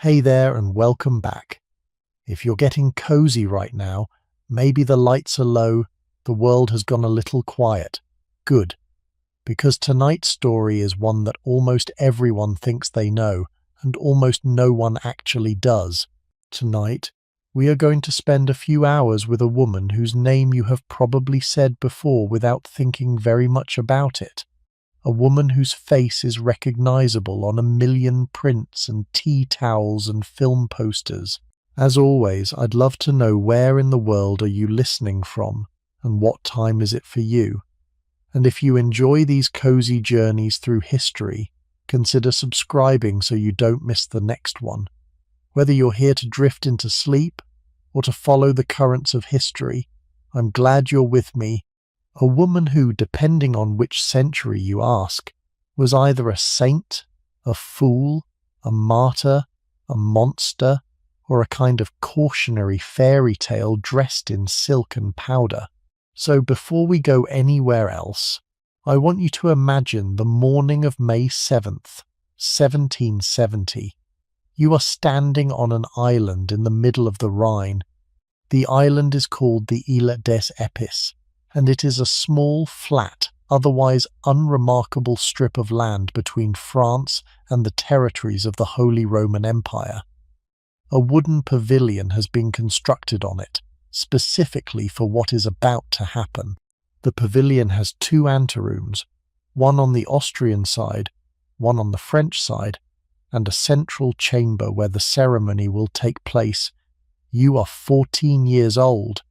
Hey there and welcome back. If you're getting cozy right now, maybe the lights are low, the world has gone a little quiet. Good, because tonight's story is one that almost everyone thinks they know, and almost no one actually does. Tonight, we are going to spend a few hours with a woman whose name you have probably said before without thinking very much about it. A woman whose face is recognizable on a million prints and tea towels and film posters. As always, I'd love to know where in the world are you listening from and what time is it for you. And if you enjoy these cozy journeys through history, consider subscribing so you don't miss the next one. Whether you're here to drift into sleep or to follow the currents of history, I'm glad you're with me. A woman who, depending on which century you ask, was either a saint, a fool, a martyr, a monster, or a kind of cautionary fairy tale dressed in silk and powder. So before we go anywhere else, I want you to imagine the morning of May 7th, 1770. You are standing on an island in the middle of the Rhine. The island is called the Île des Épis, and it is a small, flat, otherwise unremarkable strip of land between France and the territories of the Holy Roman Empire. A wooden pavilion has been constructed on it, specifically for what is about to happen. The pavilion has two anterooms, one on the Austrian side, one on the French side, and a central chamber where the ceremony will take place. You are 14 years old.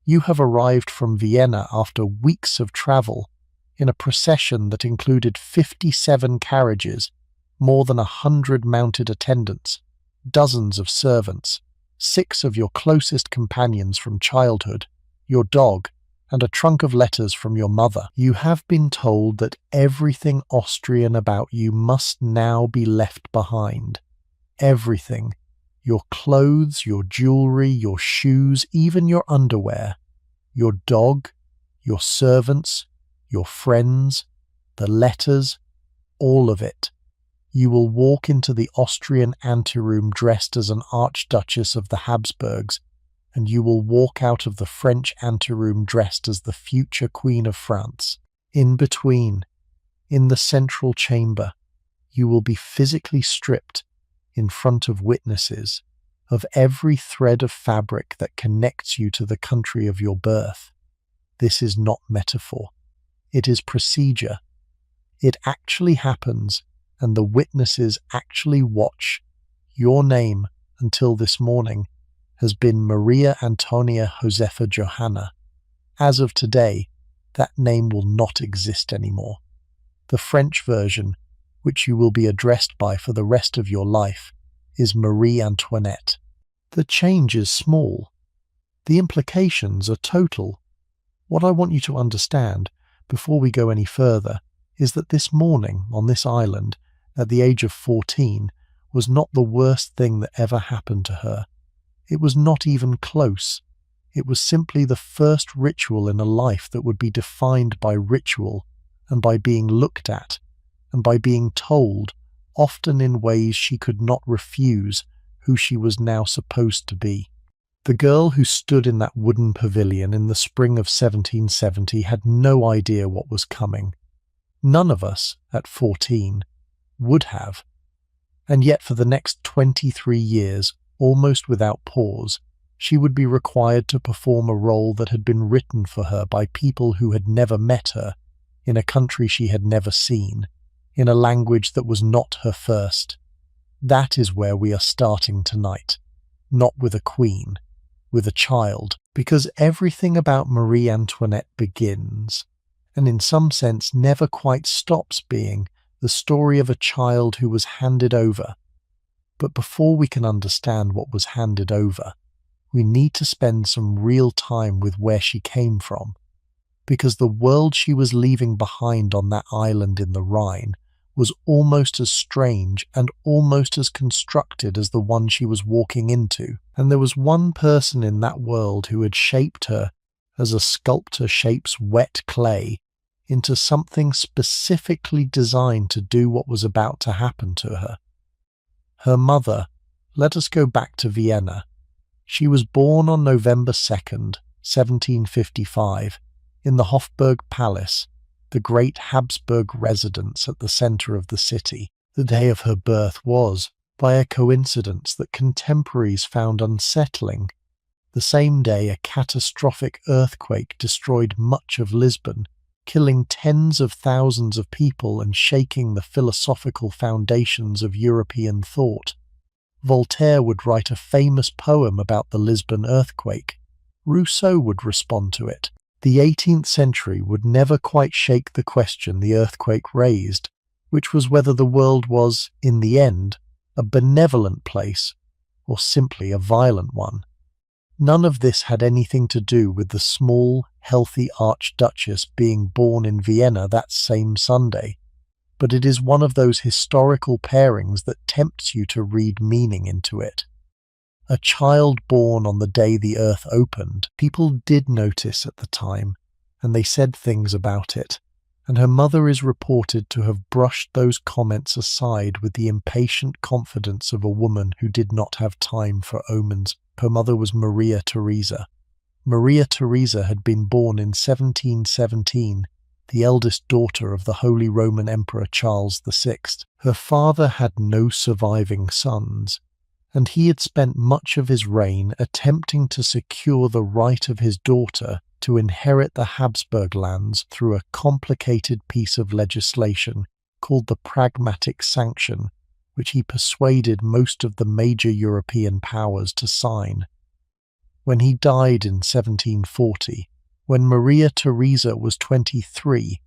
You have arrived from Vienna after weeks of travel, in a procession that included 57 carriages, more than 100 mounted attendants, dozens of servants, 6 of your closest companions from childhood, your dog, and a trunk of letters from your mother. You have been told that everything Austrian about you must now be left behind. Everything. Your clothes, your jewelry, your shoes, even your underwear, your dog, your servants, your friends, the letters, all of it. You will walk into the Austrian anteroom dressed as an Archduchess of the Habsburgs, and you will walk out of the French anteroom dressed as the future Queen of France. In between, in the central chamber, you will be physically stripped, in front of witnesses, of every thread of fabric that connects you to the country of your birth. This is not metaphor. It is procedure. It actually happens, and the witnesses actually watch. Your name, until this morning, has been Maria Antonia Josefa Johanna. As of today, that name will not exist anymore. The French version, which you will be addressed by for the rest of your life, is Marie Antoinette. The change is small. The implications are total. What I want you to understand, before we go any further, is that this morning on this island, at the age of 14, was not the worst thing that ever happened to her. It was not even close. It was simply the first ritual in a life that would be defined by ritual, and by being looked at, and by being told, often in ways she could not refuse, who she was now supposed to be. The girl who stood in that wooden pavilion in the spring of 1770 had no idea what was coming. None of us, at 14, would have. And yet for the next 23 years, almost without pause, she would be required to perform a role that had been written for her by people who had never met her, in a country she had never seen, in a language that was not her first. That is where we are starting tonight, not with a queen, with a child, because everything about Marie Antoinette begins, and in some sense never quite stops being, the story of a child who was handed over. But before we can understand what was handed over, we need to spend some real time with where she came from, because the world she was leaving behind on that island in the Rhine was almost as strange and almost as constructed as the one she was walking into. And there was one person in that world who had shaped her as a sculptor shapes wet clay into something specifically designed to do what was about to happen to her. Her mother, Let us go back to Vienna. She was born on November 2nd, 1755, in the Hofburg Palace, the great Habsburg residence at the centre of the city. The day of her birth was, by a coincidence that contemporaries found unsettling, the same day a catastrophic earthquake destroyed much of Lisbon, killing tens of thousands of people and shaking the philosophical foundations of European thought. Voltaire would write a famous poem about the Lisbon earthquake. Rousseau would respond to it. The 18th century would never quite shake the question the earthquake raised, which was whether the world was, in the end, a benevolent place or simply a violent one. None of this had anything to do with the small, healthy Archduchess being born in Vienna that same Sunday, but it is one of those historical pairings that tempts you to read meaning into it. A child born on the day the earth opened, people did notice at the time, and they said things about it, and her mother is reported to have brushed those comments aside with the impatient confidence of a woman who did not have time for omens. Her mother was Maria Theresa. Maria Theresa had been born in 1717, the eldest daughter of the Holy Roman Emperor Charles VI. Her father had no surviving sons, and he had spent much of his reign attempting to secure the right of his daughter to inherit the Habsburg lands through a complicated piece of legislation called the Pragmatic Sanction, which he persuaded most of the major European powers to sign. When he died in 1740, when Maria Theresa was 23,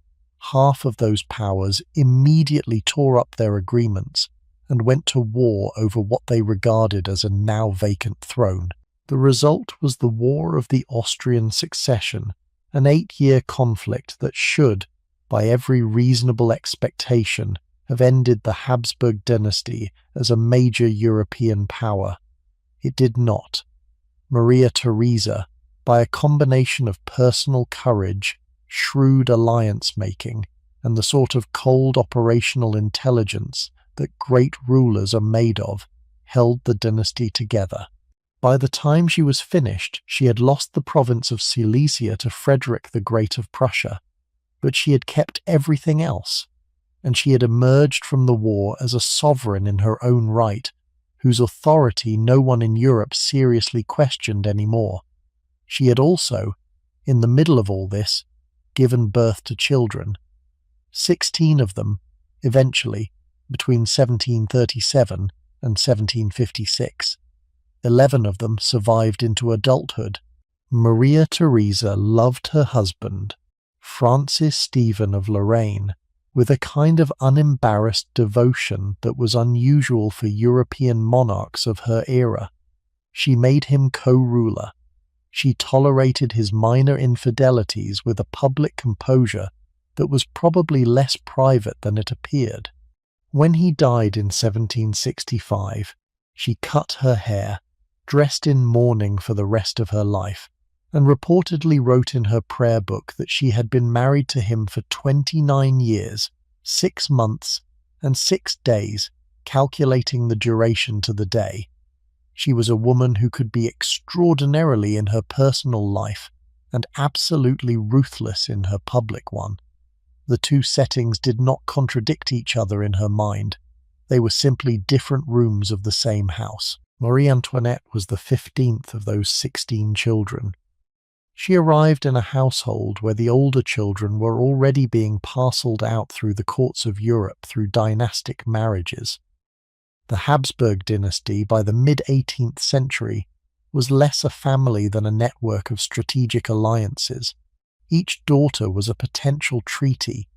half of those powers immediately tore up their agreements and went to war over what they regarded as a now vacant throne. The result was the War of the Austrian Succession, an 8-year conflict that should, by every reasonable expectation, have ended the Habsburg dynasty as a major European power. It did not. Maria Theresa, by a combination of personal courage, shrewd alliance-making, and the sort of cold operational intelligence that great rulers are made of, held the dynasty together. By the time she was finished, she had lost the province of Silesia to Frederick the Great of Prussia, but she had kept everything else, and she had emerged from the war as a sovereign in her own right, whose authority no one in Europe seriously questioned anymore. She had also, in the middle of all this, given birth to children. 16 of them, eventually, between 1737 and 1756. 11 of them survived into adulthood. Maria Theresa loved her husband, Francis Stephen of Lorraine, with a kind of unembarrassed devotion that was unusual for European monarchs of her era. She made him co-ruler. She tolerated his minor infidelities with a public composure that was probably less private than it appeared. When he died in 1765, she cut her hair, dressed in mourning for the rest of her life, and reportedly wrote in her prayer book that she had been married to him for 29 years, 6 months, and 6 days, calculating the duration to the day. She was a woman who could be extraordinarily in her personal life and absolutely ruthless in her public one. The two settings did not contradict each other in her mind. They were simply different rooms of the same house. Marie Antoinette was the 15th of those 16 children. She arrived in a household where the older children were already being parcelled out through the courts of Europe through dynastic marriages. The Habsburg dynasty, by the mid-18th century, was less a family than a network of strategic alliances. Each daughter was a potential treaty.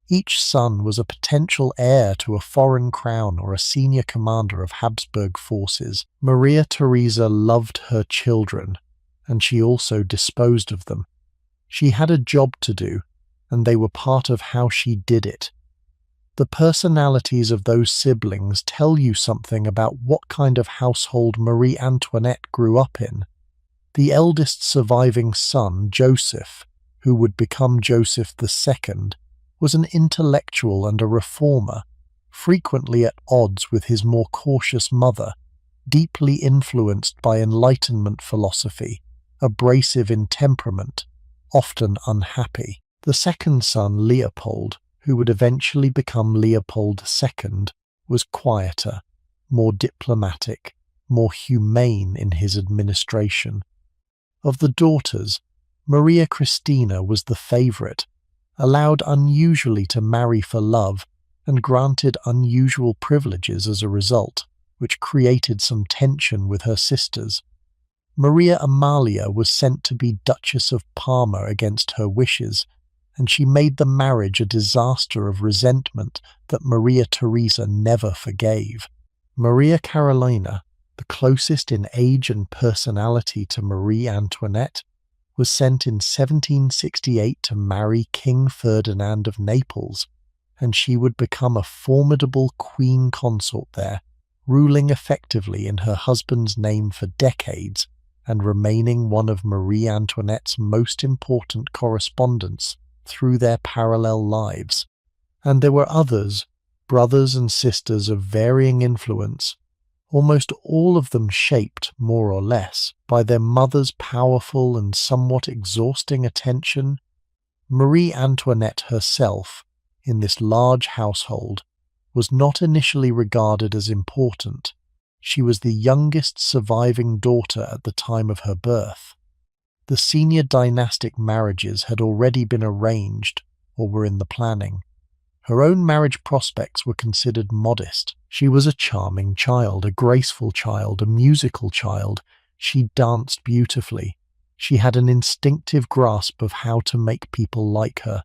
Each son was a potential heir to a foreign crown or a senior commander of Habsburg forces. Maria Theresa loved her children, and she also disposed of them. She had a job to do, and they were part of how she did it. The personalities of those siblings tell you something about what kind of household Marie Antoinette grew up in. The eldest surviving son, Joseph, who would become Joseph II, was an intellectual and a reformer, frequently at odds with his more cautious mother, deeply influenced by Enlightenment philosophy, abrasive in temperament, often unhappy. The second son, Leopold, who would eventually become Leopold II, was quieter, more diplomatic, more humane in his administration. Of the daughters, Maria Christina was the favourite, allowed unusually to marry for love, and granted unusual privileges as a result, which created some tension with her sisters. Maria Amalia was sent to be Duchess of Parma against her wishes, and she made the marriage a disaster of resentment that Maria Theresa never forgave. Maria Carolina, the closest in age and personality to Marie Antoinette, was sent in 1768 to marry King Ferdinand of Naples, and she would become a formidable queen consort there, ruling effectively in her husband's name for decades and remaining one of Marie Antoinette's most important correspondents through their parallel lives. And there were others, brothers and sisters of varying influence, almost all of them shaped, more or less, by their mother's powerful and somewhat exhausting attention. Marie Antoinette herself, in this large household, was not initially regarded as important. She was the youngest surviving daughter at the time of her birth. The senior dynastic marriages had already been arranged or were in the planning. Her own marriage prospects were considered modest. She was a charming child, a graceful child, a musical child. She danced beautifully. She had an instinctive grasp of how to make people like her.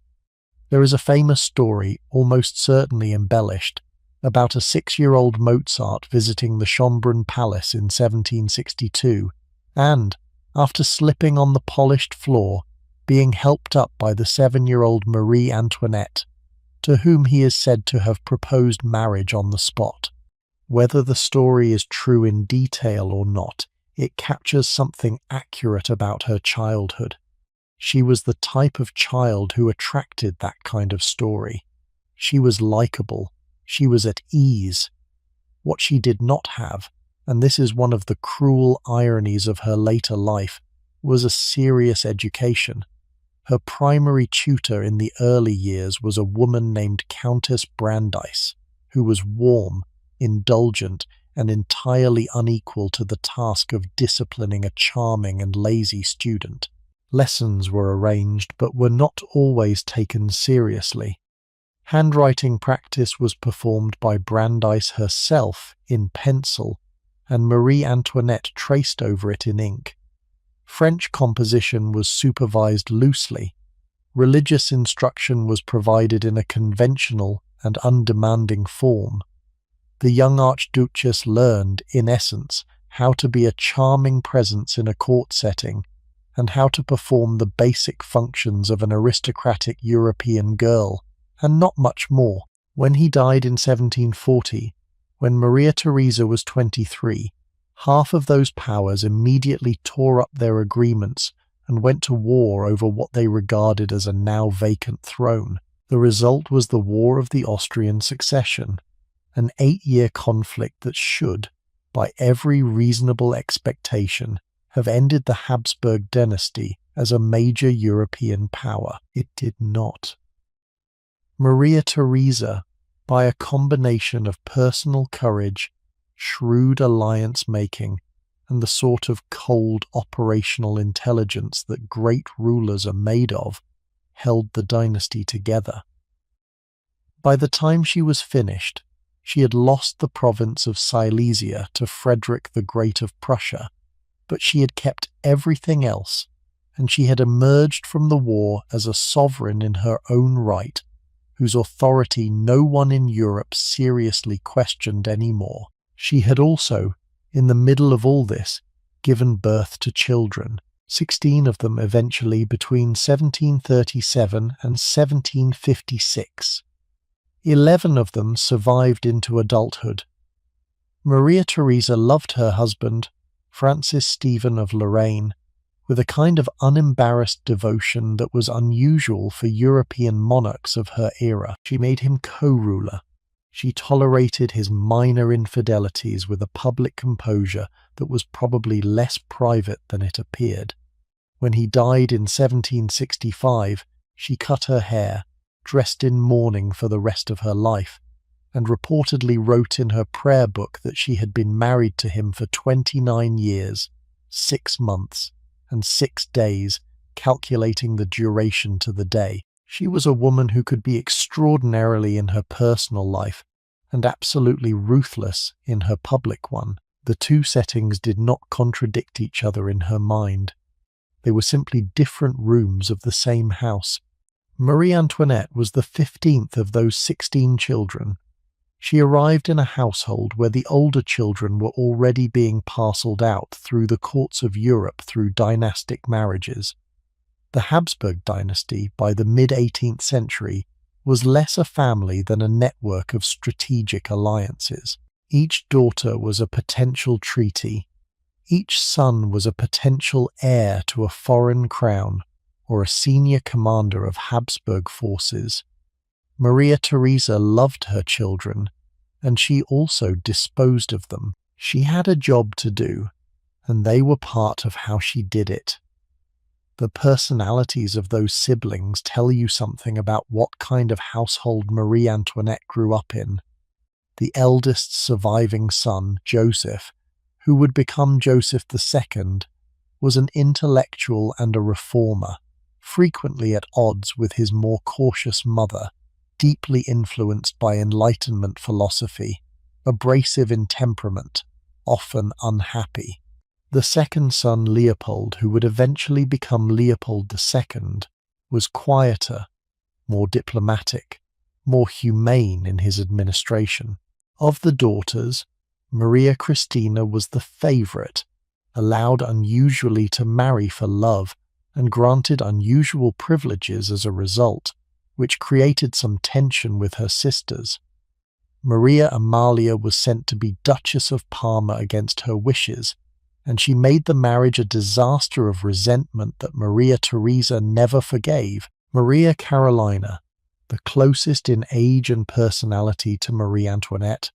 There is a famous story, almost certainly embellished, about a 6-year-old Mozart visiting the Schönbrunn Palace in 1762, and, after slipping on the polished floor, being helped up by the 7-year-old Marie Antoinette, to whom he is said to have proposed marriage on the spot. Whether the story is true in detail or not, it captures something accurate about her childhood. She was the type of child who attracted that kind of story. She was likable. She was at ease. What she did not have, and this is one of the cruel ironies of her later life, was a serious education. Her primary tutor in the early years was a woman named Countess Brandeis, who was warm, indulgent, and entirely unequal to the task of disciplining a charming and lazy student. Lessons were arranged, but were not always taken seriously. Handwriting practice was performed by Brandeis herself in pencil, and Marie Antoinette traced over it in ink. French composition was supervised loosely. Religious instruction was provided in a conventional and undemanding form. The young Archduchess learned, in essence, how to be a charming presence in a court setting, and how to perform the basic functions of an aristocratic European girl, and not much more. When he died in 1740, when Maria Theresa was 23, half of those powers immediately tore up their agreements and went to war over what they regarded as a now vacant throne. The result was the War of the Austrian Succession, an 8-year conflict that should, by every reasonable expectation, have ended the Habsburg dynasty as a major European power. It did not. Maria Theresa, by a combination of personal courage, shrewd alliance-making, and the sort of cold operational intelligence that great rulers are made of, held the dynasty together. By the time she was finished, she had lost the province of Silesia to Frederick the Great of Prussia, but she had kept everything else, and she had emerged from the war as a sovereign in her own right, whose authority no one in Europe seriously questioned anymore. She had also, in the middle of all this, given birth to children, 16 of them eventually between 1737 and 1756. 11 of them survived into adulthood. Maria Theresa loved her husband, Francis Stephen of Lorraine, with a kind of unembarrassed devotion that was unusual for European monarchs of her era. She made him co-ruler. She tolerated his minor infidelities with a public composure that was probably less private than it appeared. When he died in 1765, she cut her hair, dressed in mourning for the rest of her life, and reportedly wrote in her prayer book that she had been married to him for 29 years, 6 months, and 6 days, calculating the duration to the day. She was a woman who could be extraordinarily in her personal life and absolutely ruthless in her public one. The two settings did not contradict each other in her mind. They were simply different rooms of the same house. Marie Antoinette was the 15th of those 16 children. She arrived in a household where the older children were already being parcelled out through the courts of Europe through dynastic marriages. The Habsburg dynasty, by the mid-18th century, was less a family than a network of strategic alliances. Each daughter was a potential treaty. Each son was a potential heir to a foreign crown or a senior commander of Habsburg forces. Maria Theresa loved her children, and she also disposed of them. She had a job to do, and they were part of how she did it. The personalities of those siblings tell you something about what kind of household Marie Antoinette grew up in. The eldest surviving son, Joseph, who would become Joseph II, was an intellectual and a reformer, frequently at odds with his more cautious mother, deeply influenced by Enlightenment philosophy, abrasive in temperament, often unhappy. The second son, Leopold, who would eventually become Leopold II, was quieter, more diplomatic, more humane in his administration. Of the daughters, Maria Christina was the favourite, allowed unusually to marry for love, and granted unusual privileges as a result, which created some tension with her sisters. Maria Amalia was sent to be Duchess of Parma against her wishes, and she made the marriage a disaster of resentment that Maria Theresa never forgave. Maria Carolina, the closest in age and personality to Marie Antoinette,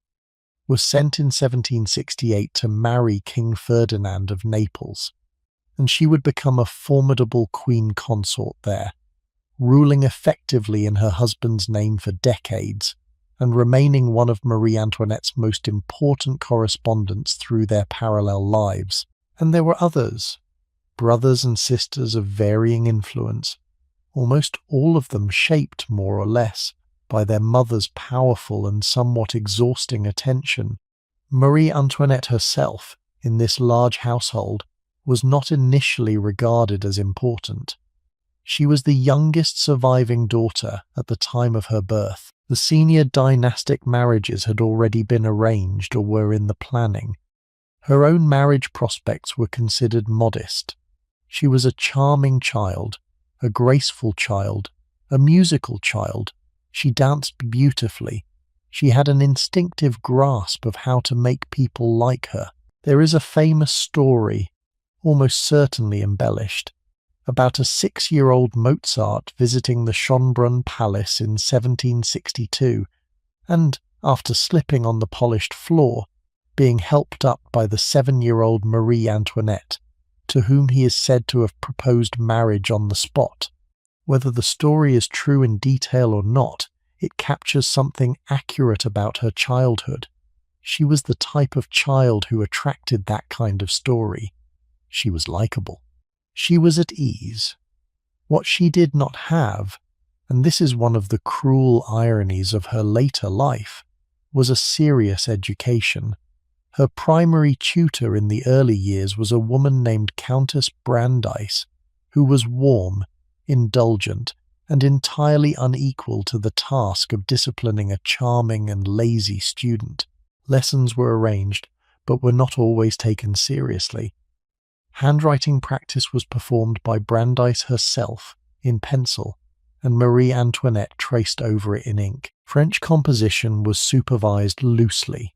was sent in 1768 to marry King Ferdinand of Naples, and she would become a formidable queen consort there, ruling effectively in her husband's name for decades, and remaining one of Marie Antoinette's most important correspondents through their parallel lives. And there were others, brothers and sisters of varying influence, almost all of them shaped more or less by their mother's powerful and somewhat exhausting attention. Marie Antoinette herself, in this large household, was not initially regarded as important. She was the youngest surviving daughter at the time of her birth. The senior dynastic marriages had already been arranged or were in the planning. Her own marriage prospects were considered modest. She was a charming child, a graceful child, a musical child. She danced beautifully. She had an instinctive grasp of how to make people like her. There is a famous story, almost certainly embellished, about a 6-year-old Mozart visiting the Schönbrunn Palace in 1762, and, after slipping on the polished floor, being helped up by the 7-year-old Marie Antoinette, to whom he is said to have proposed marriage on the spot. Whether the story is true in detail or not, it captures something accurate about her childhood. She was the type of child who attracted that kind of story. She was likable. She was at ease. What she did not have, and this is one of the cruel ironies of her later life, was a serious education. Her primary tutor in the early years was a woman named Countess Brandeis, who was warm, indulgent, and entirely unequal to the task of disciplining a charming and lazy student. Lessons were arranged, but were not always taken seriously. Handwriting practice was performed by Brandeis herself, in pencil, and Marie Antoinette traced over it in ink. French composition was supervised loosely.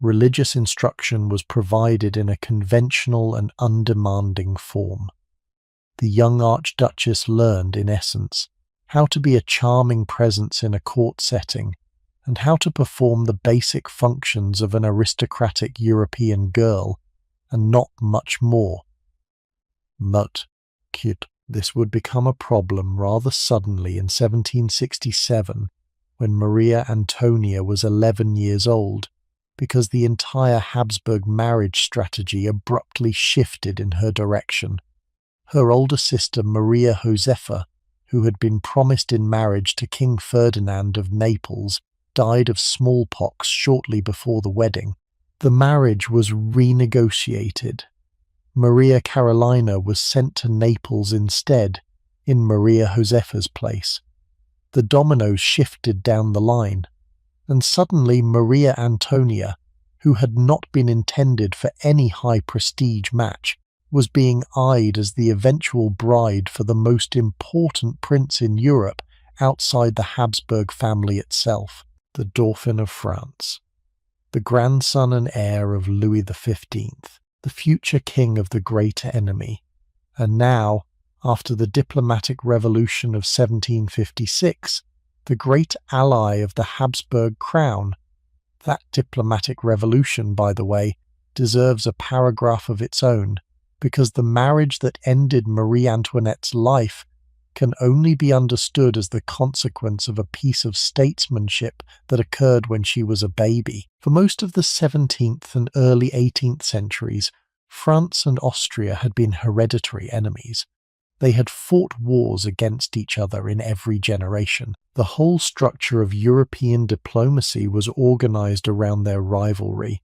Religious instruction was provided in a conventional and undemanding form. The young Archduchess learned, in essence, how to be a charming presence in a court setting, and how to perform the basic functions of an aristocratic European girl, and not much more. But this would become a problem rather suddenly in 1767, when Maria Antonia was 11 years old, because the entire Habsburg marriage strategy abruptly shifted in her direction. Her older sister Maria Josepha, who had been promised in marriage to King Ferdinand of Naples, died of smallpox shortly before the wedding. The marriage was renegotiated. Maria Carolina was sent to Naples instead, in Maria Josepha's place. The dominoes shifted down the line, and suddenly Maria Antonia, who had not been intended for any high prestige match, was being eyed as the eventual bride for the most important prince in Europe outside the Habsburg family itself, the Dauphin of France, the grandson and heir of Louis XV, the future king of the great enemy, and now, after the diplomatic revolution of 1756, the great ally of the Habsburg crown. That diplomatic revolution, by the way, deserves a paragraph of its own, because the marriage that ended Marie Antoinette's life can only be understood as the consequence of a piece of statesmanship that occurred when she was a baby. For most of the 17th and early 18th centuries, France and Austria had been hereditary enemies. They had fought wars against each other in every generation. The whole structure of European diplomacy was organized around their rivalry.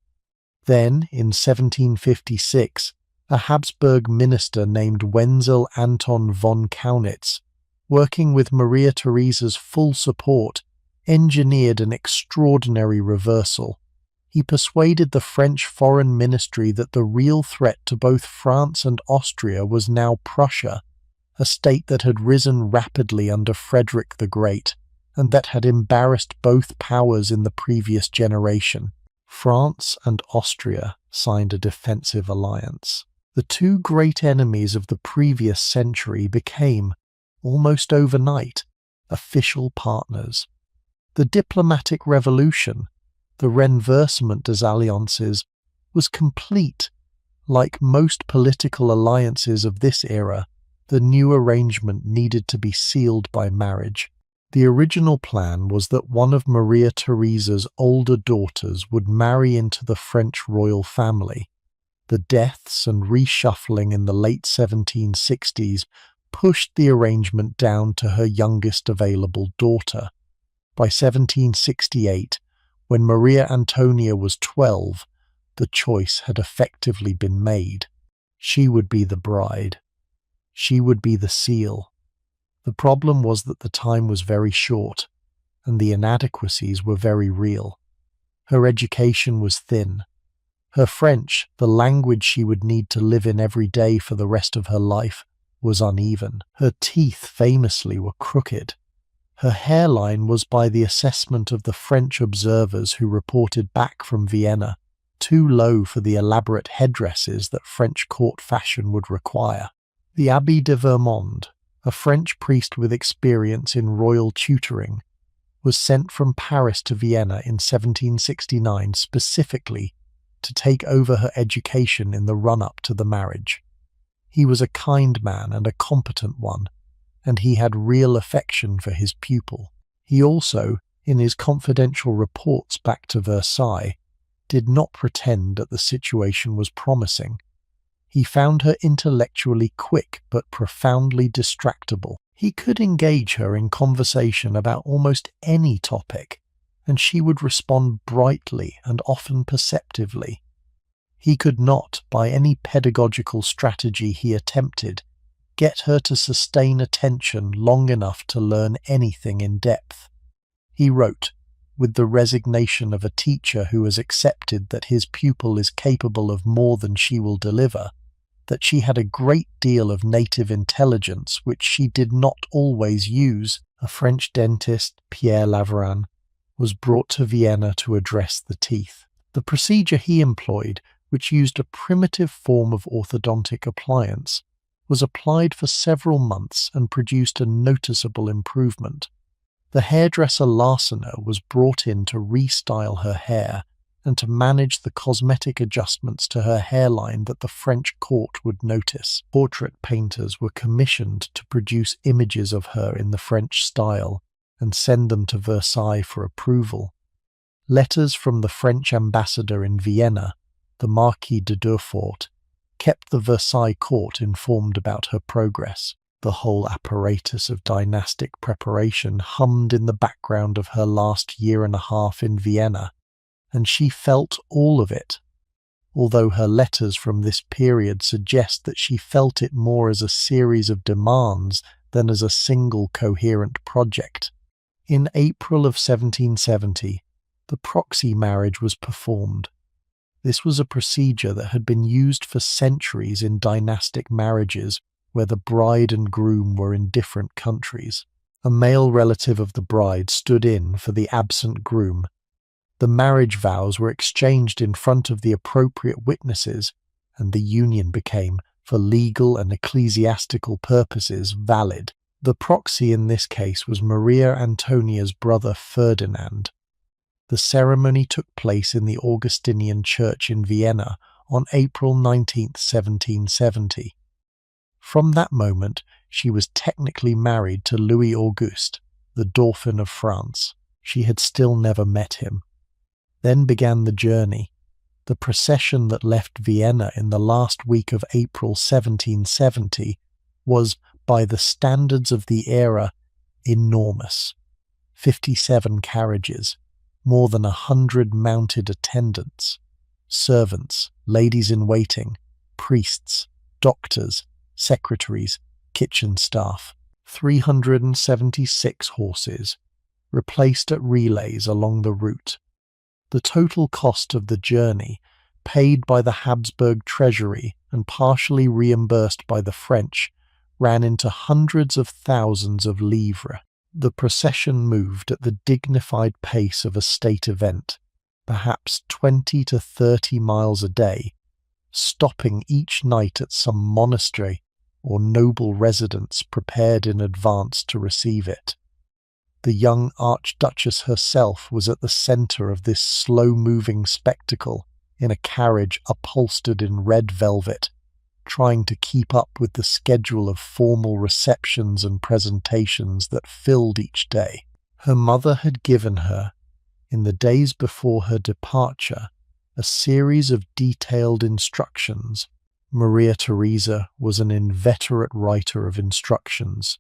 Then, in 1756, a Habsburg minister named Wenzel Anton von Kaunitz, working with Maria Theresa's full support, engineered an extraordinary reversal. He persuaded the French foreign ministry that the real threat to both France and Austria was now Prussia, a state that had risen rapidly under Frederick the Great, and that had embarrassed both powers in the previous generation. France and Austria signed a defensive alliance. The two great enemies of the previous century became, almost overnight, official partners. The diplomatic revolution, the renversement des alliances, was complete. Like most political alliances of this era, the new arrangement needed to be sealed by marriage. The original plan was that one of Maria Theresa's older daughters would marry into the French royal family. The deaths and reshuffling in the late 1760s pushed the arrangement down to her youngest available daughter. By 1768, when Maria Antonia was 12, the choice had effectively been made. She would be the bride. She would be the seal. The problem was that the time was very short, and the inadequacies were very real. Her education was thin. Her French, the language she would need to live in every day for the rest of her life, was uneven. Her teeth famously were crooked. Her hairline was, by the assessment of the French observers who reported back from Vienna, too low for the elaborate headdresses that French court fashion would require. The Abbé de Vermond, a French priest with experience in royal tutoring, was sent from Paris to Vienna in 1769 specifically to take over her education in the run-up to the marriage. He was a kind man and a competent one, and he had real affection for his pupil. He also, in his confidential reports back to Versailles, did not pretend that the situation was promising. He found her intellectually quick but profoundly distractible. He could engage her in conversation about almost any topic, and she would respond brightly and often perceptively. He could not, by any pedagogical strategy he attempted, get her to sustain attention long enough to learn anything in depth. He wrote, with the resignation of a teacher who has accepted that his pupil is capable of more than she will deliver, that she had a great deal of native intelligence which she did not always use. A French dentist, Pierre Laveran, was brought to Vienna to address the teeth. The procedure he employed, which used a primitive form of orthodontic appliance, was applied for several months and produced a noticeable improvement. The hairdresser Larsener was brought in to restyle her hair and to manage the cosmetic adjustments to her hairline that the French court would notice. Portrait painters were commissioned to produce images of her in the French style and send them to Versailles for approval. Letters from the French ambassador in Vienna, the Marquis de Durfort, kept the Versailles court informed about her progress. The whole apparatus of dynastic preparation hummed in the background of her last year and a half in Vienna, and she felt all of it, although her letters from this period suggest that she felt it more as a series of demands than as a single coherent project. In April of 1770, the proxy marriage was performed. This was a procedure that had been used for centuries in dynastic marriages where the bride and groom were in different countries. A male relative of the bride stood in for the absent groom. The marriage vows were exchanged in front of the appropriate witnesses, and the union became, for legal and ecclesiastical purposes, valid. The proxy in this case was Maria Antonia's brother Ferdinand. The ceremony took place in the Augustinian church in Vienna on April 19, 1770. From that moment, she was technically married to Louis Auguste, the Dauphin of France. She had still never met him. Then began the journey. The procession that left Vienna in the last week of April 1770 was, by the standards of the era, enormous. 57 carriages, more than 100 mounted attendants, servants, ladies-in-waiting, priests, doctors, secretaries, kitchen staff, 376 horses, replaced at relays along the route. The total cost of the journey, paid by the Habsburg treasury and partially reimbursed by the French, ran into hundreds of thousands of livres. The procession moved at the dignified pace of a state event, perhaps 20 to 30 miles a day, stopping each night at some monastery or noble residence prepared in advance to receive it. The young Archduchess herself was at the centre of this slow-moving spectacle in a carriage upholstered in red velvet, trying to keep up with the schedule of formal receptions and presentations that filled each day. Her mother had given her, in the days before her departure, a series of detailed instructions. Maria Theresa was an inveterate writer of instructions.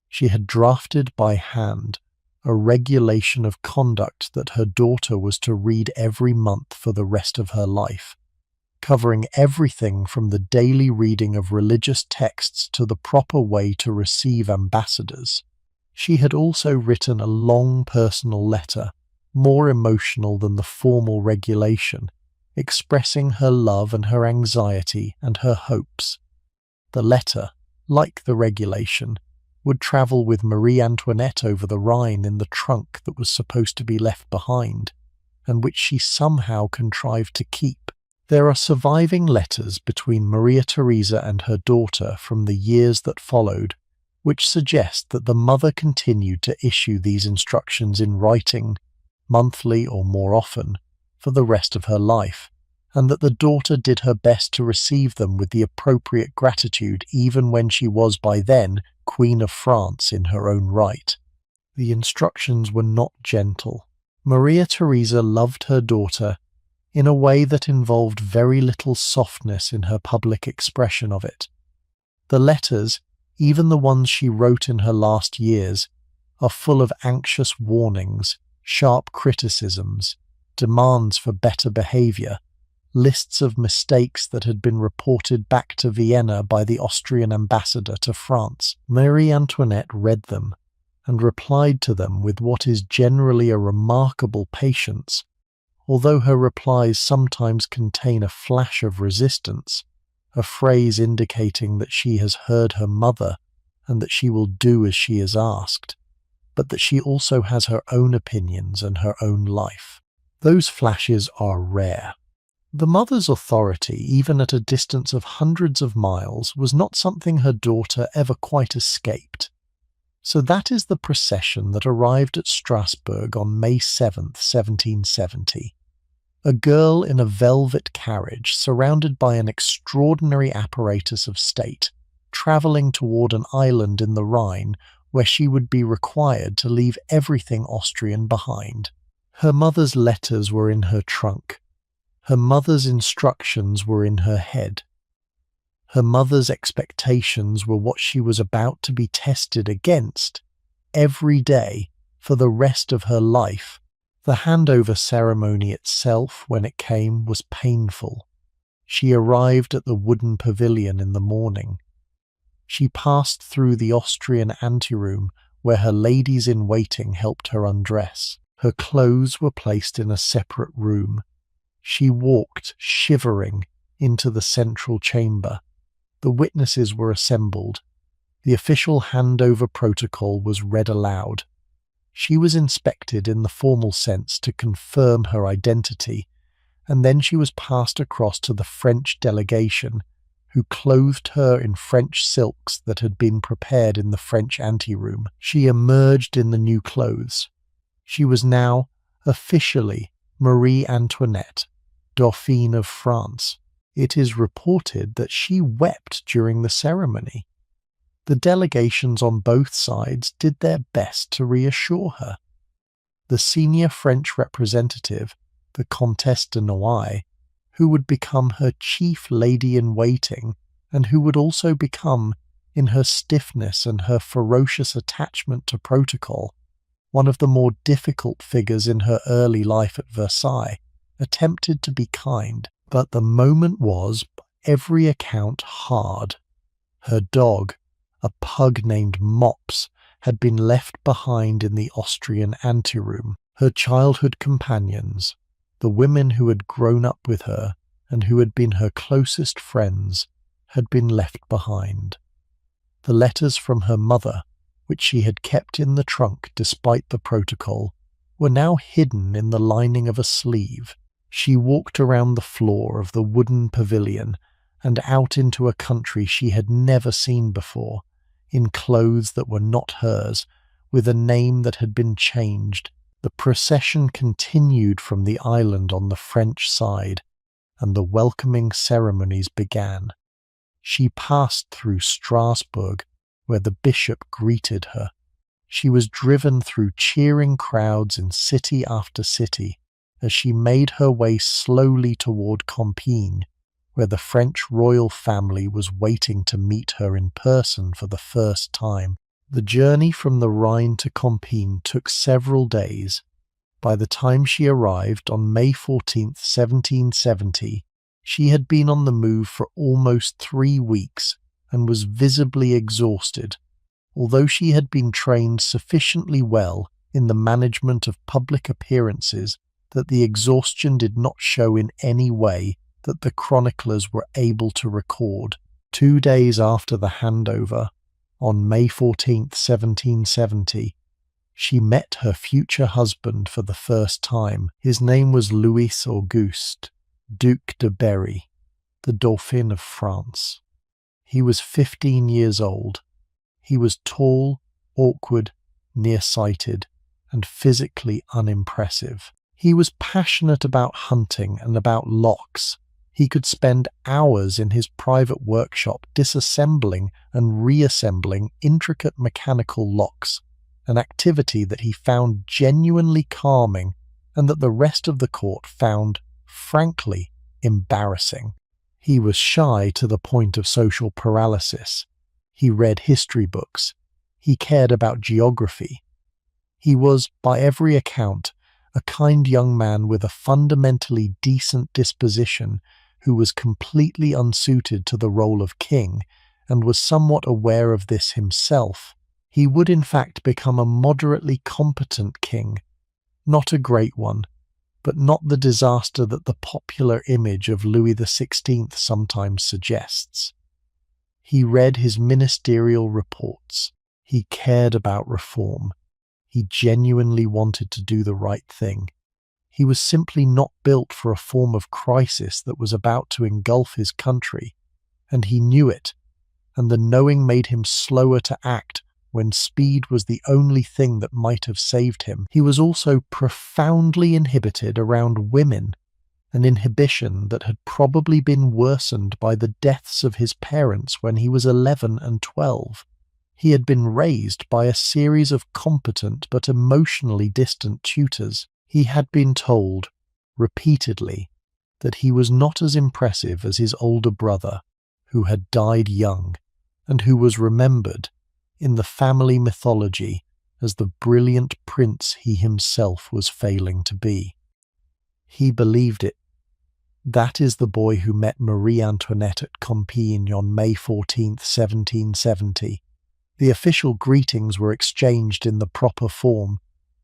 She had drafted by hand a regulation of conduct that her daughter was to read every month for the rest of her life, covering everything from the daily reading of religious texts to the proper way to receive ambassadors. She had also written a long personal letter, more emotional than the formal regulation, expressing her love and her anxiety and her hopes. The letter, like the regulation, would travel with Marie Antoinette over the Rhine in the trunk that was supposed to be left behind, and which she somehow contrived to keep. There are surviving letters between Maria Theresa and her daughter from the years that followed, which suggest that the mother continued to issue these instructions in writing, monthly or more often, for the rest of her life, and that the daughter did her best to receive them with the appropriate gratitude even when she was by then Queen of France in her own right. The instructions were not gentle. Maria Theresa loved her daughter in a way that involved very little softness in her public expression of it. The letters, even the ones she wrote in her last years, are full of anxious warnings, sharp criticisms, demands for better behaviour, lists of mistakes that had been reported back to Vienna by the Austrian ambassador to France. Marie Antoinette read them and replied to them with what is generally a remarkable patience, although her replies sometimes contain a flash of resistance, a phrase indicating that she has heard her mother and that she will do as she is asked, but that she also has her own opinions and her own life. Those flashes are rare. The mother's authority, even at a distance of hundreds of miles, was not something her daughter ever quite escaped. So that is the procession that arrived at Strasbourg on May 7th, 1770. A girl in a velvet carriage surrounded by an extraordinary apparatus of state, travelling toward an island in the Rhine where she would be required to leave everything Austrian behind. Her mother's letters were in her trunk. Her mother's instructions were in her head. Her mother's expectations were what she was about to be tested against every day for the rest of her life. The handover ceremony itself, when it came, was painful. She arrived at the wooden pavilion in the morning. She passed through the Austrian anteroom where her ladies-in-waiting helped her undress. Her clothes were placed in a separate room. She walked, shivering, into the central chamber. The witnesses were assembled. The official handover protocol was read aloud. She was inspected in the formal sense to confirm her identity, and then she was passed across to the French delegation, who clothed her in French silks that had been prepared in the French anteroom. She emerged in the new clothes. She was now officially Marie Antoinette, Dauphine of France. It is reported that she wept during the ceremony. The delegations on both sides did their best to reassure her. The senior French representative, the Comtesse de Noailles, who would become her chief lady-in-waiting and who would also become, in her stiffness and her ferocious attachment to protocol, one of the more difficult figures in her early life at Versailles, attempted to be kind. But the moment was, by every account, hard. Her dog, a pug named Mops, had been left behind in the Austrian anteroom. Her childhood companions, the women who had grown up with her and who had been her closest friends, had been left behind. The letters from her mother, which she had kept in the trunk despite the protocol, were now hidden in the lining of a sleeve. She walked around the floor of the wooden pavilion and out into a country she had never seen before, in clothes that were not hers, with a name that had been changed. The procession continued from the island on the French side, and the welcoming ceremonies began. She passed through Strasbourg, where the bishop greeted her. She was driven through cheering crowds in city after city, as she made her way slowly toward Compiègne, where the French royal family was waiting to meet her in person for the first time. The journey from the Rhine to Compiègne took several days. By the time she arrived on May 14th, 1770, she had been on the move for almost 3 weeks and was visibly exhausted, although she had been trained sufficiently well in the management of public appearances that the exhaustion did not show in any way that the chroniclers were able to record. 2 days after the handover, on May 14th, 1770, she met her future husband for the first time. His name was Louis Auguste, Duc de Berry, the Dauphin of France. He was 15 years old. He was tall, awkward, nearsighted, and physically unimpressive. He was passionate about hunting and about locks. He could spend hours in his private workshop disassembling and reassembling intricate mechanical locks, an activity that he found genuinely calming and that the rest of the court found, frankly, embarrassing. He was shy to the point of social paralysis. He read history books. He cared about geography. He was, by every account, a kind young man with a fundamentally decent disposition who was completely unsuited to the role of king and was somewhat aware of this himself. He would in fact become a moderately competent king, not a great one, but not the disaster that the popular image of Louis XVI sometimes suggests. He read his ministerial reports. He cared about reform. He genuinely wanted to do the right thing. He was simply not built for a form of crisis that was about to engulf his country, and he knew it, and the knowing made him slower to act when speed was the only thing that might have saved him. He was also profoundly inhibited around women, an inhibition that had probably been worsened by the deaths of his parents when he was 11 and 12. He had been raised by a series of competent but emotionally distant tutors. He had been told, repeatedly, that he was not as impressive as his older brother, who had died young, and who was remembered, in the family mythology, as the brilliant prince he himself was failing to be. He believed it. That is the boy who met Marie Antoinette at Compiègne on May 14, 1770. The official greetings were exchanged in the proper form.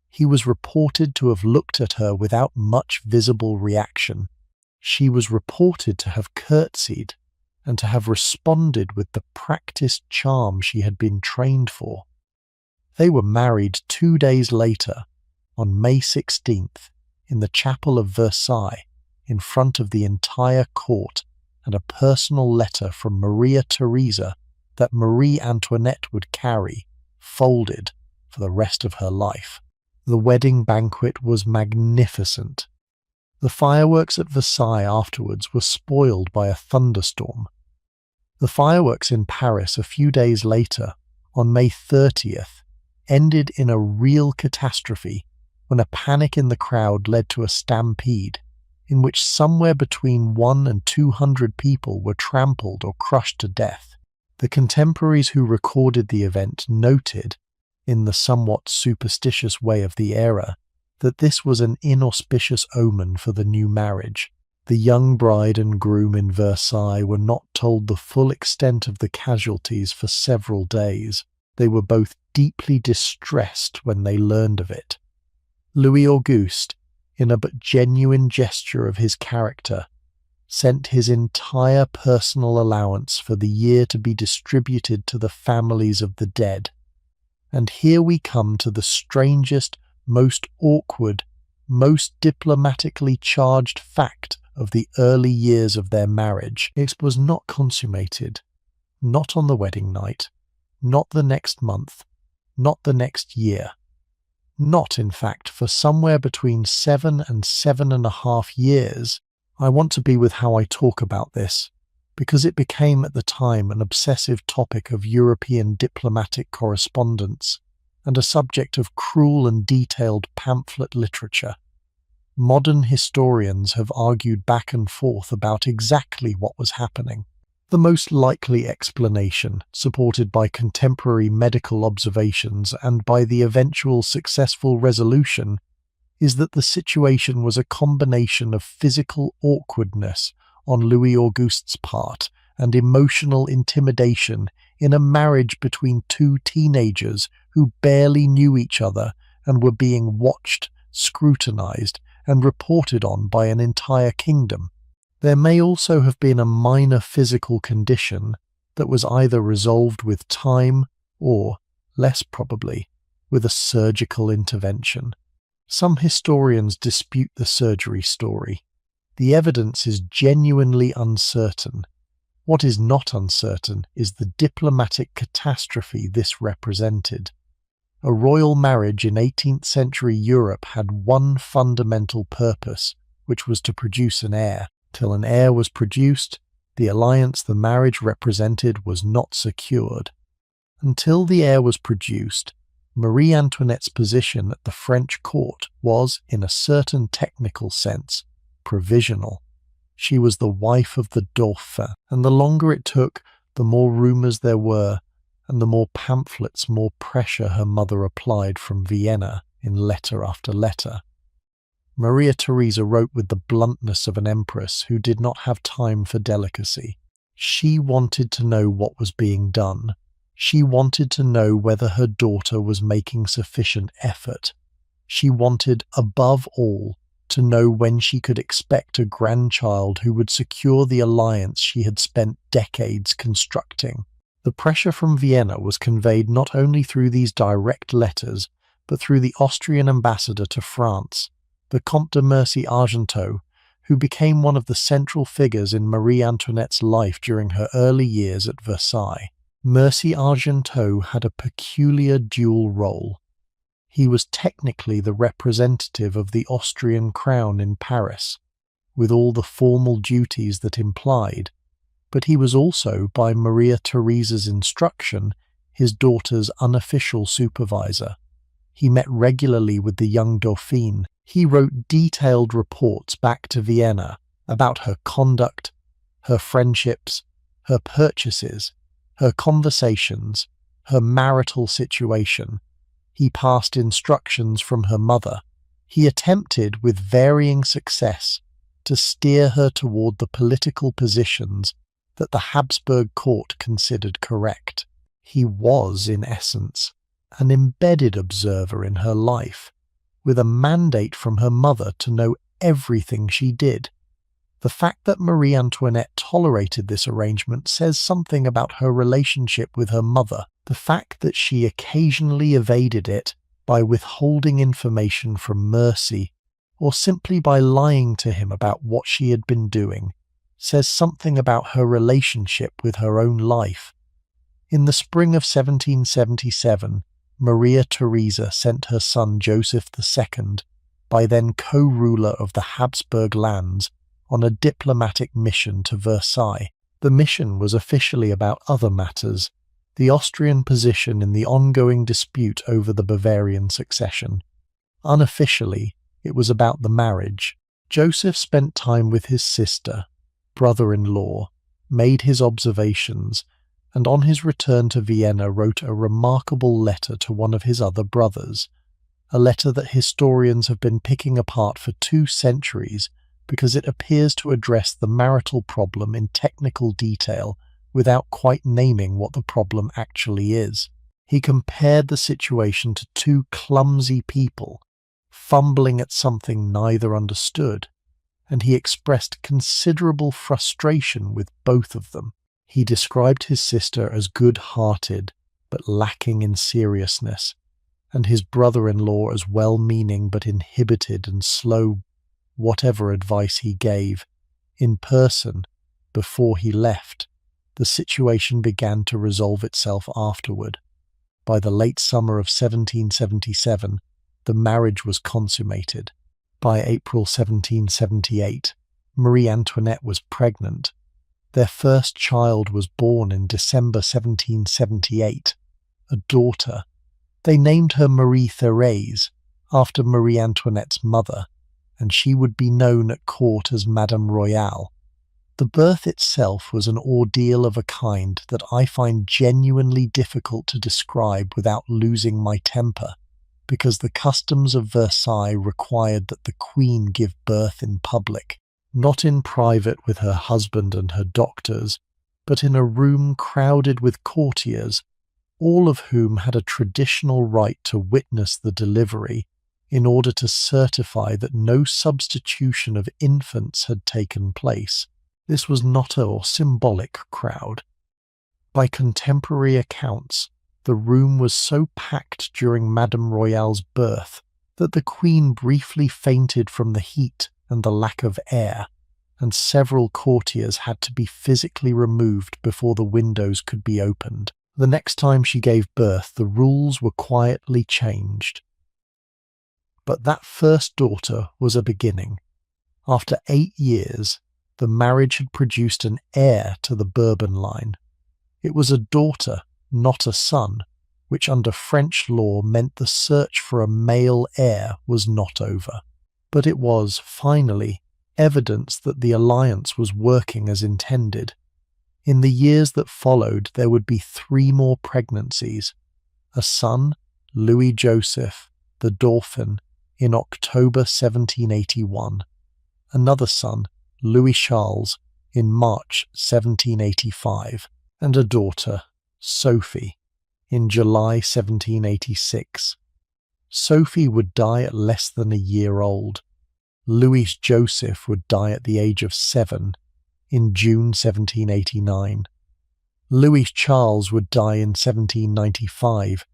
He was reported to have looked at her without much visible reaction. She was reported to have curtsied and to have responded with the practiced charm she had been trained for. They were married 2 days later, on May 16th, in the chapel of Versailles, in front of the entire court, and a personal letter from Maria Theresa that Marie Antoinette would carry, folded, for the rest of her life. The wedding banquet was magnificent. The fireworks at Versailles afterwards were spoiled by a thunderstorm. The fireworks in Paris a few days later, on May 30th, ended in a real catastrophe when a panic in the crowd led to a stampede, in which somewhere between 100 and 200 people were trampled or crushed to death. The contemporaries who recorded the event noted, in the somewhat superstitious way of the era, that this was an inauspicious omen for the new marriage. The young bride and groom in Versailles were not told the full extent of the casualties for several days. They were both deeply distressed when they learned of it. Louis Auguste, in a but genuine gesture of his character, sent his entire personal allowance for the year to be distributed to the families of the dead. And here we come to the strangest, most awkward, most diplomatically charged fact of the early years of their marriage. It was not consummated, not on the wedding night, not the next month, not the next year. Not, in fact, for somewhere between 7 and 7.5 years. I want to be with how I talk about this, because it became at the time an obsessive topic of European diplomatic correspondence and a subject of cruel and detailed pamphlet literature. Modern historians have argued back and forth about exactly what was happening. The most likely explanation, supported by contemporary medical observations and by the eventual successful resolution, is that the situation was a combination of physical awkwardness on Louis Auguste's part and emotional intimidation in a marriage between two teenagers who barely knew each other and were being watched, scrutinized, and reported on by an entire kingdom. There may also have been a minor physical condition that was either resolved with time or, less probably, with a surgical intervention. Some historians dispute the surgery story. The evidence is genuinely uncertain. What is not uncertain is the diplomatic catastrophe this represented. A royal marriage in 18th century Europe had one fundamental purpose, which was to produce an heir. Till an heir was produced, the alliance the marriage represented was not secured. Until the heir was produced, Marie Antoinette's position at the French court was, in a certain technical sense, provisional. She was the wife of the Dauphin, and the longer it took, the more rumours there were, and the more pamphlets, more pressure her mother applied from Vienna in letter after letter. Maria Theresa wrote with the bluntness of an empress who did not have time for delicacy. She wanted to know what was being done. She wanted to know whether her daughter was making sufficient effort. She wanted, above all, to know when she could expect a grandchild who would secure the alliance she had spent decades constructing. The pressure from Vienna was conveyed not only through these direct letters, but through the Austrian ambassador to France, the Comte de Mercy-Argenteau, who became one of the central figures in Marie Antoinette's life during her early years at Versailles. Mercy Argenteau had a peculiar dual role. He was technically the representative of the Austrian crown in Paris, with all the formal duties that implied, but he was also, by Maria Theresa's instruction, his daughter's unofficial supervisor. He met regularly with the young Dauphine. He wrote detailed reports back to Vienna about her conduct, her friendships, her purchases, her conversations, her marital situation. He passed instructions from her mother. He attempted, with varying success, to steer her toward the political positions that the Habsburg court considered correct. He was, in essence, an embedded observer in her life, with a mandate from her mother to know everything she did. The fact that Marie Antoinette tolerated this arrangement says something about her relationship with her mother. The fact that she occasionally evaded it by withholding information from Mercy, or simply by lying to him about what she had been doing, says something about her relationship with her own life. In the spring of 1777, Maria Theresa sent her son Joseph II, by then co-ruler of the Habsburg lands, on a diplomatic mission to Versailles. The mission was officially about other matters, the Austrian position in the ongoing dispute over the Bavarian succession. Unofficially, it was about the marriage. Joseph spent time with his sister, brother-in-law, made his observations, and on his return to Vienna wrote a remarkable letter to one of his other brothers, a letter that historians have been picking apart for 2 centuries because it appears to address the marital problem in technical detail without quite naming what the problem actually is. He compared the situation to 2 clumsy people fumbling at something neither understood, and he expressed considerable frustration with both of them. He described his sister as good-hearted but lacking in seriousness, and his brother-in-law as well-meaning but inhibited and slow. Whatever advice he gave, in person, before he left, the situation began to resolve itself afterward. By the late summer of 1777, the marriage was consummated. By April 1778, Marie Antoinette was pregnant. Their first child was born in December 1778, a daughter. They named her Marie Thérèse, after Marie Antoinette's mother, and she would be known at court as Madame Royale. The birth itself was an ordeal of a kind that I find genuinely difficult to describe without losing my temper, because the customs of Versailles required that the Queen give birth in public, not in private with her husband and her doctors, but in a room crowded with courtiers, all of whom had a traditional right to witness the delivery, in order to certify that no substitution of infants had taken place. This was not a symbolic crowd. By contemporary accounts, the room was so packed during Madame Royale's birth that the Queen briefly fainted from the heat and the lack of air, and several courtiers had to be physically removed before the windows could be opened. The next time she gave birth, the rules were quietly changed. But that first daughter was a beginning. After 8 years, the marriage had produced an heir to the Bourbon line. It was a daughter, not a son, which under French law meant the search for a male heir was not over. But it was, finally, evidence that the alliance was working as intended. In the years that followed, there would be 3 more pregnancies. A son, Louis Joseph, the Dauphin, in October 1781. Another son, Louis Charles, in March 1785. And a daughter, Sophie, in July 1786. Sophie would die at less than a year old. Louis Joseph would die at the age of 7, in June 1789. Louis Charles would die in 1795,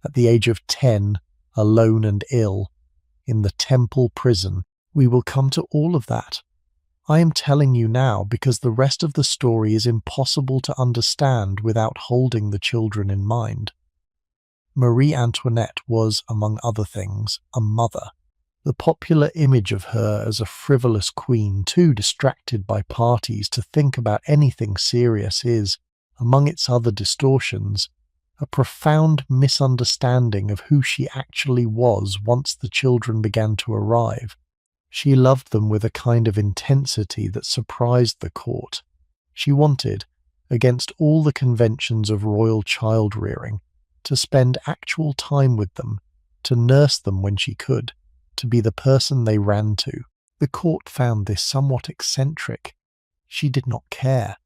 at the age of 10, alone and ill, in the Temple prison. We will come to all of that. I am telling you now because the rest of the story is impossible to understand without holding the children in mind. Marie Antoinette was, among other things, a mother. The popular image of her as a frivolous queen, too distracted by parties to think about anything serious, is, among its other distortions, a profound misunderstanding of who she actually was once the children began to arrive. She loved them with a kind of intensity that surprised the court. She wanted, against all the conventions of royal child-rearing, to spend actual time with them, to nurse them when she could, to be the person they ran to. The court found this somewhat eccentric. She did not care.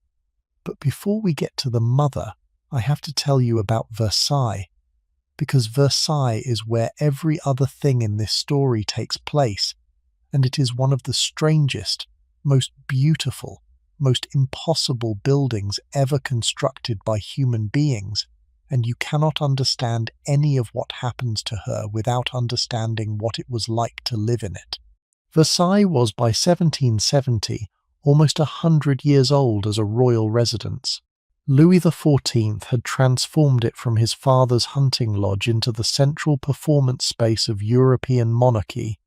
But before we get to the mother, I have to tell you about Versailles, because Versailles is where every other thing in this story takes place, and it is one of the strangest, most beautiful, most impossible buildings ever constructed by human beings, and you cannot understand any of what happens to her without understanding what it was like to live in it. Versailles was by 1770 almost 100 years old as a royal residence. Louis XIV had transformed it from his father's hunting lodge into the central performance space of European monarchy,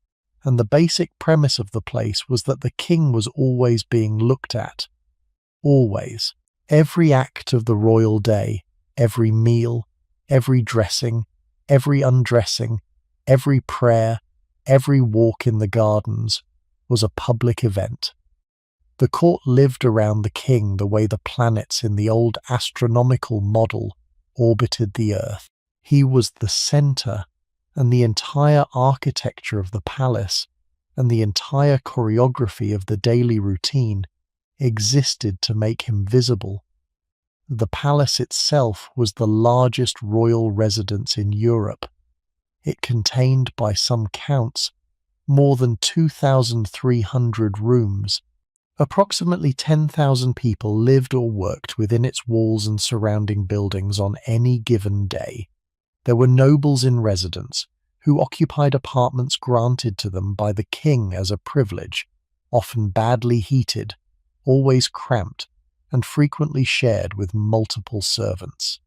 and the basic premise of the place was that the king was always being looked at. Always. Every act of the royal day, every meal, every dressing, every undressing, every prayer, every walk in the gardens was a public event. The court lived around the king the way the planets in the old astronomical model orbited the Earth. He was the center, and the entire architecture of the palace and the entire choreography of the daily routine existed to make him visible. The palace itself was the largest royal residence in Europe. It contained, by some counts, more than 2,300 rooms. Approximately 10,000 people lived or worked within its walls and surrounding buildings on any given day. There were nobles in residence, who occupied apartments granted to them by the king as a privilege, often badly heated, always cramped, and frequently shared with multiple servants.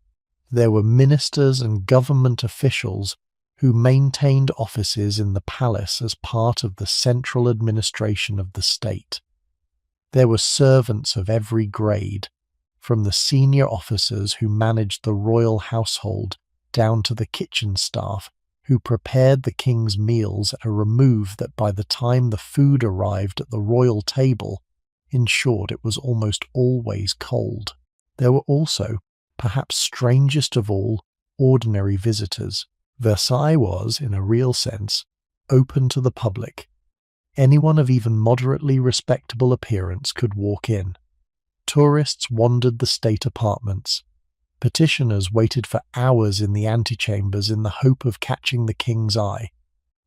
There were ministers and government officials who maintained offices in the palace as part of the central administration of the state. There were servants of every grade, from the senior officers who managed the royal household down to the kitchen staff who prepared the king's meals at a remove that by the time the food arrived at the royal table, in short, it was almost always cold. There were also, perhaps strangest of all, ordinary visitors. Versailles was, in a real sense, open to the public. Anyone of even moderately respectable appearance could walk in. Tourists wandered the state apartments. Petitioners waited for hours in the antechambers in the hope of catching the king's eye.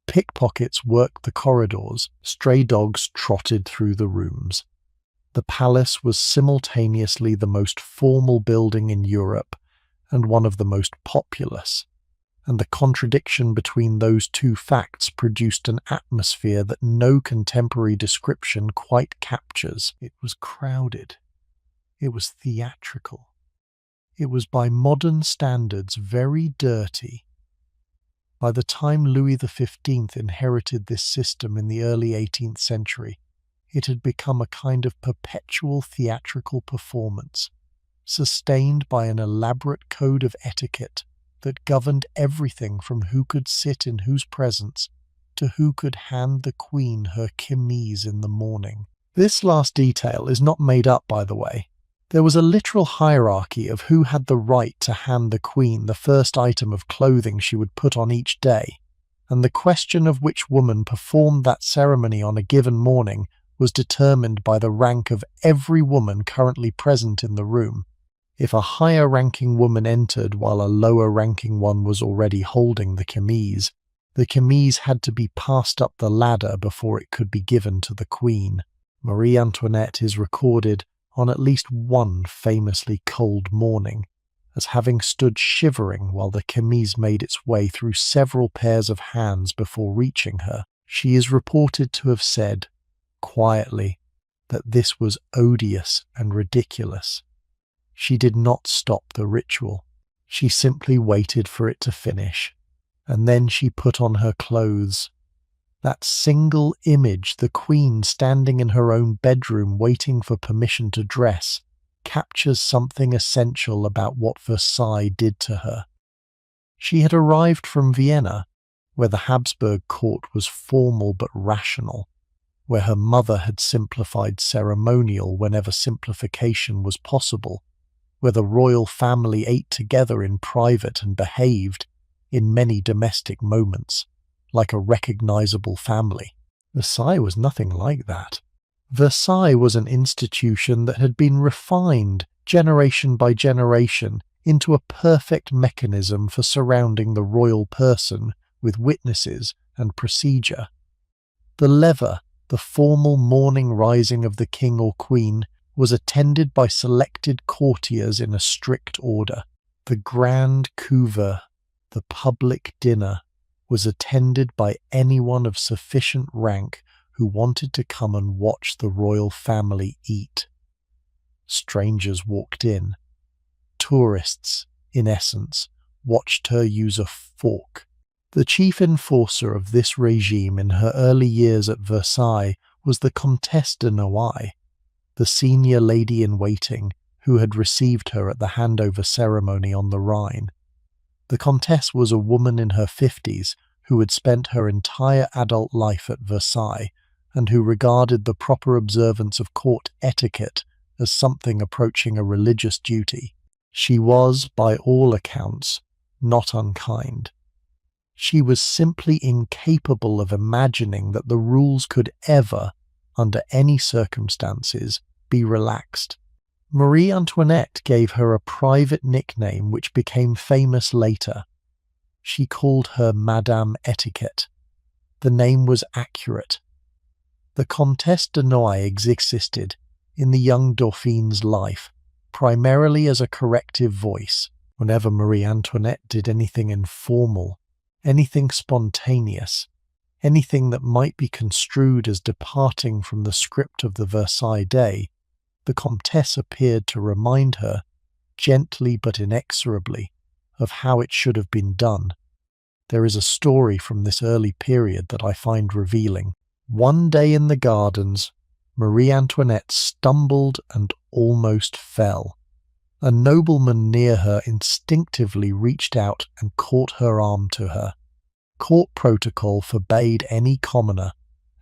Pickpockets worked the corridors. Stray dogs trotted through the rooms. The palace was simultaneously the most formal building in Europe and one of the most populous, and the contradiction between those two facts produced an atmosphere that no contemporary description quite captures. It was crowded. It was theatrical. It was by modern standards very dirty. By the time Louis XV inherited this system in the early 18th century, it had become a kind of perpetual theatrical performance, sustained by an elaborate code of etiquette that governed everything from who could sit in whose presence to who could hand the queen her chemise in the morning. This last detail is not made up, by the way. There was a literal hierarchy of who had the right to hand the queen the first item of clothing she would put on each day, and the question of which woman performed that ceremony on a given morning was determined by the rank of every woman currently present in the room. If a higher-ranking woman entered while a lower-ranking one was already holding the chemise had to be passed up the ladder before it could be given to the queen. Marie Antoinette is recorded on at least one famously cold morning as having stood shivering while the chemise made its way through several pairs of hands before reaching her. She is reported to have said, quietly, that this was odious and ridiculous. She did not stop the ritual. She simply waited for it to finish, and then she put on her clothes. That single image, the Queen standing in her own bedroom waiting for permission to dress, captures something essential about what Versailles did to her. She had arrived from Vienna, where the Habsburg court was formal but rational, where her mother had simplified ceremonial whenever simplification was possible, where the royal family ate together in private and behaved, in many domestic moments, like a recognizable family. Versailles was nothing like that. Versailles was an institution that had been refined generation by generation into a perfect mechanism for surrounding the royal person with witnesses and procedure. The lever, the formal morning rising of the king or queen, was attended by selected courtiers in a strict order. The grand couvert, the public dinner, was attended by anyone of sufficient rank who wanted to come and watch the royal family eat. Strangers walked in. Tourists, in essence, watched her use a fork. The chief enforcer of this regime in her early years at Versailles was the Comtesse de Noailles, the senior lady-in-waiting who had received her at the handover ceremony on the Rhine. The Comtesse was a woman in her 50s who had spent her entire adult life at Versailles and who regarded the proper observance of court etiquette as something approaching a religious duty. She was, by all accounts, not unkind. She was simply incapable of imagining that the rules could ever, under any circumstances, be relaxed. Marie Antoinette gave her a private nickname which became famous later. She called her Madame Etiquette. The name was accurate. The Comtesse de Noailles existed in the young Dauphine's life, primarily as a corrective voice. Whenever Marie Antoinette did anything informal, anything spontaneous, anything that might be construed as departing from the script of the Versailles day, the Comtesse appeared to remind her, gently but inexorably, of how it should have been done. There is a story from this early period that I find revealing. One day in the gardens, Marie Antoinette stumbled and almost fell. A nobleman near her instinctively reached out and caught her arm to her. Court protocol forbade any commoner,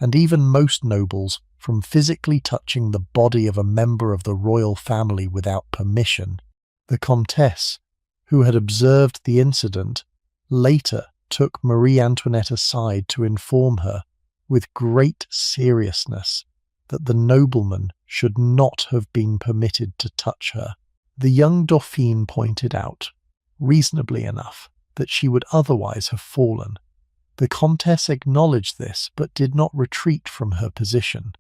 and even most nobles, from physically touching the body of a member of the royal family without permission. The Comtesse, who had observed the incident, later took Marie Antoinette aside to inform her, with great seriousness, that the nobleman should not have been permitted to touch her. The young Dauphine pointed out, reasonably enough, that she would otherwise have fallen. The Comtesse acknowledged this, but did not retreat from her position.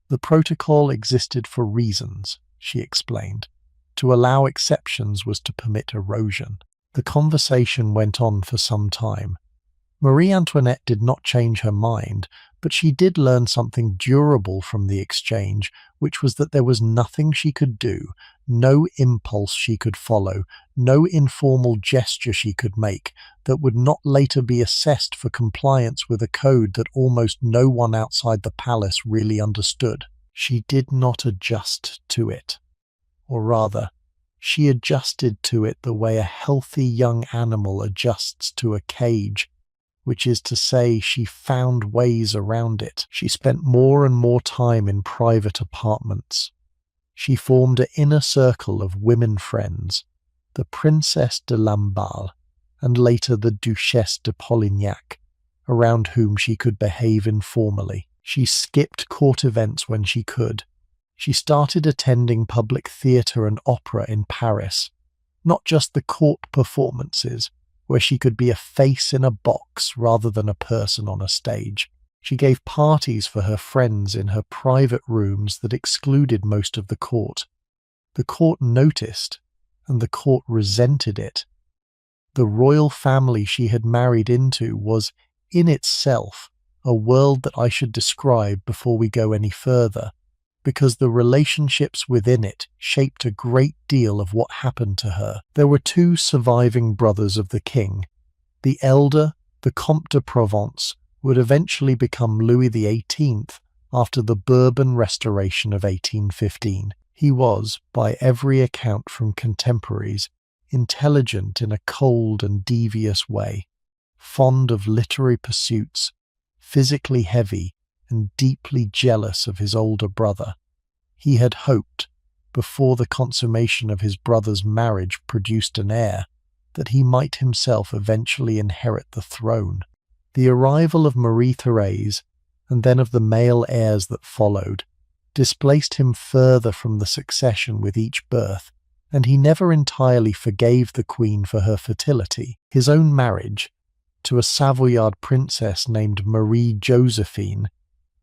The protocol existed for reasons, she explained. To allow exceptions was to permit erosion. The conversation went on for some time. Marie Antoinette did not change her mind, but she did learn something durable from the exchange, which was that there was nothing she could do, no impulse she could follow, no informal gesture she could make, that would not later be assessed for compliance with a code that almost no one outside the palace really understood. She did not adjust to it. Or rather, she adjusted to it the way a healthy young animal adjusts to a cage, which is to say she found ways around it. She spent more and more time in private apartments. She formed an inner circle of women friends, the Princesse de Lamballe, and later the Duchesse de Polignac, around whom she could behave informally. She skipped court events when she could. She started attending public theatre and opera in Paris, not just the court performances, where she could be a face in a box rather than a person on a stage. She gave parties for her friends in her private rooms that excluded most of the court. The court noticed, and the court resented it. The royal family she had married into was, in itself, a world that I should describe before we go any further, because the relationships within it shaped a great deal of what happened to her. There were two surviving brothers of the king. The elder, the Comte de Provence, would eventually become Louis XVIII after the Bourbon Restoration of 1815. He was, by every account from contemporaries, intelligent in a cold and devious way, fond of literary pursuits, physically heavy, and deeply jealous of his older brother. He had hoped, before the consummation of his brother's marriage produced an heir, that he might himself eventually inherit the throne. The arrival of Marie-Thérèse, and then of the male heirs that followed, displaced him further from the succession with each birth, and he never entirely forgave the queen for her fertility. His own marriage, to a Savoyard princess named Marie Josephine,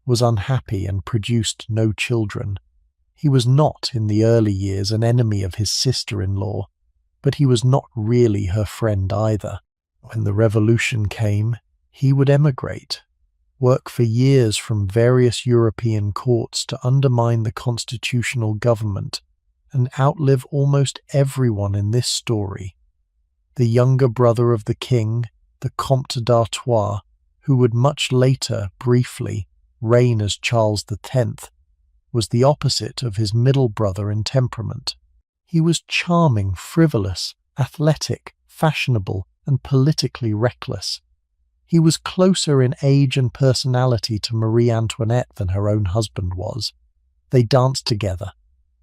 was unhappy and produced no children. He was not, in the early years, an enemy of his sister-in-law, but he was not really her friend either. When the revolution came, he would emigrate, work for years from various European courts to undermine the constitutional government, and outlive almost everyone in this story. The younger brother of the king, the Comte d'Artois, who would much later, briefly, reign as Charles X, was the opposite of his middle brother in temperament. He was charming, frivolous, athletic, fashionable, and politically reckless. He was closer in age and personality to Marie Antoinette than her own husband was. They danced together.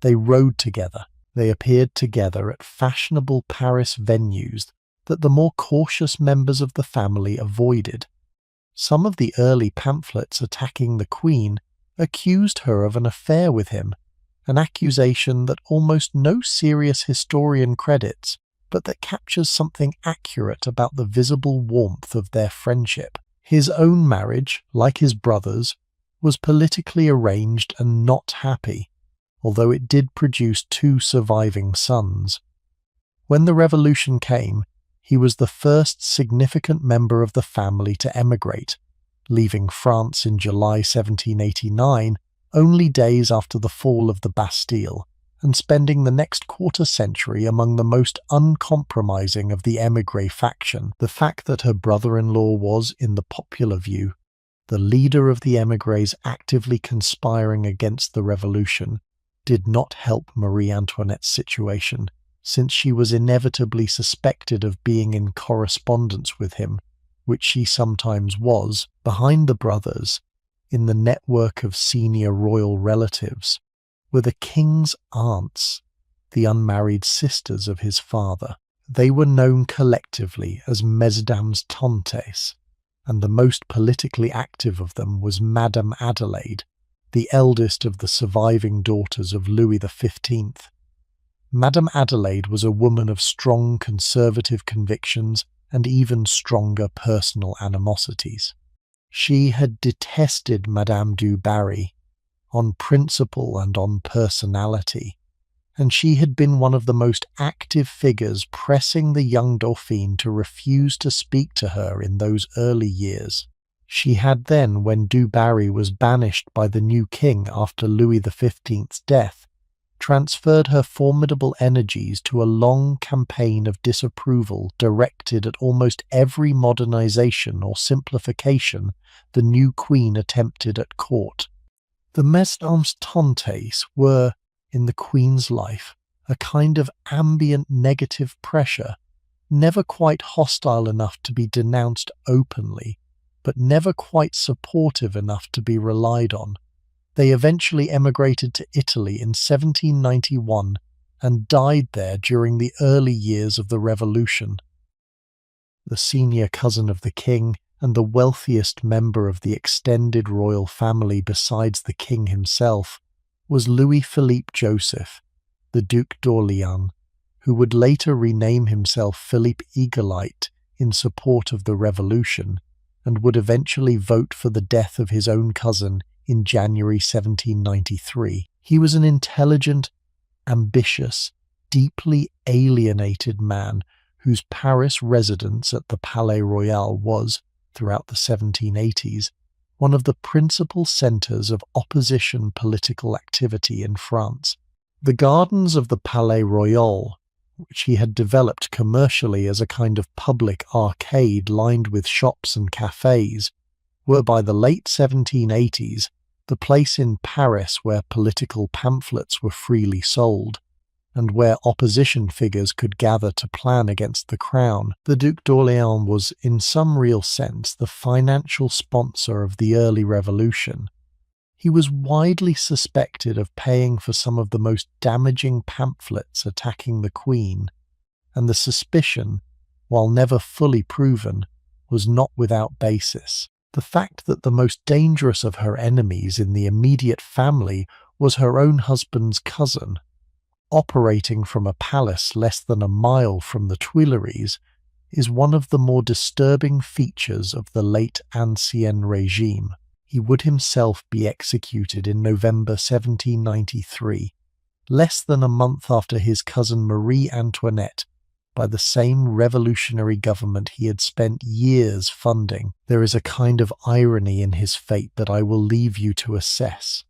They rode together. They appeared together at fashionable Paris venues that the more cautious members of the family avoided. Some of the early pamphlets attacking the Queen accused her of an affair with him, an accusation that almost no serious historian credits, but that captures something accurate about the visible warmth of their friendship. His own marriage, like his brother's, was politically arranged and not happy, although it did produce two surviving sons. When the revolution came, he was the first significant member of the family to emigrate, leaving France in July 1789, only days after the fall of the Bastille, and spending the next quarter-century among the most uncompromising of the émigré faction. The fact that her brother-in-law was, in the popular view, the leader of the émigrés actively conspiring against the revolution, did not help Marie Antoinette's situation, since she was inevitably suspected of being in correspondence with him, which she sometimes was. Behind the brothers, in the network of senior royal relatives, were the king's aunts, the unmarried sisters of his father. They were known collectively as Mesdames Tantes, and the most politically active of them was Madame Adelaide, the eldest of the surviving daughters of Louis XV. Madame Adelaide was a woman of strong conservative convictions and even stronger personal animosities. She had detested Madame du Barry, on principle and on personality, and she had been one of the most active figures pressing the young Dauphine to refuse to speak to her in those early years. She had then, when du Barry was banished by the new king after Louis XV's death, transferred her formidable energies to a long campaign of disapproval directed at almost every modernization or simplification the new queen attempted at court. The Mesdames Tantes were, in the queen's life, a kind of ambient negative pressure, never quite hostile enough to be denounced openly, but never quite supportive enough to be relied on. They eventually emigrated to Italy in 1791 and died there during the early years of the Revolution. The senior cousin of the king and the wealthiest member of the extended royal family besides the king himself was Louis-Philippe Joseph, the Duc d'Orléans, who would later rename himself Philippe Eaglelight in support of the revolution, and would eventually vote for the death of his own cousin in January 1793. He was an intelligent, ambitious, deeply alienated man whose Paris residence at the Palais Royal was, throughout the 1780s, one of the principal centres of opposition political activity in France. The gardens of the Palais Royal, which he had developed commercially as a kind of public arcade lined with shops and cafes, were by the late 1780s the place in Paris where political pamphlets were freely sold, and where opposition figures could gather to plan against the crown. The Duc d'Orléans was, in some real sense, the financial sponsor of the early revolution. He was widely suspected of paying for some of the most damaging pamphlets attacking the Queen, and the suspicion, while never fully proven, was not without basis. The fact that the most dangerous of her enemies in the immediate family was her own husband's cousin, operating from a palace less than a mile from the Tuileries, is one of the more disturbing features of the late Ancien regime. He would himself be executed in November 1793, less than a month after his cousin Marie Antoinette, by the same revolutionary government he had spent years funding. There is a kind of irony in his fate that I will leave you to assess.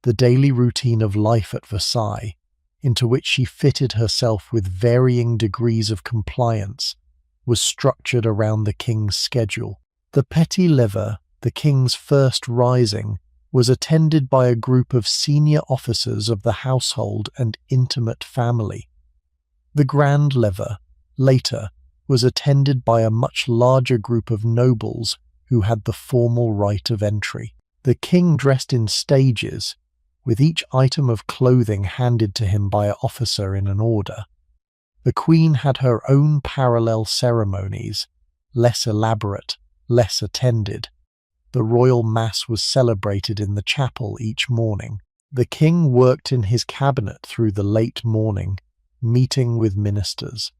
The daily routine of life at Versailles, into which she fitted herself with varying degrees of compliance, was structured around the king's schedule. The Petit Lever, the king's first rising, was attended by a group of senior officers of the household and intimate family. The Grand Lever, later, was attended by a much larger group of nobles who had the formal right of entry. The king dressed in stages, with each item of clothing handed to him by an officer in an order. The Queen had her own parallel ceremonies, less elaborate, less attended. The royal mass was celebrated in the chapel each morning. The king worked in his cabinet through the late morning, meeting with ministers.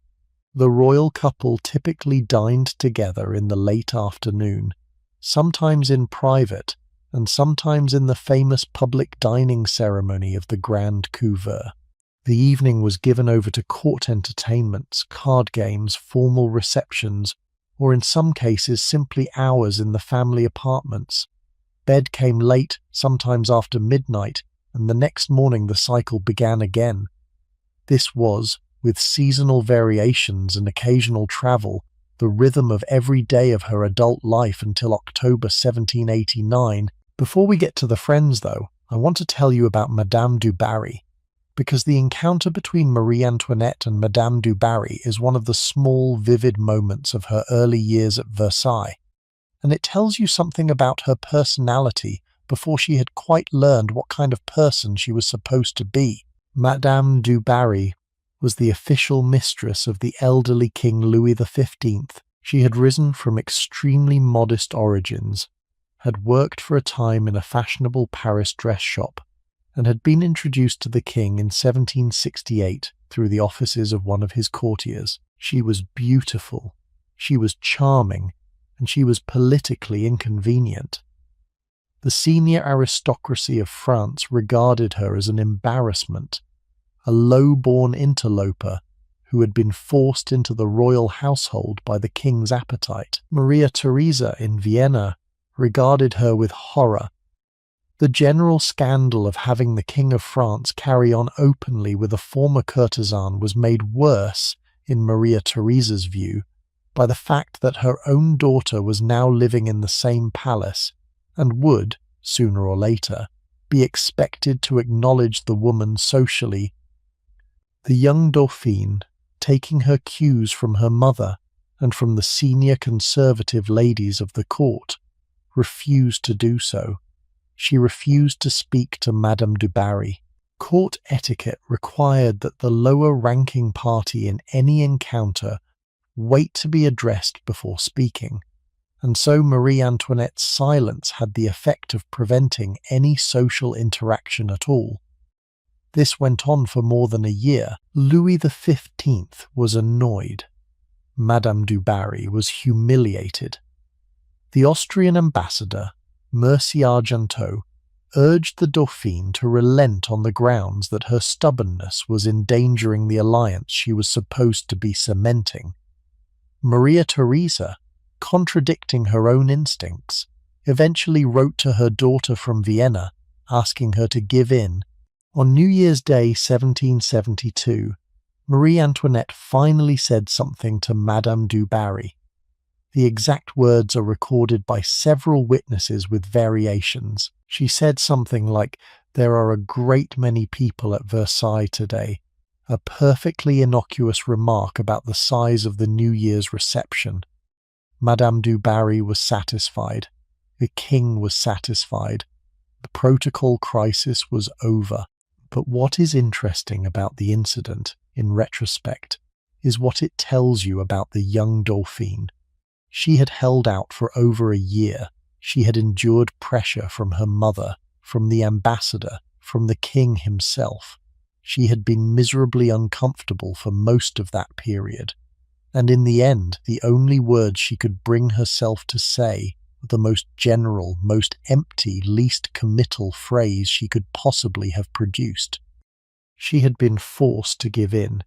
The royal couple typically dined together in the late afternoon, sometimes in private, and sometimes in the famous public dining ceremony of the Grand Couvert. The evening was given over to court entertainments, card games, formal receptions, or in some cases simply hours in the family apartments. Bed came late, sometimes after midnight, and the next morning the cycle began again. This was, with seasonal variations and occasional travel, the rhythm of every day of her adult life until October 1789. Before we get to the friends, though, I want to tell you about Madame du Barry, because the encounter between Marie Antoinette and Madame du Barry is one of the small, vivid moments of her early years at Versailles, and it tells you something about her personality before she had quite learned what kind of person she was supposed to be. Madame du Barry was the official mistress of the elderly King Louis XV. She had risen from extremely modest origins, had worked for a time in a fashionable Paris dress shop, and had been introduced to the king in 1768 through the offices of one of his courtiers. She was beautiful, she was charming, and she was politically inconvenient. The senior aristocracy of France regarded her as an embarrassment, a low-born interloper who had been forced into the royal household by the king's appetite. Maria Theresa in Vienna regarded her with horror. The general scandal of having the King of France carry on openly with a former courtesan was made worse, in Maria Theresa's view, by the fact that her own daughter was now living in the same palace and would, sooner or later, be expected to acknowledge the woman socially. The young Dauphine, taking her cues from her mother and from the senior conservative ladies of the court, refused to do so. She refused to speak to Madame du Barry. Court etiquette required that the lower-ranking party in any encounter wait to be addressed before speaking, and so Marie Antoinette's silence had the effect of preventing any social interaction at all. This went on for more than a year. Louis XV was annoyed. Madame du Barry was humiliated. The Austrian ambassador, Mercy Argenteau, urged the Dauphine to relent on the grounds that her stubbornness was endangering the alliance she was supposed to be cementing. Maria Theresa, contradicting her own instincts, eventually wrote to her daughter from Vienna, asking her to give in. On New Year's Day 1772, Marie Antoinette finally said something to Madame du Barry. The exact words are recorded by several witnesses with variations. She said something like, "There are a great many people at Versailles today," a perfectly innocuous remark about the size of the New Year's reception. Madame du Barry was satisfied. The king was satisfied. The protocol crisis was over. But what is interesting about the incident, in retrospect, is what it tells you about the young Dauphine. She had held out for over a year. She had endured pressure from her mother, from the ambassador, from the king himself. She had been miserably uncomfortable for most of that period. And in the end, the only words she could bring herself to say were the most general, most empty, least committal phrase she could possibly have produced. She had been forced to give in,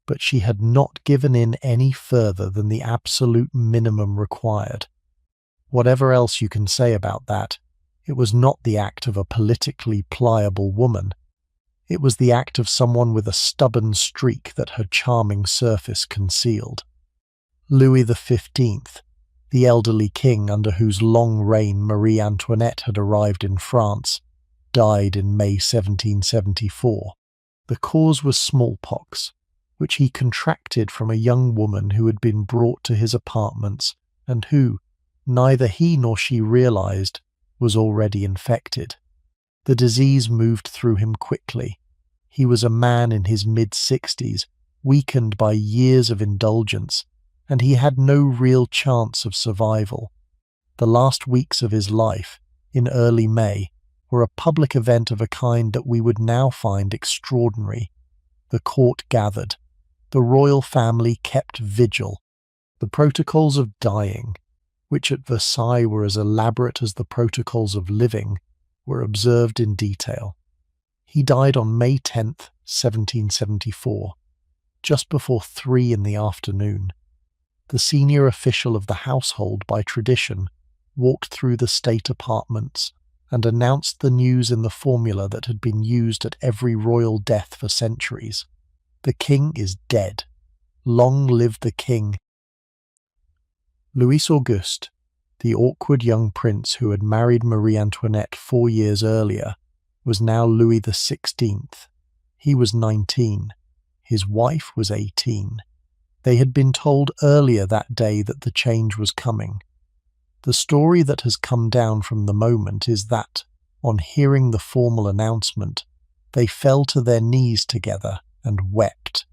but she had not given in any further than the absolute minimum required. Whatever else you can say about that, it was not the act of a politically pliable woman. It was the act of someone with a stubborn streak that her charming surface concealed. Louis XV, the elderly king under whose long reign Marie Antoinette had arrived in France, died in May 1774. The cause was smallpox, which he contracted from a young woman who had been brought to his apartments and who, neither he nor she realized, was already infected. The disease moved through him quickly. He was a man in his mid-60s, weakened by years of indulgence, and he had no real chance of survival. The last weeks of his life, in early May, were a public event of a kind that we would now find extraordinary. The court gathered. The royal family kept vigil. The protocols of dying, which at Versailles were as elaborate as the protocols of living, were observed in detail. He died on May 10th, 1774, just before 3 in the afternoon. The senior official of the household, by tradition, walked through the state apartments and announced the news in the formula that had been used at every royal death for centuries. The king is dead. Long live the king. Louis Auguste, the awkward young prince who had married Marie Antoinette 4 years earlier, was now Louis XVI. He was 19. His wife was 18. They had been told earlier that day that the change was coming. The story that has come down from the moment is that, on hearing the formal announcement, they fell to their knees together and wept,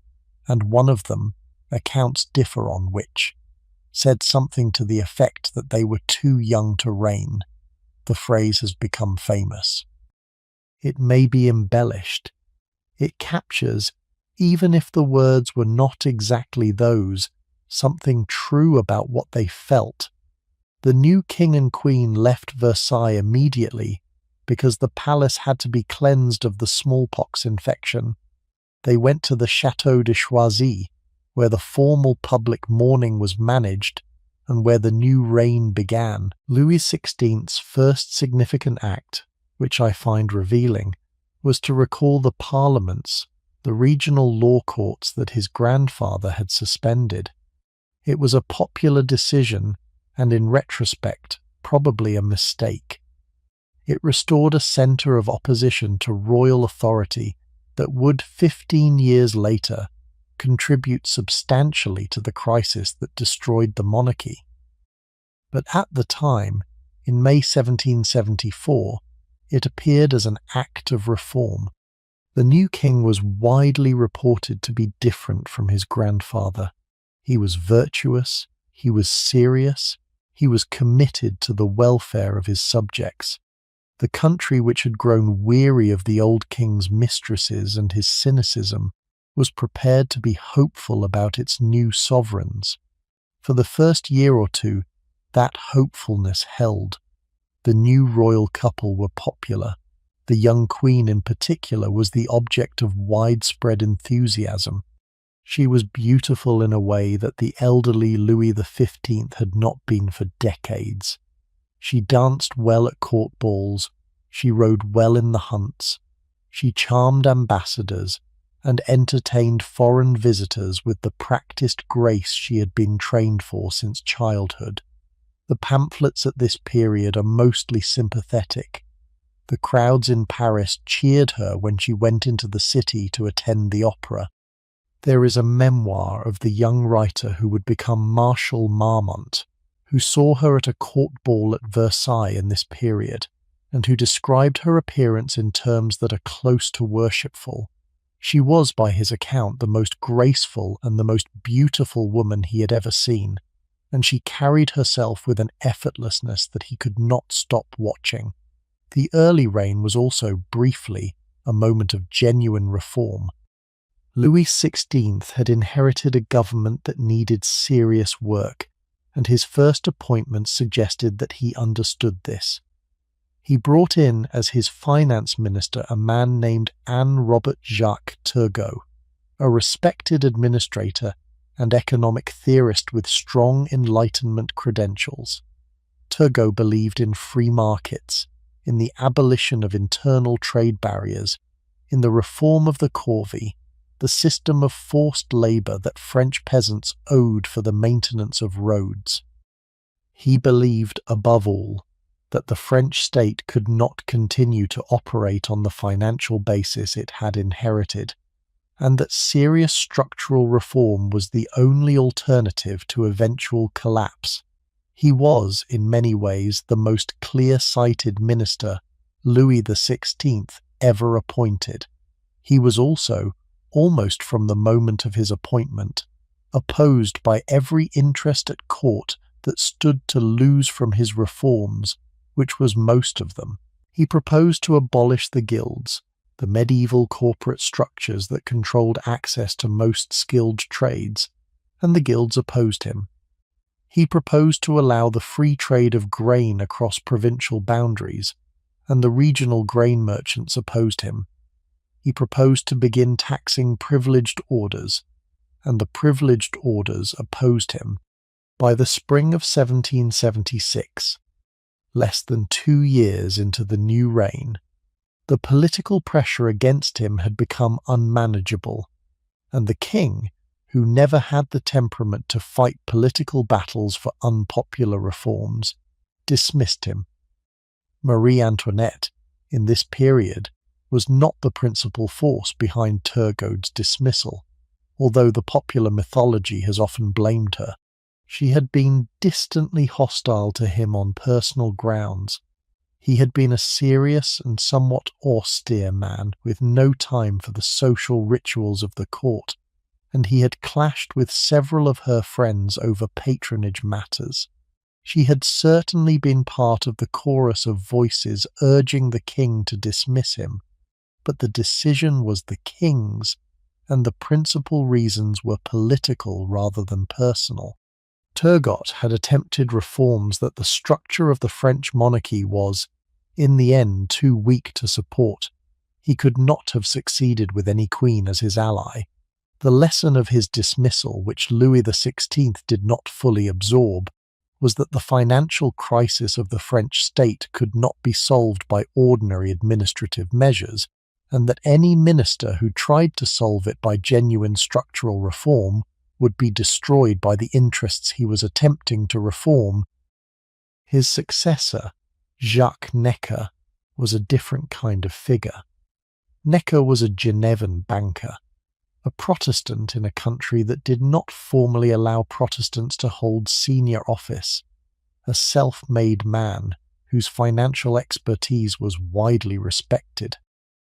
and one of them, accounts differ on which, said something to the effect that they were too young to reign. The phrase has become famous. It may be embellished. It captures, even if the words were not exactly those, something true about what they felt. The new king and queen left Versailles immediately because the palace had to be cleansed of the smallpox infection. They went to the Château de Choisy, where the formal public mourning was managed and where the new reign began. Louis XVI's first significant act, which I find revealing, was to recall the parliaments, the regional law courts that his grandfather had suspended. It was a popular decision and, in retrospect, probably a mistake. It restored a centre of opposition to royal authority that would, 15 years later, contribute substantially to the crisis that destroyed the monarchy. But at the time, in May 1774, it appeared as an act of reform. The new king was widely reported to be different from his grandfather. He was virtuous, he was serious, he was committed to the welfare of his subjects. The country, which had grown weary of the old king's mistresses and his cynicism, was prepared to be hopeful about its new sovereigns. For the first year or two, that hopefulness held. The new royal couple were popular. The young queen in particular was the object of widespread enthusiasm. She was beautiful in a way that the elderly Louis XV had not been for decades. She danced well at court balls, she rode well in the hunts, she charmed ambassadors, and entertained foreign visitors with the practiced grace she had been trained for since childhood. The pamphlets at this period are mostly sympathetic. The crowds in Paris cheered her when she went into the city to attend the opera. There is a memoir of the young writer who would become Marshal Marmont, who saw her at a court ball at Versailles in this period, and who described her appearance in terms that are close to worshipful. She was, by his account, the most graceful and the most beautiful woman he had ever seen, and she carried herself with an effortlessness that he could not stop watching. The early reign was also, briefly, a moment of genuine reform. Louis XVI had inherited a government that needed serious work, and his first appointment suggested that he understood this. He brought in as his finance minister a man named Anne-Robert Jacques Turgot, a respected administrator and economic theorist with strong Enlightenment credentials. Turgot believed in free markets, in the abolition of internal trade barriers, in the reform of the corvée, the system of forced labour that French peasants owed for the maintenance of roads. He believed, above all, that the French state could not continue to operate on the financial basis it had inherited, and that serious structural reform was the only alternative to eventual collapse. He was, in many ways, the most clear-sighted minister Louis XVI ever appointed. He was also, almost from the moment of his appointment, opposed by every interest at court that stood to lose from his reforms, which was most of them. He proposed to abolish the guilds, the medieval corporate structures that controlled access to most skilled trades, and the guilds opposed him. He proposed to allow the free trade of grain across provincial boundaries, and the regional grain merchants opposed him. He proposed to begin taxing privileged orders, and the privileged orders opposed him. By the spring of 1776, less than 2 years into the new reign, the political pressure against him had become unmanageable, and the king, who never had the temperament to fight political battles for unpopular reforms, dismissed him. Marie Antoinette, in this period, was not the principal force behind Turgot's dismissal, although the popular mythology has often blamed her. She had been distantly hostile to him on personal grounds. He had been a serious and somewhat austere man with no time for the social rituals of the court, and he had clashed with several of her friends over patronage matters. She had certainly been part of the chorus of voices urging the king to dismiss him, but the decision was the king's, and the principal reasons were political rather than personal. Turgot had attempted reforms that the structure of the French monarchy was, in the end, too weak to support. He could not have succeeded with any queen as his ally. The lesson of his dismissal, which Louis XVI did not fully absorb, was that the financial crisis of the French state could not be solved by ordinary administrative measures, and that any minister who tried to solve it by genuine structural reform would be destroyed by the interests he was attempting to reform. His successor, Jacques Necker, was a different kind of figure. Necker was a Genevan banker, a Protestant in a country that did not formally allow Protestants to hold senior office, a self-made man whose financial expertise was widely respected.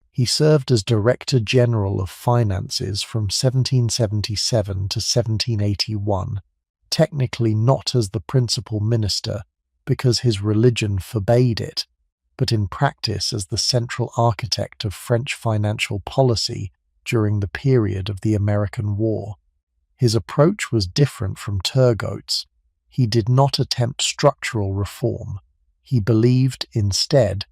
He served as Director General of Finances from 1777 to 1781, technically not as the principal minister because his religion forbade it, but in practice as the central architect of French financial policy during the period of the American War. His approach was different from Turgot's. He did not attempt structural reform. He believed, instead,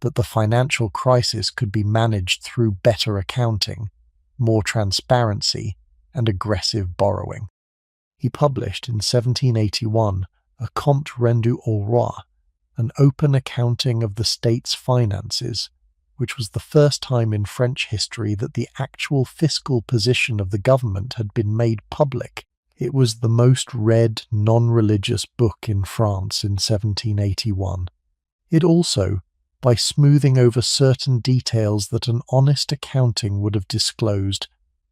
that the financial crisis could be managed through better accounting, more transparency, and aggressive borrowing. He published in 1781 a Compte rendu au roi, an open accounting of the state's finances, which was the first time in French history that the actual fiscal position of the government had been made public. It was the most read non-religious book in France in 1781. It also, by smoothing over certain details that an honest accounting would have disclosed,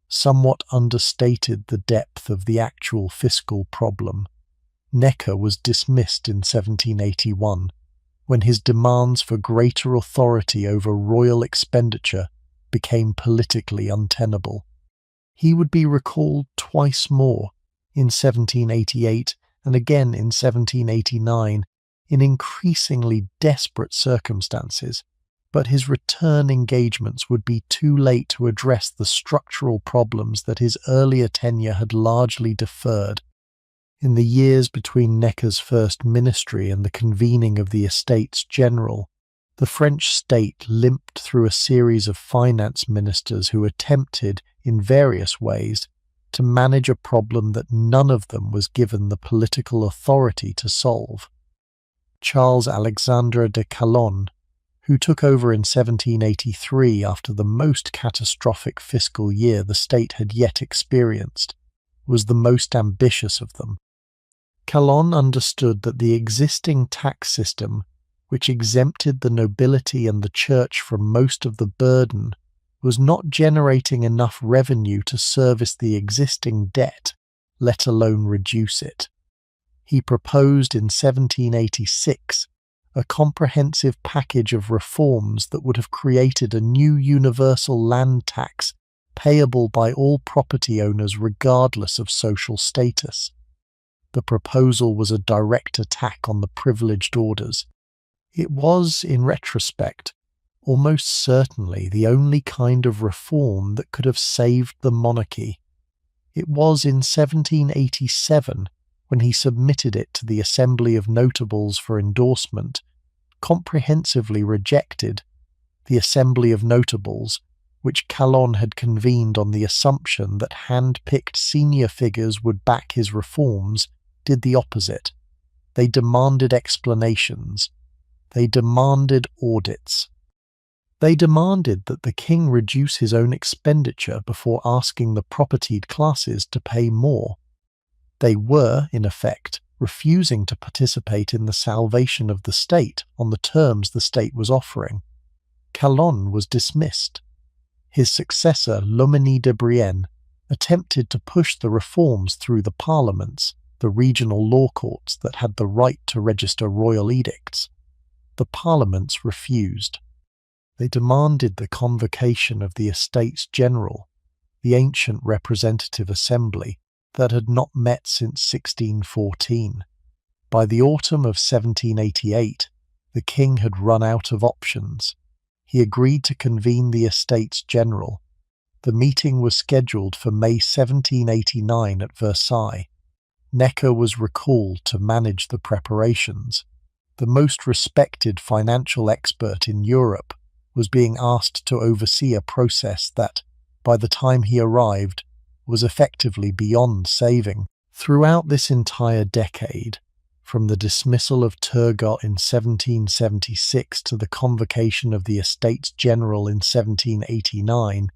somewhat understated the depth of the actual fiscal problem. Necker was dismissed in 1781, when his demands for greater authority over royal expenditure became politically untenable. He would be recalled twice more, in 1788 and again in 1789, in increasingly desperate circumstances, but his return engagements would be too late to address the structural problems that his earlier tenure had largely deferred. In the years between Necker's first ministry and the convening of the Estates General, the French state limped through a series of finance ministers who attempted, in various ways, to manage a problem that none of them was given the political authority to solve. Charles Alexandre de Calonne, who took over in 1783 after the most catastrophic fiscal year the state had yet experienced, was the most ambitious of them. Calonne understood that the existing tax system, which exempted the nobility and the church from most of the burden, was not generating enough revenue to service the existing debt, let alone reduce it. He proposed in 1786 a comprehensive package of reforms that would have created a new universal land tax payable by all property owners regardless of social status. The proposal was a direct attack on the privileged orders. It was, in retrospect, almost certainly the only kind of reform that could have saved the monarchy. It was in 1787, when he submitted it to the Assembly of Notables for endorsement, comprehensively rejected. The Assembly of Notables, which Calonne had convened on the assumption that hand-picked senior figures would back his reforms, did the opposite. They demanded explanations. They demanded audits. They demanded that the king reduce his own expenditure before asking the propertied classes to pay more. They were, in effect, refusing to participate in the salvation of the state on the terms the state was offering. Calonne was dismissed. His successor, Loménie de Brienne, attempted to push the reforms through the parliaments, the regional law courts that had the right to register royal edicts. The parliaments refused. They demanded the convocation of the Estates General, the ancient representative assembly that had not met since 1614. By the autumn of 1788, the king had run out of options. He agreed to convene the Estates General. The meeting was scheduled for May 1789 at Versailles. Necker was recalled to manage the preparations. The most respected financial expert in Europe was being asked to oversee a process that, by the time he arrived, was effectively beyond saving. Throughout this entire decade, from the dismissal of Turgot in 1776 to the convocation of the Estates General in 1789,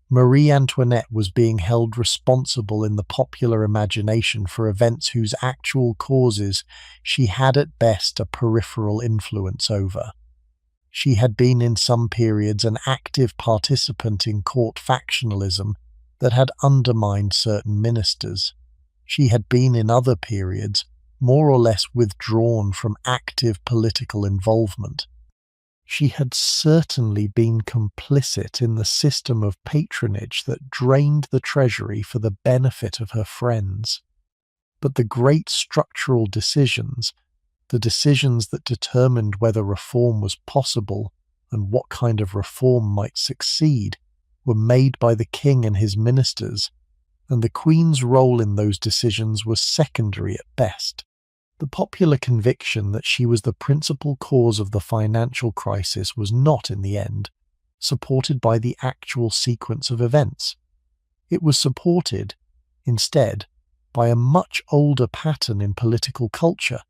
Marie Antoinette was being held responsible in the popular imagination for events whose actual causes she had at best a peripheral influence over. She had been in some periods an active participant in court factionalism that had undermined certain ministers. She had been in other periods more or less withdrawn from active political involvement. She had certainly been complicit in the system of patronage that drained the treasury for the benefit of her friends. But the great structural decisions, the decisions that determined whether reform was possible and what kind of reform might succeed, were made by the king and his ministers, and the Queen's role in those decisions was secondary at best. The popular conviction that she was the principal cause of the financial crisis was not, in the end, supported by the actual sequence of events. It was supported, instead, by a much older pattern in political culture,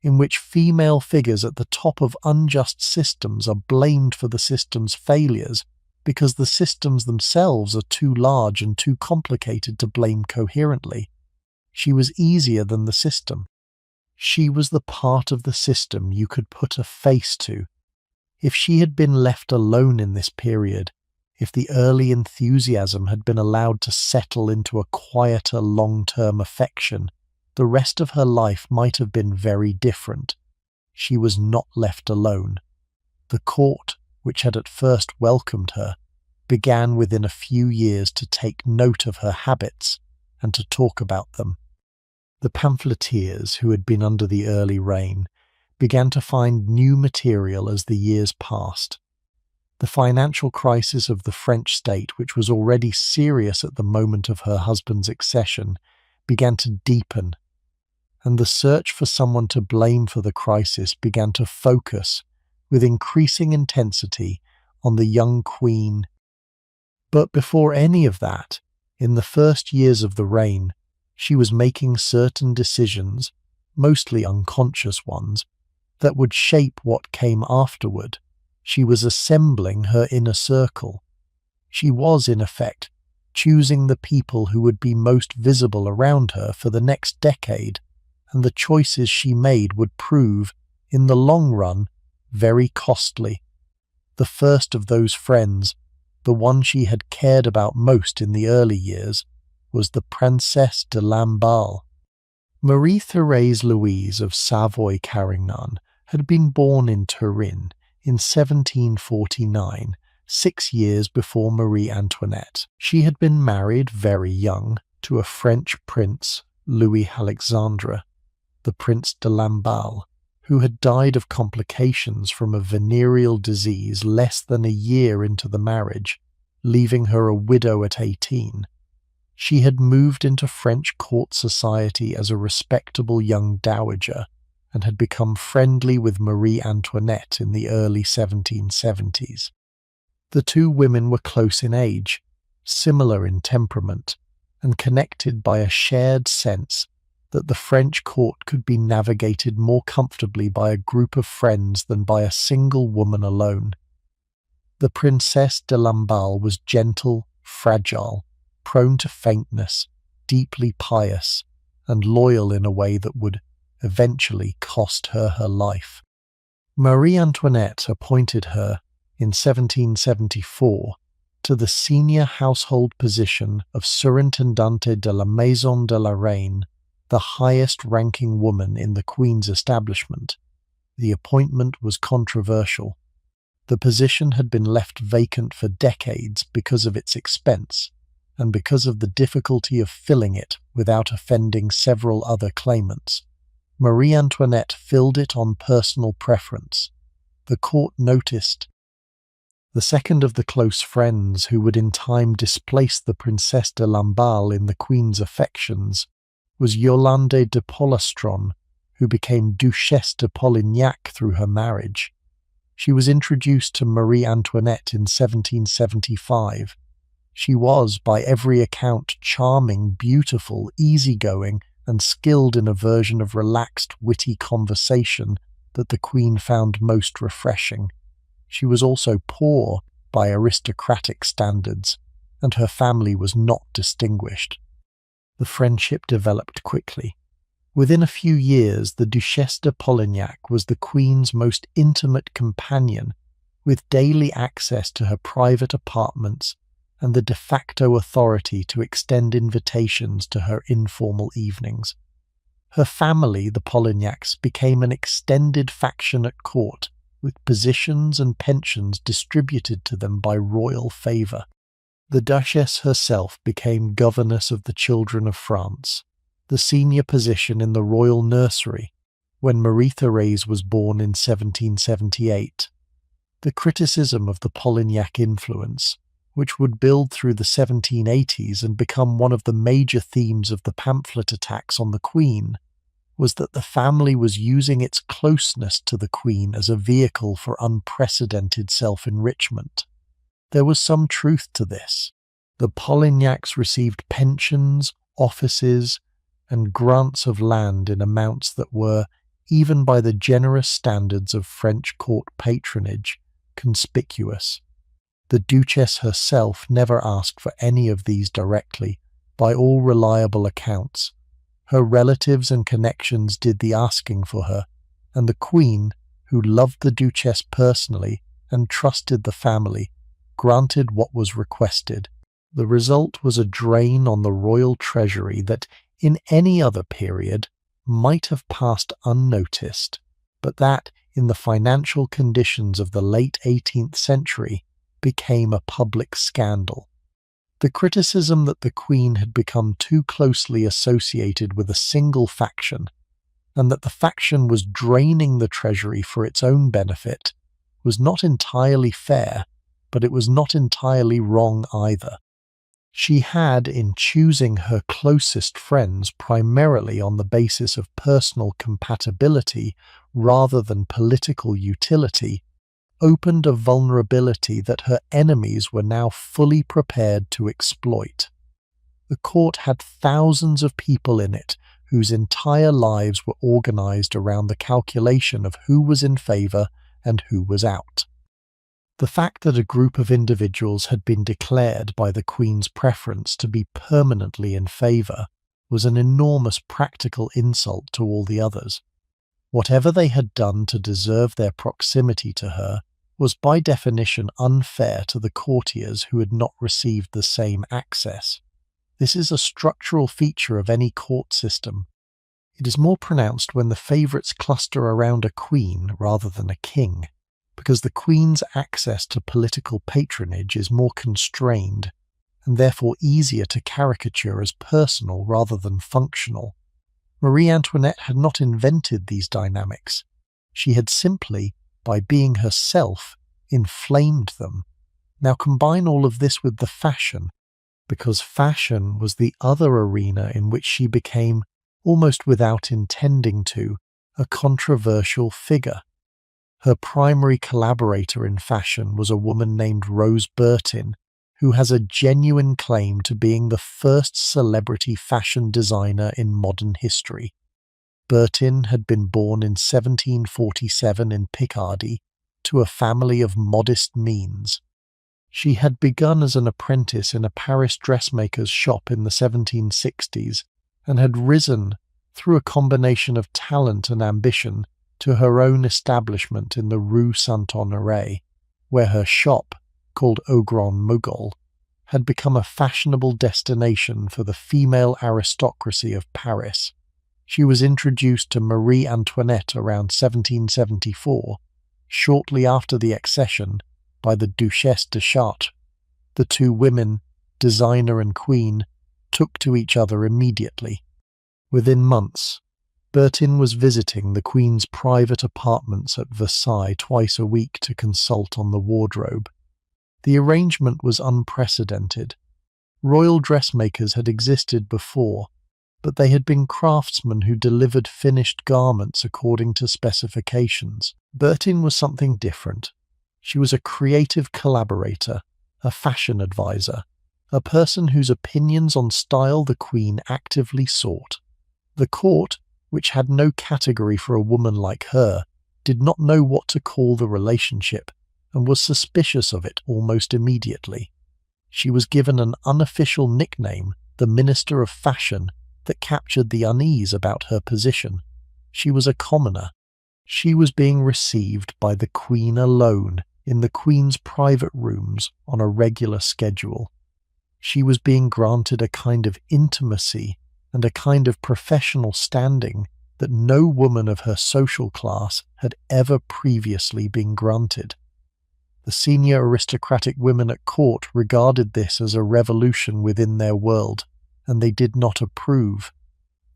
in which female figures at the top of unjust systems are blamed for the system's failures because the systems themselves are too large and too complicated to blame coherently. She was easier than the system. She was the part of the system you could put a face to. If she had been left alone in this period, if the early enthusiasm had been allowed to settle into a quieter long-term affection, the rest of her life might have been very different. She was not left alone. The court, which had at first welcomed her, began within a few years to take note of her habits and to talk about them. The pamphleteers who had been under the early reign began to find new material as the years passed. The financial crisis of the French state, which was already serious at the moment of her husband's accession, began to deepen, and the search for someone to blame for the crisis began to focus with increasing intensity on the young queen. But before any of that, in the first years of the reign, she was making certain decisions, mostly unconscious ones, that would shape what came afterward. She was assembling her inner circle. She was, in effect, choosing the people who would be most visible around her for the next decade, and the choices she made would prove, in the long run, very costly. The first of those friends, the one she had cared about most in the early years, was the Princess de Lamballe. Marie-Thérèse Louise of Savoy-Carignan had been born in Turin in 1749, 6 years before Marie Antoinette. She had been married very young to a French prince, Louis Alexandre, the Prince de Lamballe, who had died of complications from a venereal disease less than a year into the marriage, leaving her a widow at 18. She had moved into French court society as a respectable young dowager and had become friendly with Marie Antoinette in the early 1770s. The two women were close in age, similar in temperament, and connected by a shared sense that the French court could be navigated more comfortably by a group of friends than by a single woman alone. The Princess de Lamballe was gentle, fragile, prone to faintness, deeply pious, and loyal in a way that would eventually cost her her life. Marie Antoinette appointed her, in 1774, to the senior household position of Surintendante de la Maison de la Reine, the highest-ranking woman in the Queen's establishment. The appointment was controversial. The position had been left vacant for decades because of its expense, and because of the difficulty of filling it without offending several other claimants. Marie Antoinette filled it on personal preference. The court noticed. The second of the close friends who would in time displace the Princesse de Lamballe in the Queen's affections was Yolande de Polastron, who became Duchesse de Polignac through her marriage. She was introduced to Marie Antoinette in 1775. She was, by every account, charming, beautiful, easygoing, and skilled in a version of relaxed, witty conversation that the Queen found most refreshing. She was also poor by aristocratic standards, and her family was not distinguished. The friendship developed quickly. Within a few years, the Duchesse de Polignac was the Queen's most intimate companion, with daily access to her private apartments and the de facto authority to extend invitations to her informal evenings. Her family, the Polignacs, became an extended faction at court, with positions and pensions distributed to them by royal favour. The Duchess herself became governess of the children of France, the senior position in the royal nursery, when Marie-Thérèse was born in 1778. The criticism of the Polignac influence, which would build through the 1780s and become one of the major themes of the pamphlet attacks on the Queen, was that the family was using its closeness to the Queen as a vehicle for unprecedented self-enrichment. There was some truth to this. The Polignacs received pensions, offices, and grants of land in amounts that were, even by the generous standards of French court patronage, conspicuous. The Duchess herself never asked for any of these directly, by all reliable accounts. Her relatives and connections did the asking for her, and the Queen, who loved the Duchess personally and trusted the family, granted what was requested. The result was a drain on the royal treasury that, in any other period, might have passed unnoticed, but that, in the financial conditions of the late 18th century, became a public scandal. The criticism that the Queen had become too closely associated with a single faction, and that the faction was draining the treasury for its own benefit, was not entirely fair, but it was not entirely wrong either. She had, in choosing her closest friends primarily on the basis of personal compatibility rather than political utility, opened a vulnerability that her enemies were now fully prepared to exploit. The court had thousands of people in it whose entire lives were organized around the calculation of who was in favor and who was out. The fact that a group of individuals had been declared by the Queen's preference to be permanently in favor was an enormous practical insult to all the others. Whatever they had done to deserve their proximity to her was by definition unfair to the courtiers who had not received the same access. This is a structural feature of any court system. It is more pronounced when the favourites cluster around a queen rather than a king, because the Queen's access to political patronage is more constrained, and therefore easier to caricature as personal rather than functional. Marie Antoinette had not invented these dynamics. She had simply, by being herself, inflamed them. Now combine all of this with the fashion, because fashion was the other arena in which she became, almost without intending to, a controversial figure. Her primary collaborator in fashion was a woman named Rose Bertin, who has a genuine claim to being the first celebrity fashion designer in modern history. Bertin had been born in 1747 in Picardy to a family of modest means. She had begun as an apprentice in a Paris dressmaker's shop in the 1760s and had risen, through a combination of talent and ambition, to her own establishment in the Rue Saint-Honoré, where her shop, called Au Grand Mogul, had become a fashionable destination for the female aristocracy of Paris. She was introduced to Marie Antoinette around 1774, shortly after the accession, by the Duchesse de Chartres. The two women, designer and queen, took to each other immediately. Within months, Bertin was visiting the Queen's private apartments at Versailles twice a week to consult on the wardrobe. The arrangement was unprecedented. Royal dressmakers had existed before, but they had been craftsmen who delivered finished garments according to specifications. Bertin was something different. She was a creative collaborator, a fashion advisor, a person whose opinions on style the Queen actively sought. The court, which had no category for a woman like her, did not know what to call the relationship, and was suspicious of it almost immediately. She was given an unofficial nickname, the Minister of Fashion, that captured the unease about her position. She was a commoner. She was being received by the Queen alone in the Queen's private rooms on a regular schedule. She was being granted a kind of intimacy and a kind of professional standing that no woman of her social class had ever previously been granted. The senior aristocratic women at court regarded this as a revolution within their world, and they did not approve.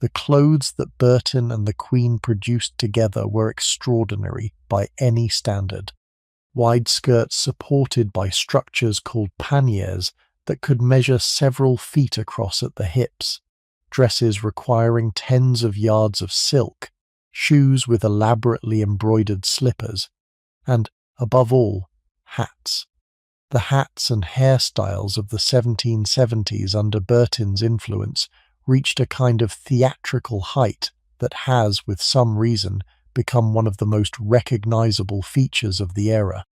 The clothes that Bertin and the Queen produced together were extraordinary by any standard. Wide skirts supported by structures called panniers that could measure several feet across at the hips, dresses requiring tens of yards of silk, shoes with elaborately embroidered slippers, and, above all, hats. The hats and hairstyles of the 1770s under Bertin's influence reached a kind of theatrical height that has, with some reason, become one of the most recognizable features of the era.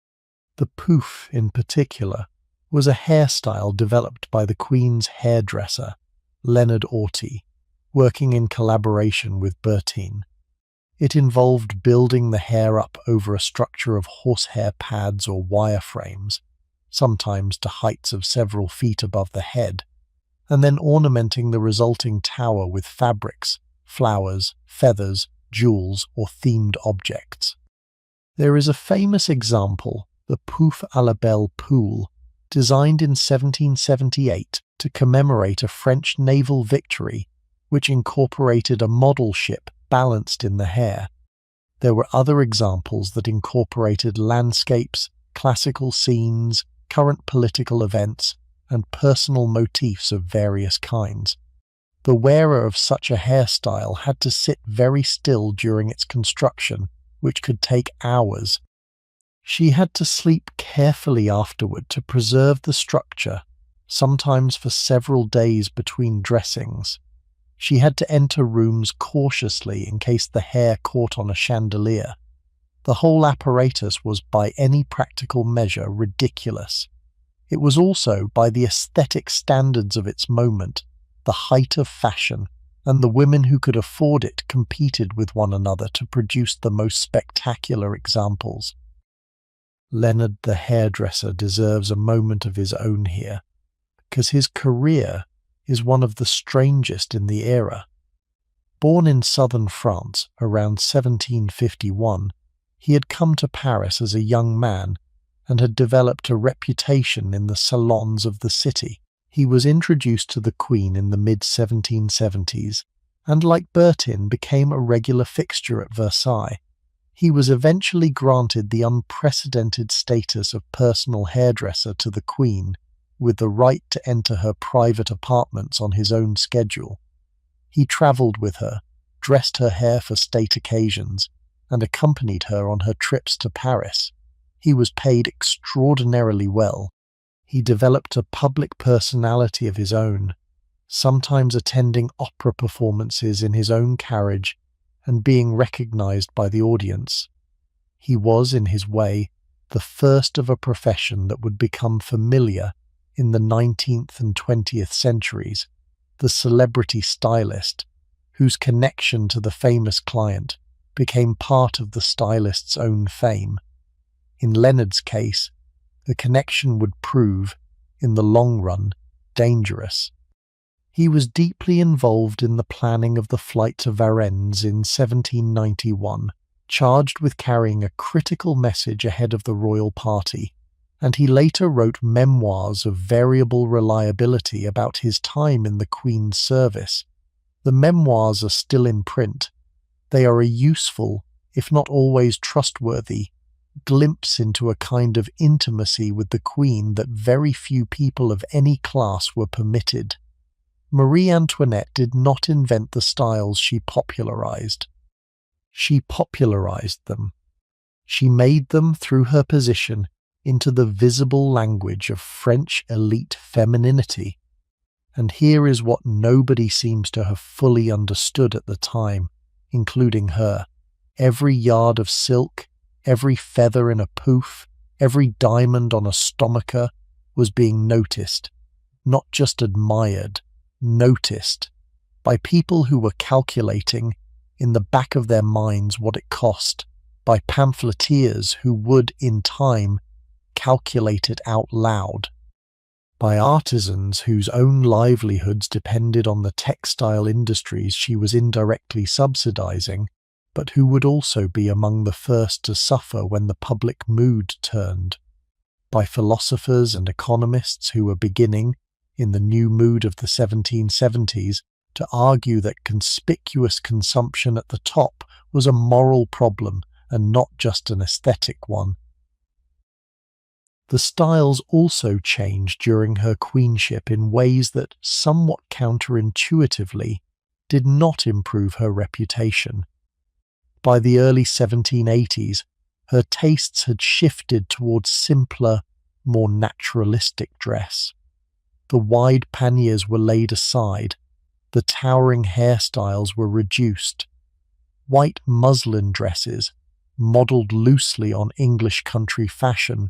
The poof, in particular, was a hairstyle developed by the Queen's hairdresser, Leonard Orty, working in collaboration with Bertine. It involved building the hair up over a structure of horsehair pads or wireframes, sometimes to heights of several feet above the head, and then ornamenting the resulting tower with fabrics, flowers, feathers, jewels, or themed objects. There is a famous example, the Pouf à la Belle Poule, designed in 1778 to commemorate a French naval victory which incorporated a model ship balanced in the hair. There were other examples that incorporated landscapes, classical scenes, current political events, and personal motifs of various kinds. The wearer of such a hairstyle had to sit very still during its construction, which could take hours. She had to sleep carefully afterward to preserve the structure, sometimes for several days between dressings. She had to enter rooms cautiously in case the hair caught on a chandelier. The whole apparatus was by any practical measure ridiculous. It was also, by the aesthetic standards of its moment, the height of fashion, and the women who could afford it competed with one another to produce the most spectacular examples. Leonard the hairdresser deserves a moment of his own here, because his career is one of the strangest in the era. Born in southern France around 1751, he had come to Paris as a young man and had developed a reputation in the salons of the city. He was introduced to the Queen in the mid-1770s, and like Bertin became a regular fixture at Versailles. He was eventually granted the unprecedented status of personal hairdresser to the Queen, with the right to enter her private apartments on his own schedule. He travelled with her, dressed her hair for state occasions, and accompanied her on her trips to Paris. He was paid extraordinarily well. He developed a public personality of his own, sometimes attending opera performances in his own carriage and being recognized by the audience. He was, in his way, the first of a profession that would become familiar in the 19th and 20th centuries, the celebrity stylist, whose connection to the famous client became part of the stylist's own fame. In Leonard's case, the connection would prove, in the long run, dangerous. He was deeply involved in the planning of the flight to Varennes in 1791, charged with carrying a critical message ahead of the royal party, and he later wrote memoirs of variable reliability about his time in the Queen's service. The memoirs are still in print. They are a useful, if not always trustworthy, glimpse into a kind of intimacy with the Queen that very few people of any class were permitted. Marie Antoinette did not invent the styles she popularized. She popularized them. She made them, through her position, into the visible language of French elite femininity. And here is what nobody seems to have fully understood at the time, including her. Every yard of silk, every feather in a pouf, every diamond on a stomacher was being noticed, not just admired, noticed, by people who were calculating in the back of their minds what it cost, by pamphleteers who would, in time, calculate it out loud, by artisans whose own livelihoods depended on the textile industries she was indirectly subsidizing, but who would also be among the first to suffer when the public mood turned, by philosophers and economists who were beginning, in the new mood of the 1770s, to argue that conspicuous consumption at the top was a moral problem and not just an aesthetic one. The styles also changed during her queenship in ways that, somewhat counterintuitively, did not improve her reputation. By the early 1780s, her tastes had shifted towards simpler, more naturalistic dress. The wide panniers were laid aside, the towering hairstyles were reduced, White muslin dresses, modelled loosely on English country fashion,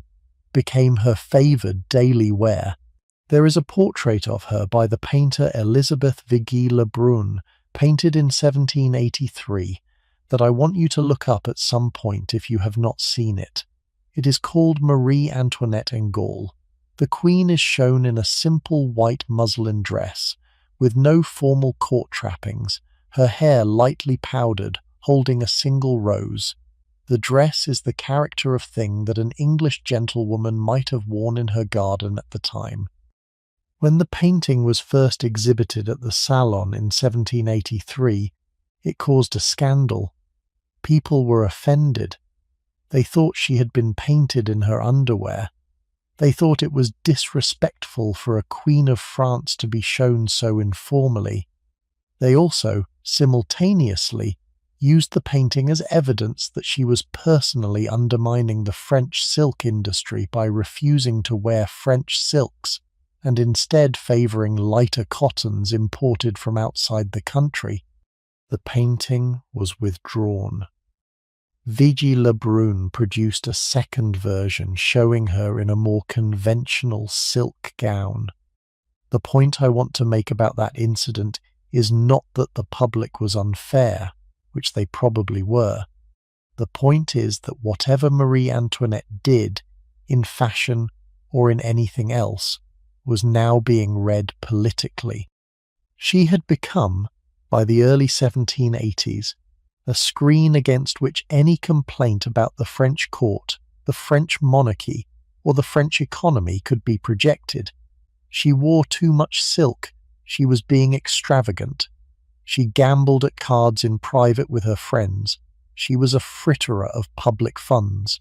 became her favoured daily wear. There is a portrait of her by the painter Elizabeth Vigée Lebrun, painted in 1783, that I want you to look up at some point if you have not seen it. It is called Marie Antoinette en Gaul. The Queen is shown in a simple white muslin dress, with no formal court trappings, her hair lightly powdered, holding a single rose. The dress is the character of thing that an English gentlewoman might have worn in her garden at the time. When the painting was first exhibited at the Salon in 1783, it caused a scandal. People were offended. They thought she had been painted in her underwear. They thought it was disrespectful for a Queen of France to be shown so informally. They also, simultaneously, used the painting as evidence that she was personally undermining the French silk industry by refusing to wear French silks and instead favouring lighter cottons imported from outside the country. The painting was withdrawn. Vigée Lebrun produced a second version showing her in a more conventional silk gown. The point I want to make about that incident is not that the public was unfair, which they probably were. The point is that whatever Marie Antoinette did, in fashion or in anything else, was now being read politically. She had become, by the early 1780s, a screen against which any complaint about the French court, the French monarchy, or the French economy could be projected. She wore too much silk. She was being extravagant. She gambled at cards in private with her friends. She was a fritterer of public funds.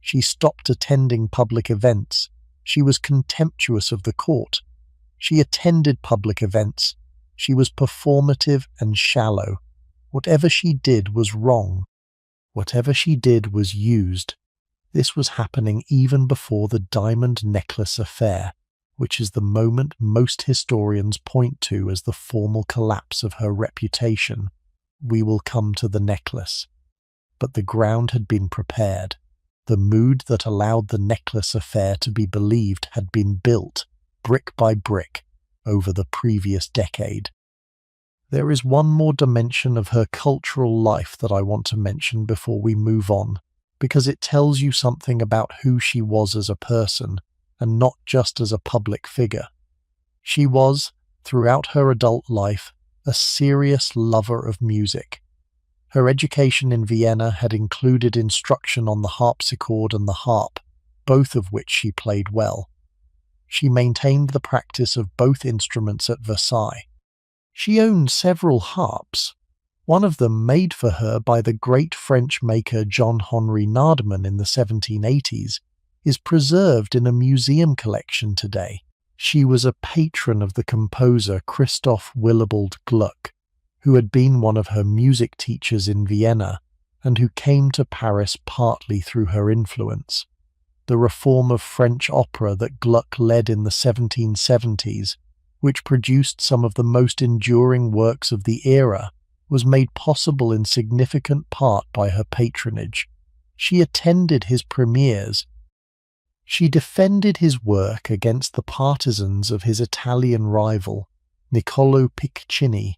She stopped attending public events. She was contemptuous of the court. She attended public events. She was performative and shallow. Whatever she did was wrong. Whatever she did was used. This was happening even before the diamond necklace affair, which is the moment most historians point to as the formal collapse of her reputation. We will come to the necklace. But the ground had been prepared. The mood that allowed the necklace affair to be believed had been built, brick by brick, over the previous decade. There is one more dimension of her cultural life that I want to mention before we move on, because it tells you something about who she was as a person, and not just as a public figure. She was, throughout her adult life, a serious lover of music. Her education in Vienna had included instruction on the harpsichord and the harp, both of which she played well. She maintained the practice of both instruments at Versailles. She owned several harps. One of them, made for her by the great French maker John-Henri Nardman in the 1780s, is preserved in a museum collection today. She was a patron of the composer Christoph Willibald Gluck, who had been one of her music teachers in Vienna and who came to Paris partly through her influence. The reform of French opera that Gluck led in the 1770s, which produced some of the most enduring works of the era, was made possible in significant part by her patronage. She attended his premieres. She defended his work against the partisans of his Italian rival, Niccolò Piccini,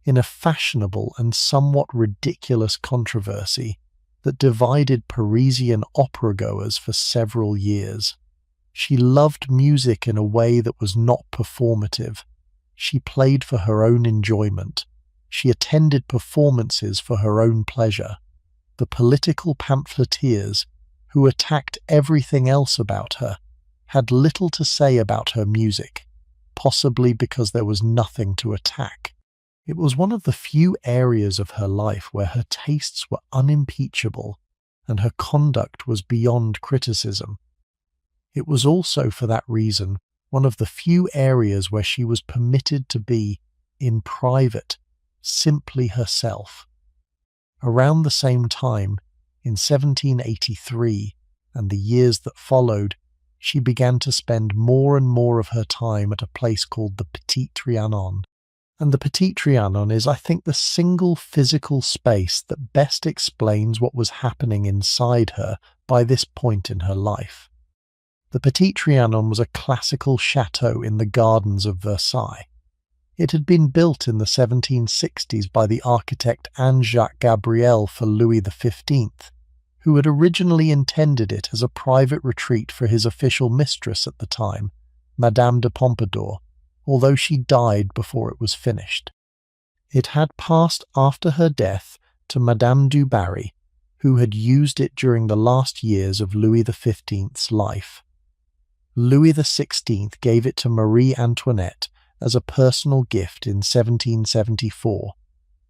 in a fashionable and somewhat ridiculous controversy that divided Parisian opera-goers for several years. She loved music in a way that was not performative. She played for her own enjoyment. She attended performances for her own pleasure. The political pamphleteers, who attacked everything else about her, had little to say about her music, possibly because there was nothing to attack. It was one of the few areas of her life where her tastes were unimpeachable and her conduct was beyond criticism. It was also, for that reason, one of the few areas where she was permitted to be, in private, simply herself. Around the same time, in 1783 and the years that followed, she began to spend more and more of her time at a place called the Petit Trianon. And the Petit Trianon is, I think, the single physical space that best explains what was happening inside her by this point in her life. The Petit Trianon was a classical chateau in the gardens of Versailles. It had been built in the 1760s by the architect Anne-Jacques Gabriel for Louis XV, who had originally intended it as a private retreat for his official mistress at the time, Madame de Pompadour, although she died before it was finished. It had passed after her death to Madame du Barry, who had used it during the last years of Louis XV's life. Louis XVI gave it to Marie Antoinette as a personal gift in 1774,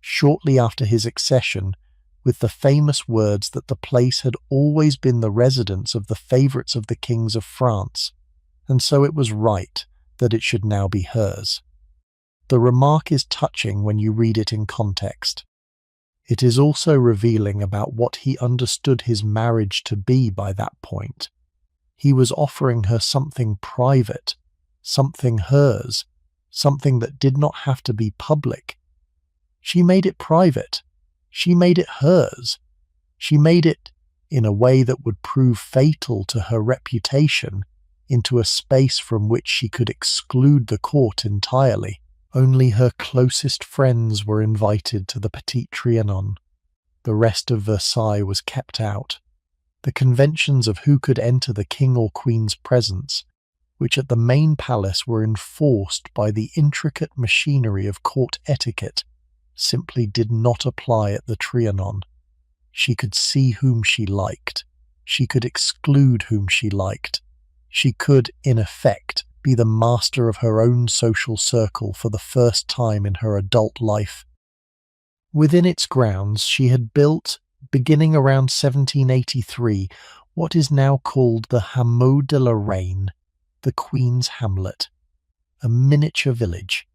shortly after his accession, with the famous words that the place had always been the residence of the favourites of the kings of France, and so it was right that it should now be hers. The remark is touching when you read it in context. It is also revealing about what he understood his marriage to be by that point. He was offering her something private, something hers, something that did not have to be public. She made it private. She made it hers. She made it, in a way that would prove fatal to her reputation, into a space from which she could exclude the court entirely. Only her closest friends were invited to the Petit Trianon. The rest of Versailles was kept out. The conventions of who could enter the king or queen's presence, which at the main palace were enforced by the intricate machinery of court etiquette, simply did not apply at the Trianon. She could see whom she liked. She could exclude whom she liked. She could, in effect, be the master of her own social circle for the first time in her adult life. Within its grounds she had built, beginning around 1783, what is now called the Hameau de la Reine, the Queen's Hamlet, a miniature village.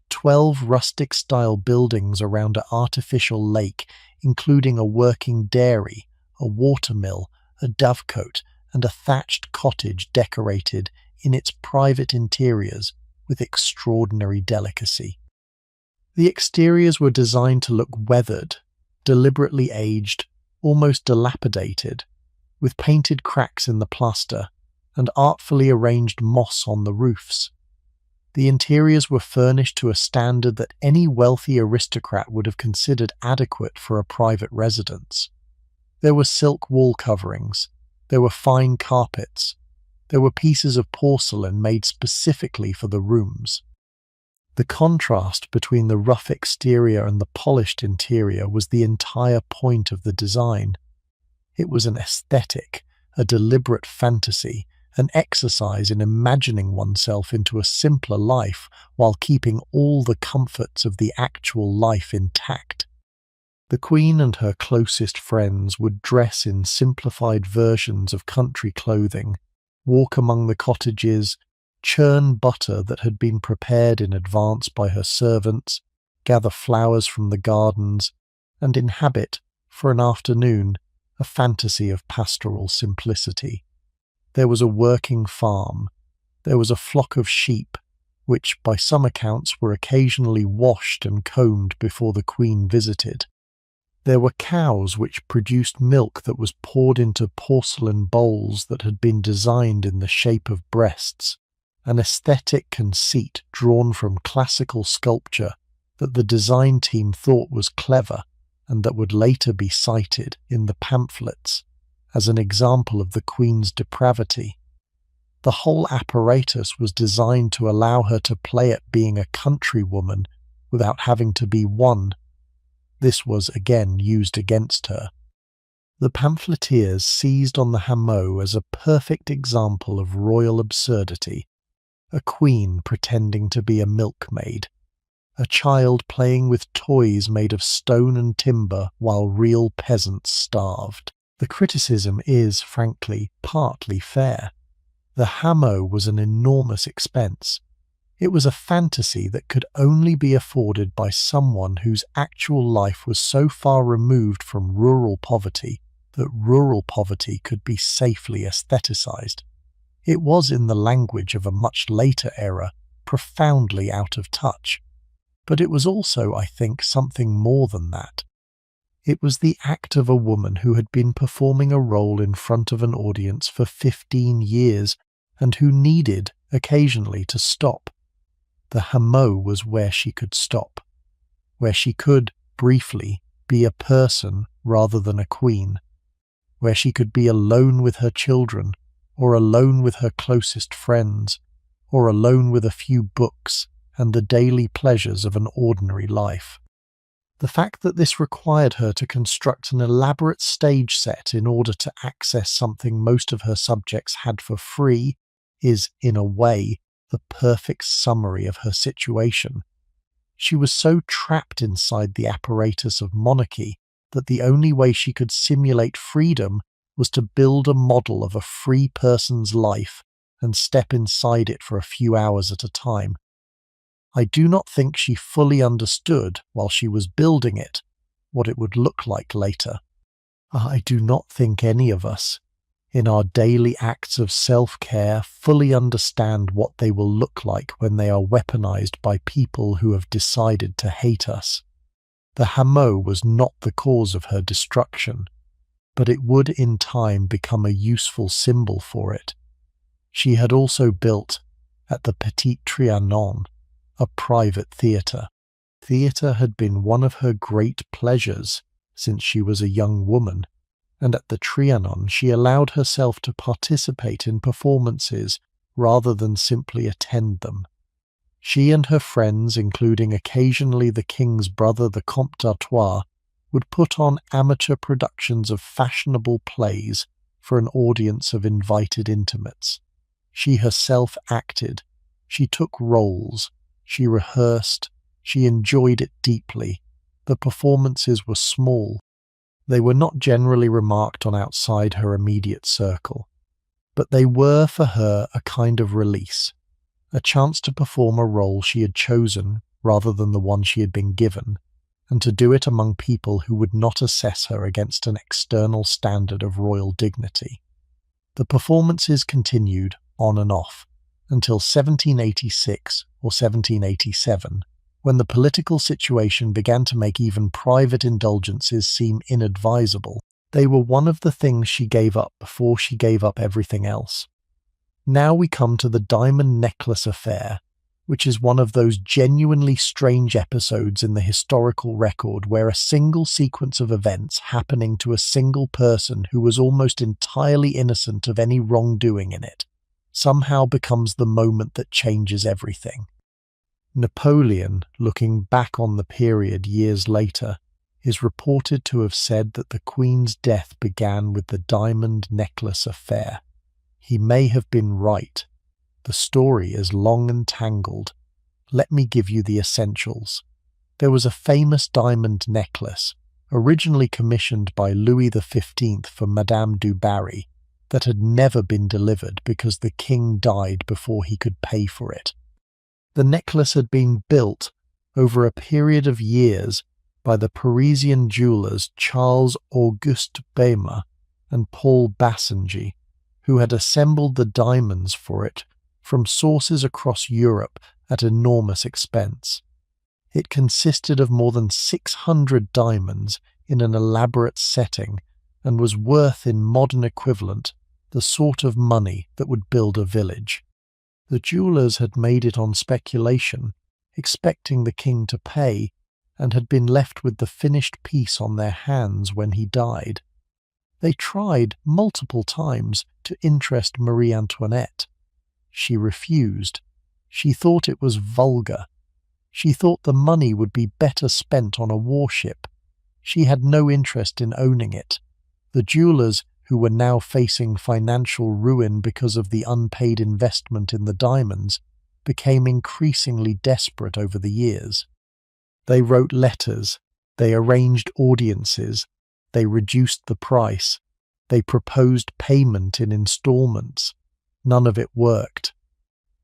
12 rustic-style buildings around an artificial lake, including a working dairy, a watermill, a dovecote, and a thatched cottage decorated in its private interiors with extraordinary delicacy. The exteriors were designed to look weathered, deliberately aged, almost dilapidated, with painted cracks in the plaster and artfully arranged moss on the roofs. The interiors were furnished to a standard that any wealthy aristocrat would have considered adequate for a private residence. There were silk wall coverings, there were fine carpets, there were pieces of porcelain made specifically for the rooms. The contrast between the rough exterior and the polished interior was the entire point of the design. It was an aesthetic, a deliberate fantasy, an exercise in imagining oneself into a simpler life while keeping all the comforts of the actual life intact. The Queen and her closest friends would dress in simplified versions of country clothing, walk among the cottages, churn butter that had been prepared in advance by her servants, gather flowers from the gardens, and inhabit, for an afternoon, a fantasy of pastoral simplicity. There was a working farm. There was a flock of sheep, which by some accounts were occasionally washed and combed before the Queen visited. There were cows which produced milk that was poured into porcelain bowls that had been designed in the shape of breasts, an aesthetic conceit drawn from classical sculpture that the design team thought was clever and that would later be cited in the pamphlets as an example of the Queen's depravity. The whole apparatus was designed to allow her to play at being a countrywoman without having to be one. This was again used against her. The pamphleteers seized on the Hameau as a perfect example of royal absurdity. A queen pretending to be a milkmaid. A child playing with toys made of stone and timber while real peasants starved. The criticism is, frankly, partly fair. The Hameau was an enormous expense. It was a fantasy that could only be afforded by someone whose actual life was so far removed from rural poverty that rural poverty could be safely aestheticized. It was, in the language of a much later era, profoundly out of touch. But it was also, I think, something more than that. It was the act of a woman who had been performing a role in front of an audience for 15 years and who needed, occasionally, to stop. The hameau was where she could stop, where she could, briefly, be a person rather than a queen, where she could be alone with her children, or alone with her closest friends, or alone with a few books and the daily pleasures of an ordinary life. The fact that this required her to construct an elaborate stage set in order to access something most of her subjects had for free is, in a way, the perfect summary of her situation. She was so trapped inside the apparatus of monarchy that the only way she could simulate freedom was to build a model of a free person's life and step inside it for a few hours at a time. I do not think she fully understood, while she was building it, what it would look like later. I do not think any of us, in our daily acts of self-care, fully understand what they will look like when they are weaponized by people who have decided to hate us. The hameau was not the cause of her destruction, but it would in time become a useful symbol for it. She had also built, at the Petit Trianon, a private theatre. Theatre had been one of her great pleasures since she was a young woman, and at the Trianon she allowed herself to participate in performances rather than simply attend them. She and her friends, including occasionally the king's brother, the Comte d'Artois, would put on amateur productions of fashionable plays for an audience of invited intimates. She herself acted, she took roles, she rehearsed, she enjoyed it deeply. The performances were small. They were not generally remarked on outside her immediate circle, but they were for her a kind of release, a chance to perform a role she had chosen rather than the one she had been given, and to do it among people who would not assess her against an external standard of royal dignity. The performances continued on and off until 1786 or 1787, when the political situation began to make even private indulgences seem inadvisable. They were one of the things she gave up before she gave up everything else. Now we come to the diamond necklace affair, which is one of those genuinely strange episodes in the historical record where a single sequence of events happening to a single person who was almost entirely innocent of any wrongdoing in it somehow becomes the moment that changes everything. Napoleon, looking back on the period years later, is reported to have said that the Queen's death began with the diamond necklace affair. He may have been right. The story is long and tangled. Let me give you the essentials. There was a famous diamond necklace, originally commissioned by Louis XV for Madame du Barry, that had never been delivered because the king died before he could pay for it. The necklace had been built over a period of years by the Parisian jewelers Charles-Auguste Béma and Paul Bassangy, who had assembled the diamonds for it from sources across Europe at enormous expense. It consisted of more than 600 diamonds in an elaborate setting and was worth, in modern equivalent, the sort of money that would build a village. The jewelers had made it on speculation, expecting the king to pay, and had been left with the finished piece on their hands when he died. They tried multiple times to interest Marie Antoinette. She refused. She thought it was vulgar. She thought the money would be better spent on a warship. She had no interest in owning it. The jewelers, who were now facing financial ruin because of the unpaid investment in the diamonds, became increasingly desperate over the years. They wrote letters, they arranged audiences, they reduced the price, they proposed payment in installments. None of it worked.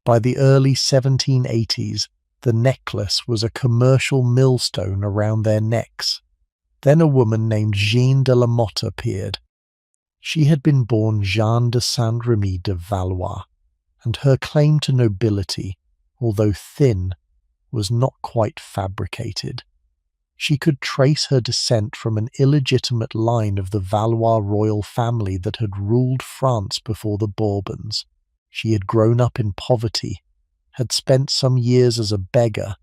By the early 1780s, the necklace was a commercial millstone around their necks. Then a woman named Jeanne de la Motte appeared. She had been born Jeanne de Saint-Remy de Valois, and her claim to nobility, although thin, was not quite fabricated. She could trace her descent from an illegitimate line of the Valois royal family that had ruled France before the Bourbons. She had grown up in poverty, had spent some years as a beggar,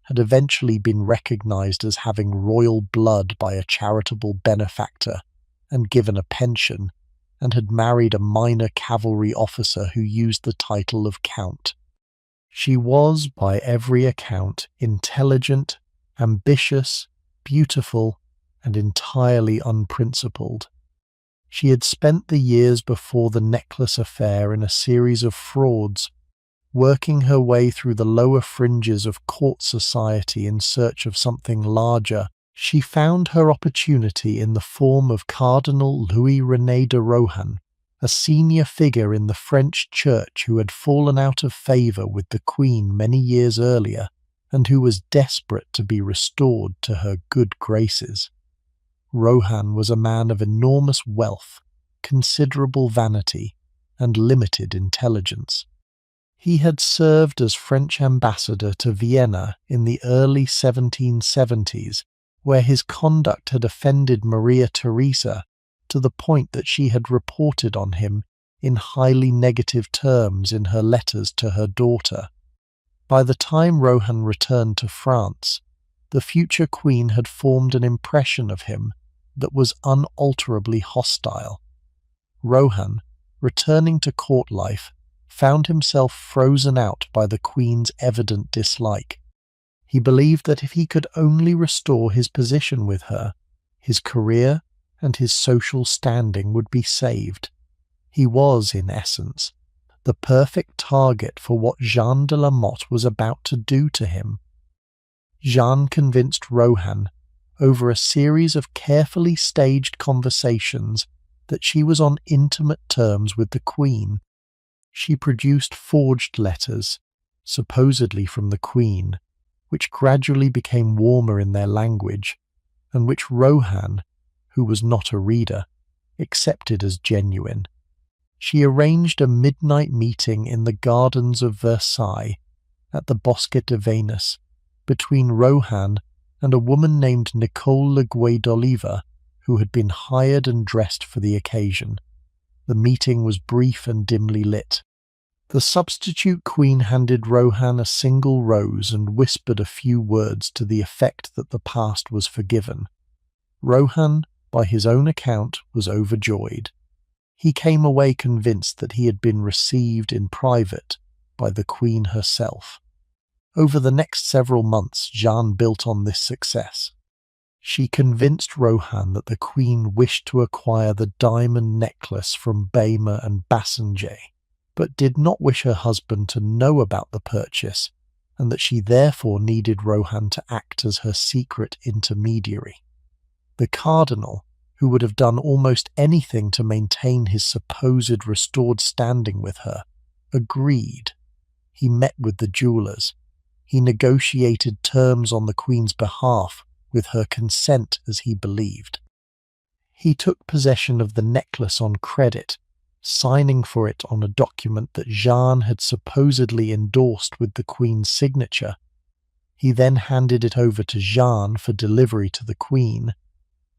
had eventually been recognized as having royal blood by a charitable benefactor and given a pension, and had married a minor cavalry officer who used the title of Count. She was, by every account, intelligent, ambitious, beautiful, and entirely unprincipled. She had spent the years before the necklace affair in a series of frauds, working her way through the lower fringes of court society in search of something larger. She found her opportunity in the form of Cardinal Louis-René de Rohan, a senior figure in the French church who had fallen out of favour with the Queen many years earlier and who was desperate to be restored to her good graces. Rohan was a man of enormous wealth, considerable vanity, and limited intelligence. He had served as French ambassador to Vienna in the early 1770s, where his conduct had offended Maria Theresa to the point that she had reported on him in highly negative terms in her letters to her daughter. By the time Rohan returned to France, the future queen had formed an impression of him that was unalterably hostile. Rohan, returning to court life, found himself frozen out by the queen's evident dislike. He believed that if he could only restore his position with her, his career and his social standing would be saved. He was, in essence, the perfect target for what Jeanne de la Motte was about to do to him. Jeanne convinced Rohan, over a series of carefully staged conversations, that she was on intimate terms with the Queen. She produced forged letters, supposedly from the Queen, which gradually became warmer in their language, and which Rohan, who was not a reader, accepted as genuine. She arranged a midnight meeting in the gardens of Versailles, at the Bosquet de Venus, between Rohan and a woman named Nicole Leguay d'Oliva, who had been hired and dressed for the occasion. The meeting was brief and dimly lit. The substitute queen handed Rohan a single rose and whispered a few words to the effect that the past was forgiven. Rohan, by his own account, was overjoyed. He came away convinced that he had been received in private by the Queen herself. Over the next several months, Jeanne built on this success. She convinced Rohan that the Queen wished to acquire the diamond necklace from Baymer and Bassenger, but did not wish her husband to know about the purchase, and that she therefore needed Rohan to act as her secret intermediary. The Cardinal, who would have done almost anything to maintain his supposed restored standing with her, agreed. He met with the jewellers. He negotiated terms on the Queen's behalf, with her consent as he believed. He took possession of the necklace on credit, signing for it on a document that Jeanne had supposedly endorsed with the Queen's signature. He then handed it over to Jeanne for delivery to the Queen.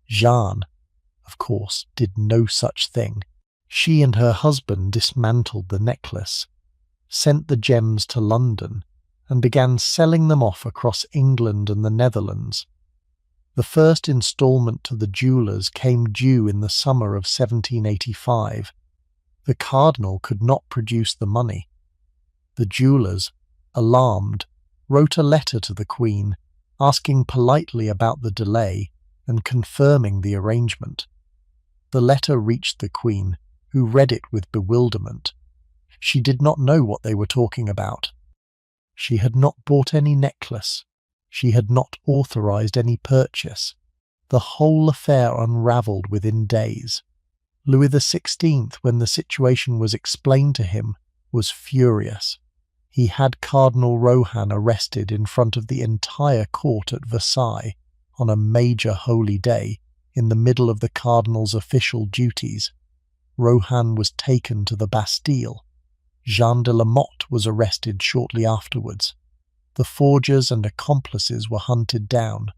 Jeanne, of course, did no such thing. She and her husband dismantled the necklace, sent the gems to London, and began selling them off across England and the Netherlands. The first instalment to the jewellers came due in the summer of 1785. The Cardinal could not produce the money. The jewellers, alarmed, wrote a letter to the Queen, asking politely about the delay and confirming the arrangement. The letter reached the Queen, who read it with bewilderment. She did not know what they were talking about. She had not bought any necklace. She had not authorized any purchase. The whole affair unravelled within days. Louis XVI, when the situation was explained to him, was furious. He had Cardinal Rohan arrested in front of the entire court at Versailles on a major holy day in the middle of the Cardinal's official duties. Rohan was taken to the Bastille. Jeanne de la Motte was arrested shortly afterwards. The forgers and accomplices were hunted down.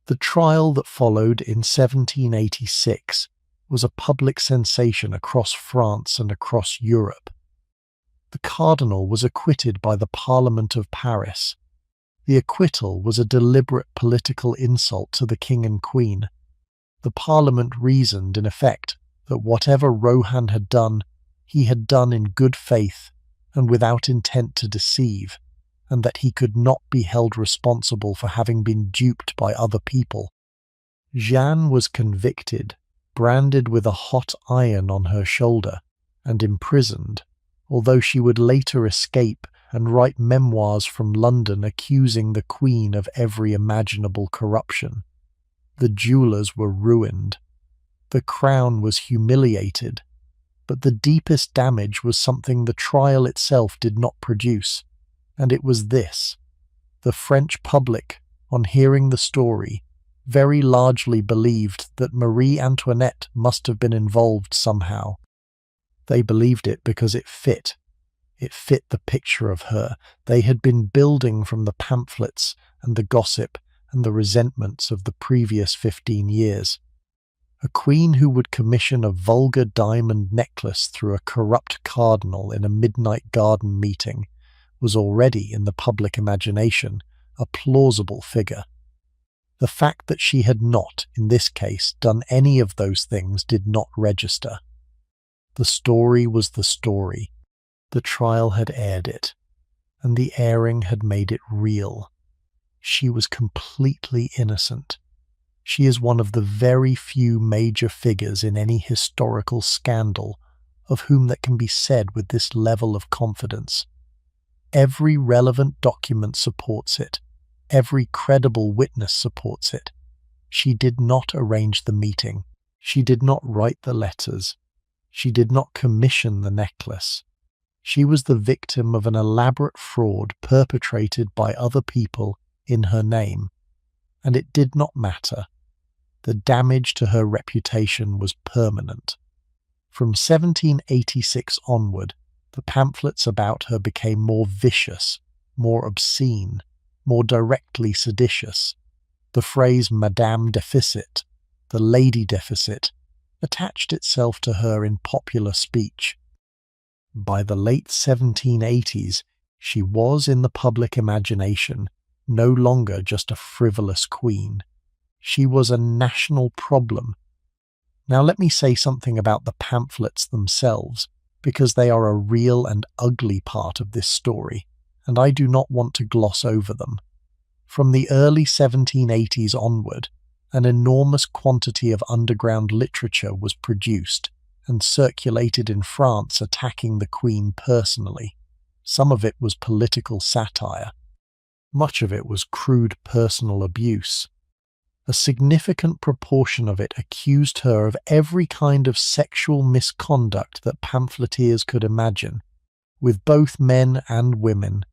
The trial that followed in 1786 was a public sensation across France and across Europe. The cardinal was acquitted by the Parliament of Paris. The acquittal was a deliberate political insult to the king and queen. The Parliament reasoned, in effect, that whatever Rohan had done, he had done in good faith and without intent to deceive, and that he could not be held responsible for having been duped by other people. Jeanne was convicted, branded with a hot iron on her shoulder, and imprisoned, although she would later escape and write memoirs from London accusing the Queen of every imaginable corruption. The jewellers were ruined. The crown was humiliated. But the deepest damage was something the trial itself did not produce, and it was this. The French public, on hearing the story, very largely believed that Marie Antoinette must have been involved somehow. They believed it because it fit. It fit the picture of her they had been building from the pamphlets and the gossip and the resentments of the previous 15 years. A queen who would commission a vulgar diamond necklace through a corrupt cardinal in a midnight garden meeting was already, in the public imagination, a plausible figure. The fact that she had not, in this case, done any of those things did not register. The story was the story. The trial had aired it, and the airing had made it real. She was completely innocent. She is one of the very few major figures in any historical scandal of whom that can be said with this level of confidence. Every relevant document supports it. Every credible witness supports it. She did not arrange the meeting. She did not write the letters. She did not commission the necklace. She was the victim of an elaborate fraud perpetrated by other people in her name, and it did not matter. The damage to her reputation was permanent. From 1786 onward, the pamphlets about her became more vicious, more obscene, more directly seditious. The phrase Madame Deficit, the Lady Deficit, attached itself to her in popular speech. By the late 1780s, she was, in the public imagination, no longer just a frivolous queen. She was a national problem. Now let me say something about the pamphlets themselves, because they are a real and ugly part of this story, and I do not want to gloss over them. From the early 1780s onward, an enormous quantity of underground literature was produced and circulated in France attacking the Queen personally. Some of it was political satire. Much of it was crude personal abuse. A significant proportion of it accused her of every kind of sexual misconduct that pamphleteers could imagine, with both men and women,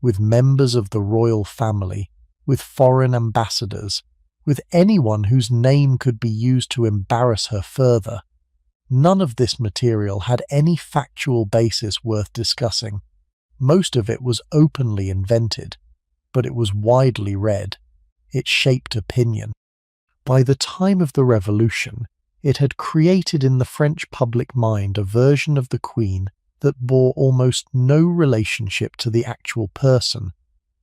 with members of the royal family, with foreign ambassadors, with anyone whose name could be used to embarrass her further. None of this material had any factual basis worth discussing. Most of it was openly invented, but it was widely read. It shaped opinion. By the time of the Revolution, it had created in the French public mind a version of the Queen that bore almost no relationship to the actual person,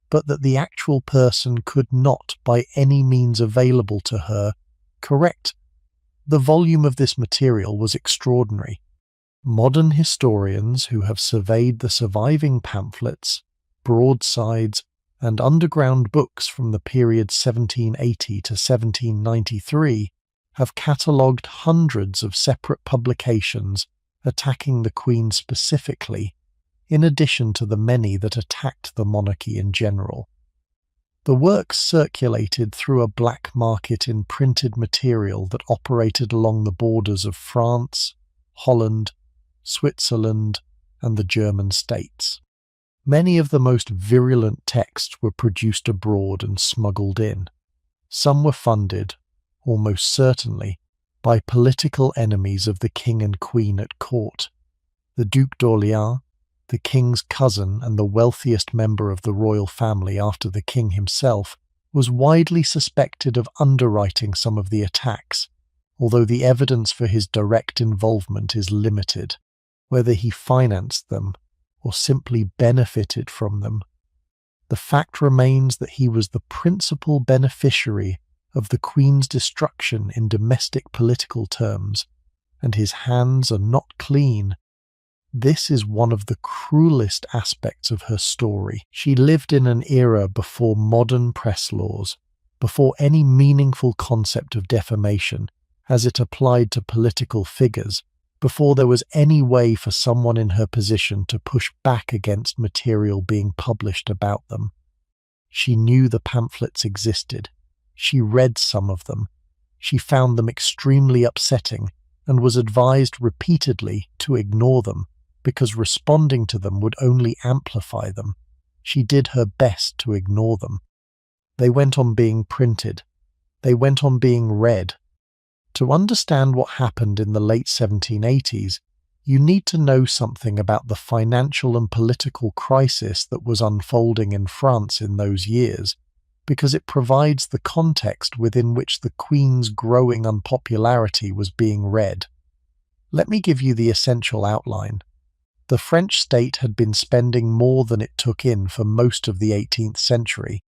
but that the actual person could not, by any means available to her, correct. The volume of this material was extraordinary. Modern historians who have surveyed the surviving pamphlets, broadsides, and underground books from the period 1780 to 1793 have catalogued hundreds of separate publications attacking the Queen specifically, in addition to the many that attacked the monarchy in general. The works circulated through a black market in printed material that operated along the borders of France, Holland, Switzerland, and the German states. Many of the most virulent texts were produced abroad and smuggled in. Some were funded, almost certainly, by political enemies of the king and queen at court. The Duc d'Orléans, the king's cousin and the wealthiest member of the royal family after the king himself, was widely suspected of underwriting some of the attacks, although the evidence for his direct involvement is limited. Whether he financed them or simply benefited from them, the fact remains that he was the principal beneficiary of the Queen's destruction in domestic political terms, and his hands are not clean. This is one of the cruelest aspects of her story. She lived in an era before modern press laws, before any meaningful concept of defamation as it applied to political figures, before there was any way for someone in her position to push back against material being published about them. She knew the pamphlets existed. She read some of them. She found them extremely upsetting and was advised repeatedly to ignore them, because responding to them would only amplify them. She did her best to ignore them. They went on being printed. They went on being read. To understand what happened in the late 1780s, you need to know something about the financial and political crisis that was unfolding in France in those years, because it provides the context within which the Queen's growing unpopularity was being read. Let me give you the essential outline. The French state had been spending more than it took in for most of the 18th century.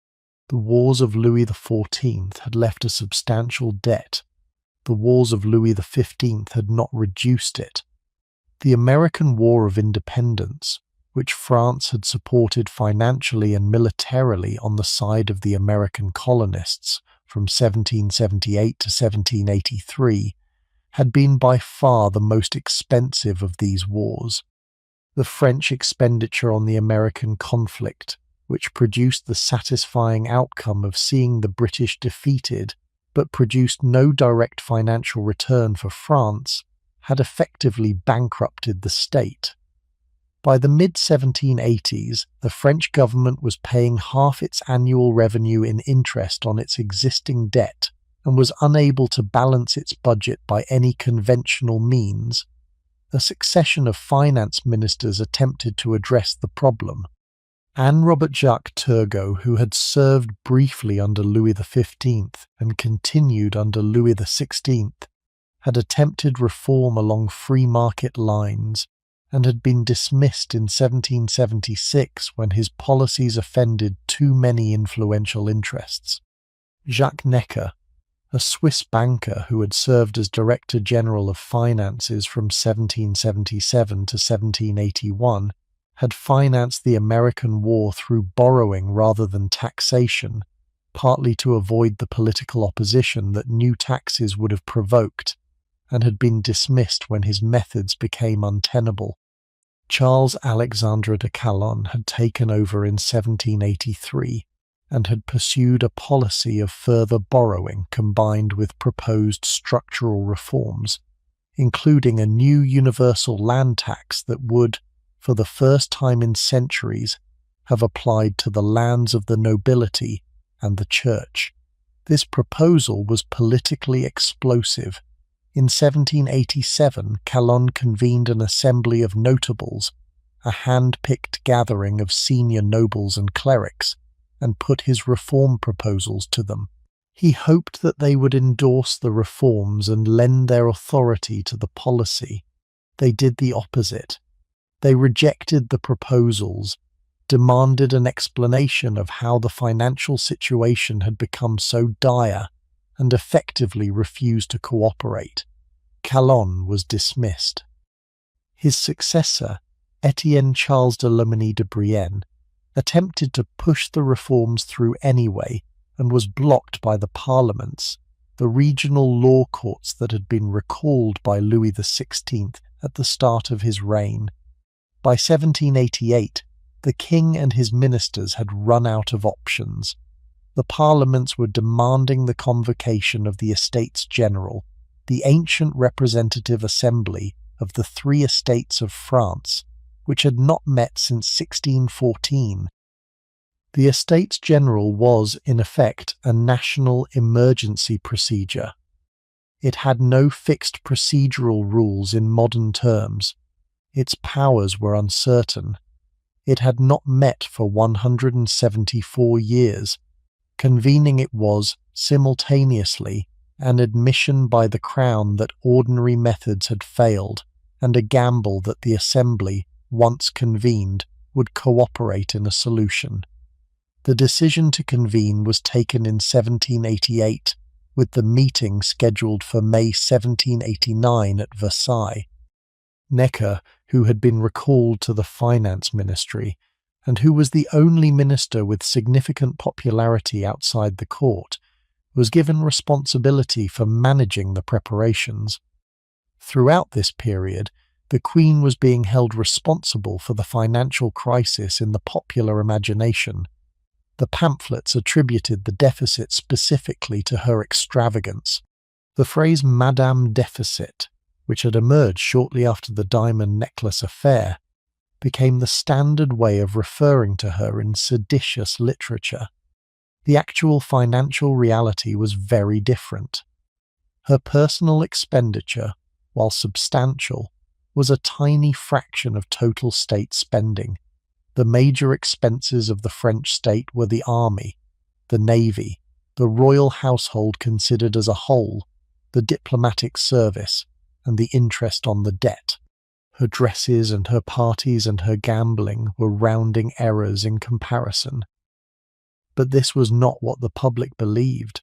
The wars of Louis XIV had left a substantial debt. The wars of Louis XV had not reduced it. The American War of Independence, which France had supported financially and militarily on the side of the American colonists from 1778 to 1783, had been by far the most expensive of these wars. The French expenditure on the American conflict, which produced the satisfying outcome of seeing the British defeated, but produced no direct financial return for France, had effectively bankrupted the state. By the mid-1780s, the French government was paying half its annual revenue in interest on its existing debt and was unable to balance its budget by any conventional means. A succession of finance ministers attempted to address the problem. Anne Robert Jacques Turgot, who had served briefly under Louis XV and continued under Louis XVI, had attempted reform along free market lines and had been dismissed in 1776 when his policies offended too many influential interests. Jacques Necker, a Swiss banker who had served as Director General of Finances from 1777 to 1781, had financed the American war through borrowing rather than taxation, partly to avoid the political opposition that new taxes would have provoked, and had been dismissed when his methods became untenable. Charles Alexandre de Calonne had taken over in 1783 and had pursued a policy of further borrowing combined with proposed structural reforms, including a new universal land tax that would, for the first time in centuries, have applied to the lands of the nobility and the church. This proposal was politically explosive. In 1787, Calonne convened an assembly of notables, a hand-picked gathering of senior nobles and clerics, and put his reform proposals to them. He hoped that they would endorse the reforms and lend their authority to the policy. They did the opposite. They rejected the proposals, demanded an explanation of how the financial situation had become so dire, and effectively refused to cooperate. Calonne was dismissed. His successor, Etienne Charles de Loménie de Brienne, attempted to push the reforms through anyway and was blocked by the parliaments, the regional law courts that had been recalled by Louis XVI at the start of his reign. By 1788, the king and his ministers had run out of options. The parliaments were demanding the convocation of the Estates General, the ancient representative assembly of the three estates of France, which had not met since 1614. The Estates General was, in effect, a national emergency procedure. It had no fixed procedural rules in modern terms. Its powers were uncertain, It had not met for 174 years. Convening it was, simultaneously, an admission by the Crown that ordinary methods had failed, and a gamble that the Assembly, once convened, would cooperate in a solution. The decision to convene was taken in 1788, with the meeting scheduled for May 1789 at Versailles. Necker, who had been recalled to the finance ministry, and who was the only minister with significant popularity outside the court, was given responsibility for managing the preparations. Throughout this period, the Queen was being held responsible for the financial crisis in the popular imagination. The pamphlets attributed the deficit specifically to her extravagance. The phrase Madame Deficit, which had emerged shortly after the diamond necklace affair, became the standard way of referring to her in seditious literature. The actual financial reality was very different. Her personal expenditure, while substantial, was a tiny fraction of total state spending. The major expenses of the French state were the army, the navy, the royal household considered as a whole, the diplomatic service, and the interest on the debt. Her dresses and her parties and her gambling were rounding errors in comparison. But this was not what the public believed,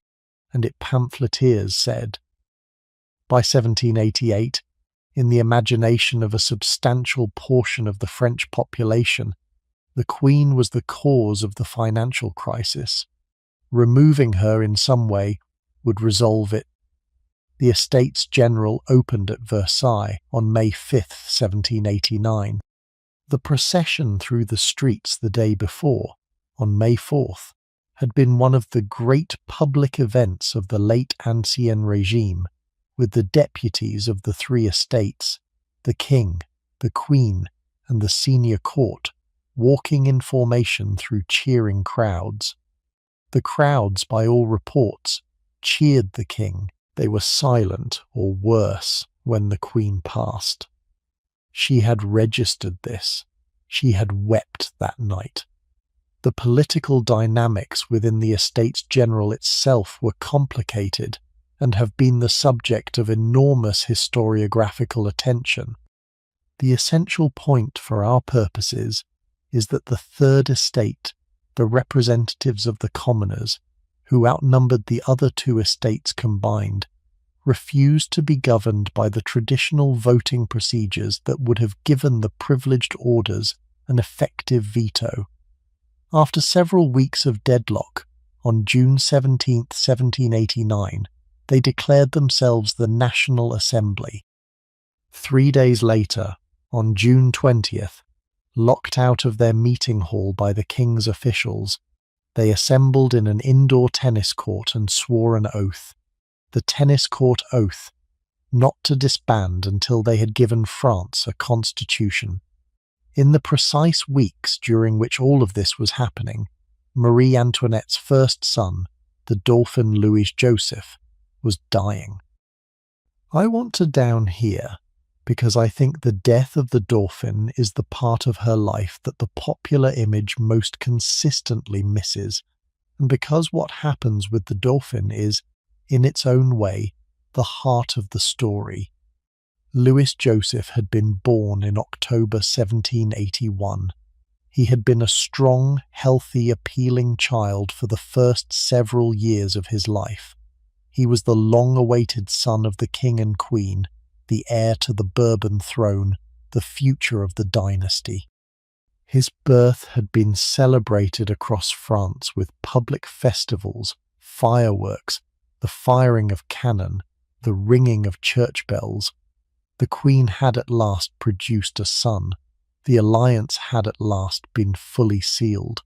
and its pamphleteers said. By 1788, in the imagination of a substantial portion of the French population, the Queen was the cause of the financial crisis. Removing her in some way would resolve it. The Estates General opened at Versailles on May 5, 1789. The procession through the streets the day before, on May 4th, had been one of the great public events of the late Ancien Regime, with the deputies of the three estates, the King, the Queen, and the senior court, walking in formation through cheering crowds. The crowds, by all reports, cheered the King. They were silent, or worse, when the Queen passed. She had registered this. She had wept that night. The political dynamics within the Estates General itself were complicated and have been the subject of enormous historiographical attention. The essential point for our purposes is that the Third Estate, the representatives of the commoners, who outnumbered the other two estates combined, refused to be governed by the traditional voting procedures that would have given the privileged orders an effective veto. After several weeks of deadlock, on June 17, 1789, they declared themselves the National Assembly. 3 days later, on June 20th, locked out of their meeting hall by the King's officials, they assembled in an indoor tennis court and swore an oath, the tennis court oath, not to disband until they had given France a constitution. In the precise weeks during which all of this was happening, Marie Antoinette's first son, the Dauphin Louis Joseph, was dying. I want to down here because I think the death of the Dauphin is the part of her life that the popular image most consistently misses, and because what happens with the Dauphin is, in its own way, the heart of the story. Louis Joseph had been born in October 1781. He had been a strong, healthy, appealing child for the first several years of his life. He was the long-awaited son of the King and Queen, the heir to the Bourbon throne, the future of the dynasty. His birth had been celebrated across France with public festivals, fireworks, the firing of cannon, the ringing of church bells. The Queen had at last produced a son. The alliance had at last been fully sealed.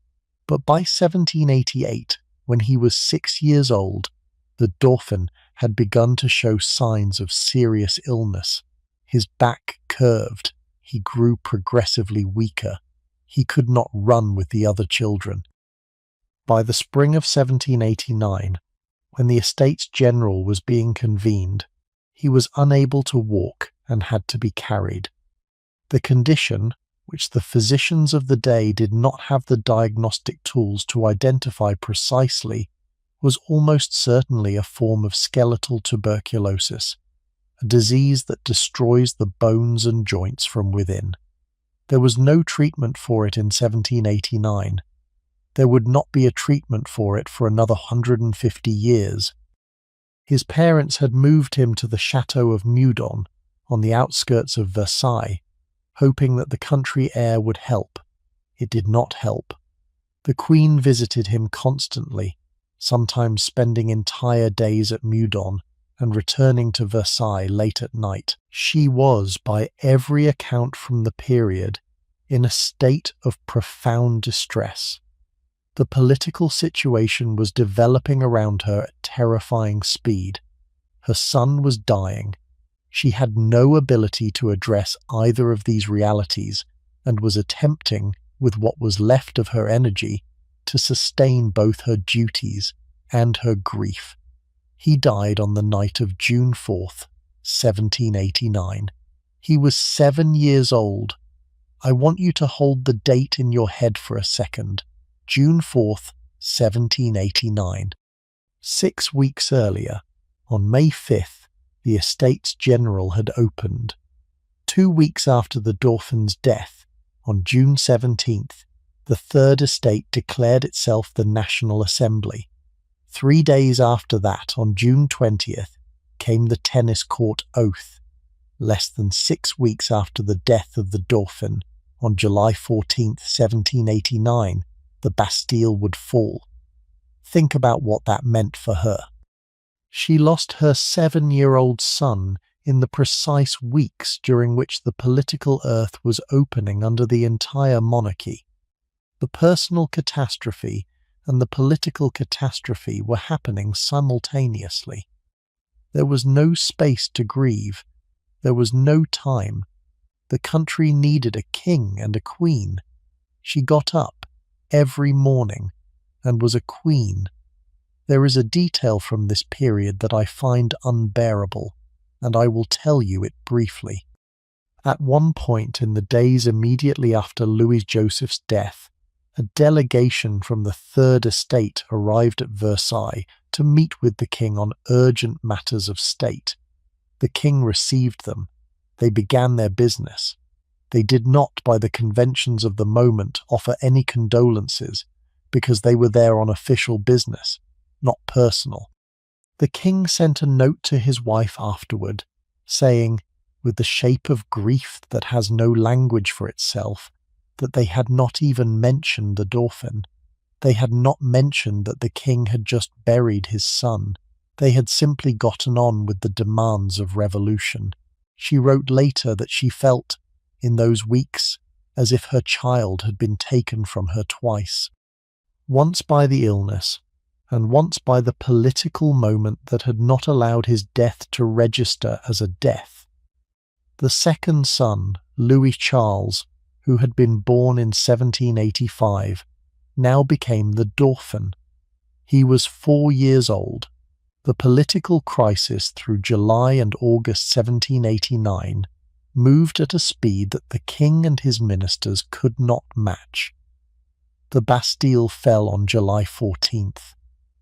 But by 1788, when he was 6 years old, the Dauphin had begun to show signs of serious illness. His back curved. He grew progressively weaker. He could not run with the other children. By the spring of 1789, when the Estates General was being convened, he was unable to walk and had to be carried. The condition, which the physicians of the day did not have the diagnostic tools to identify precisely, was almost certainly a form of skeletal tuberculosis, a disease that destroys the bones and joints from within. There was no treatment for it in 1789. There would not be a treatment for it for another 150 years. His parents had moved him to the chateau of Meudon, on the outskirts of Versailles, hoping that the country air would help. It did not help. The Queen visited him constantly, sometimes spending entire days at Meudon and returning to Versailles late at night. She was, by every account from the period, in a state of profound distress. The political situation was developing around her at terrifying speed. Her son was dying. She had no ability to address either of these realities and was attempting, with what was left of her energy, to sustain both her duties and her grief. He died on the night of June 4th, 1789. He was 7 years old. I want you to hold the date in your head for a second. June 4th, 1789. 6 weeks earlier, on May 5th, the Estates General had opened. 2 weeks after the Dauphin's death, on June 17th, the Third Estate declared itself the National Assembly. 3 days after that, on June 20th, came the tennis court oath. Less than 6 weeks after the death of the Dauphin, on July 14th, 1789, the Bastille would fall. Think about what that meant for her. She lost her 7-year-old son in the precise weeks during which the political earth was opening under the entire monarchy. The personal catastrophe and the political catastrophe were happening simultaneously. There was no space to grieve. There was no time. The country needed a king and a queen. She got up every morning and was a queen. There is a detail from this period that I find unbearable, and I will tell you it briefly. At one point in the days immediately after Louis Joseph's death, a delegation from the Third Estate arrived at Versailles to meet with the king on urgent matters of state. The king received them. They began their business. They did not, by the conventions of the moment, offer any condolences, because they were there on official business, not personal. The king sent a note to his wife afterward, saying, with the shape of grief that has no language for itself, that they had not even mentioned the Dauphin. They had not mentioned that the king had just buried his son. They had simply gotten on with the demands of revolution. She wrote later that she felt, in those weeks, as if her child had been taken from her twice. Once by the illness, and once by the political moment that had not allowed his death to register as a death. The second son, Louis Charles, who had been born in 1785, now became the Dauphin. He was 4 years old. The political crisis through July and August 1789 moved at a speed that the king and his ministers could not match. The Bastille fell on July 14th.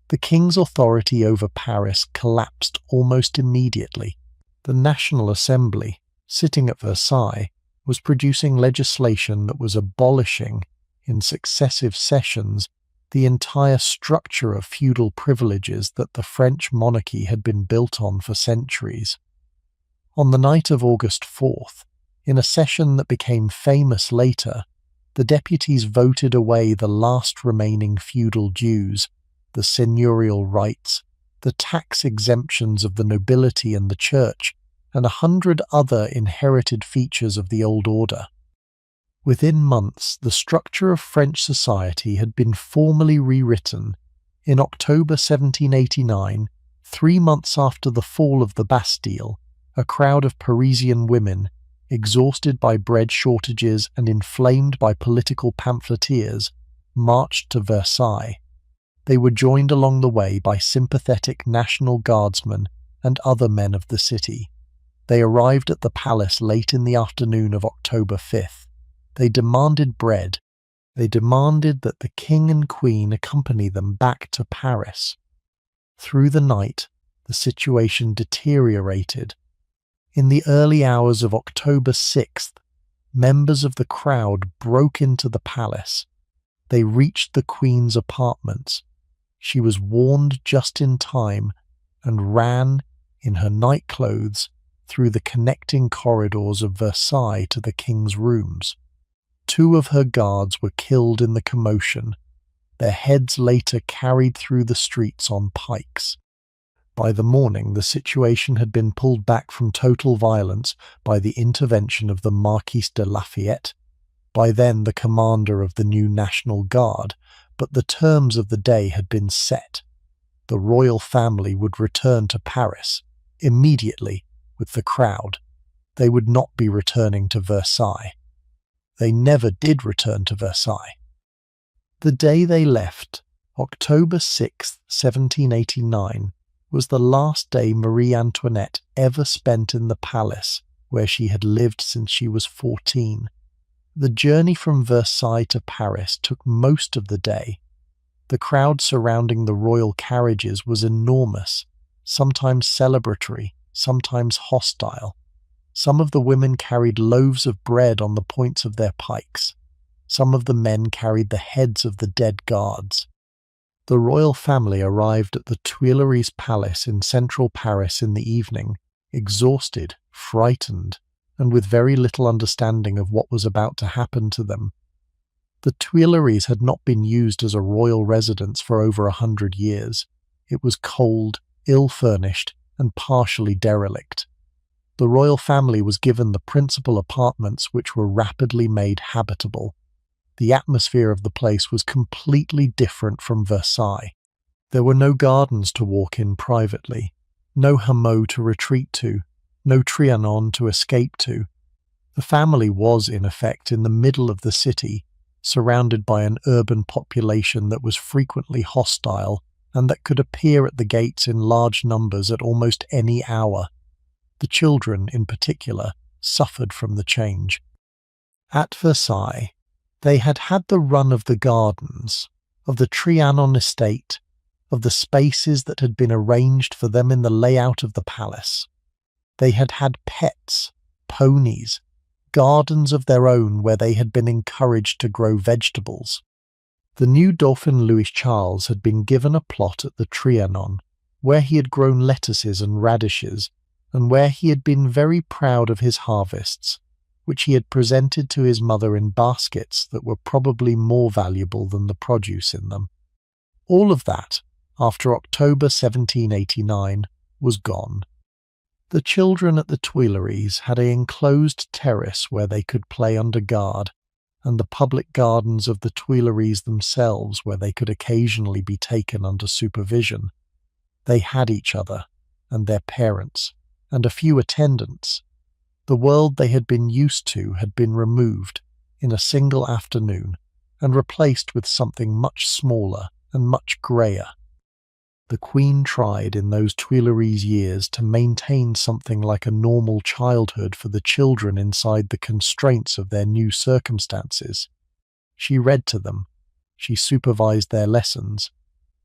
The king's authority over Paris collapsed almost immediately. The National Assembly, sitting at Versailles, was producing legislation that was abolishing, in successive sessions, the entire structure of feudal privileges that the French monarchy had been built on for centuries. On the night of August 4th, in a session that became famous later, the deputies voted away the last remaining feudal dues, the seigneurial rights, the tax exemptions of the nobility and the church, and 100 other inherited features of the old order. Within months, the structure of French society had been formally rewritten. In October 1789, 3 months after the fall of the Bastille, a crowd of Parisian women, exhausted by bread shortages and inflamed by political pamphleteers, marched to Versailles. They were joined along the way by sympathetic National Guardsmen and other men of the city. They arrived at the palace late in the afternoon of October 5th. They demanded bread. They demanded that the king and queen accompany them back to Paris. Through the night, the situation deteriorated. In the early hours of October 6th, members of the crowd broke into the palace. They reached the queen's apartments. She was warned just in time and ran, in her nightclothes, through the connecting corridors of Versailles to the king's rooms. 2 of her guards were killed in the commotion, their heads later carried through the streets on pikes. By the morning, the situation had been pulled back from total violence by the intervention of the Marquis de Lafayette, by then the commander of the new National Guard, but the terms of the day had been set. The royal family would return to Paris immediately with the crowd. They would not be returning to Versailles. They never did return to Versailles. The day they left, October 6, 1789, was the last day Marie Antoinette ever spent in the palace where she had lived since she was 14. The journey from Versailles to Paris took most of the day. The crowd surrounding the royal carriages was enormous, sometimes celebratory, sometimes hostile. Some of the women carried loaves of bread on the points of their pikes. Some of the men carried the heads of the dead guards. The royal family arrived at the Tuileries Palace in central Paris in the evening, exhausted, frightened, and with very little understanding of what was about to happen to them. The Tuileries had not been used as a royal residence for over 100 years. It was cold, ill-furnished, and partially derelict. The royal family was given the principal apartments, which were rapidly made habitable. The atmosphere of the place was completely different from Versailles. There were no gardens to walk in privately, no hameau to retreat to, no Trianon to escape to. The family was, in effect, in the middle of the city, surrounded by an urban population that was frequently hostile and that could appear at the gates in large numbers at almost any hour. The children, in particular, suffered from the change. At Versailles, they had had the run of the gardens, of the Trianon estate, of the spaces that had been arranged for them in the layout of the palace. They had had pets, ponies, gardens of their own where they had been encouraged to grow vegetables. The new Dauphin Louis Charles had been given a plot at the Trianon, where he had grown lettuces and radishes, and where he had been very proud of his harvests, which he had presented to his mother in baskets that were probably more valuable than the produce in them. All of that, after October 1789, was gone. The children at the Tuileries had an enclosed terrace where they could play under guard, and the public gardens of the Tuileries themselves where they could occasionally be taken under supervision. They had each other, and their parents, and a few attendants. The world they had been used to had been removed in a single afternoon and replaced with something much smaller and much greyer. The Queen tried in those Tuileries years to maintain something like a normal childhood for the children inside the constraints of their new circumstances. She read to them. She supervised their lessons.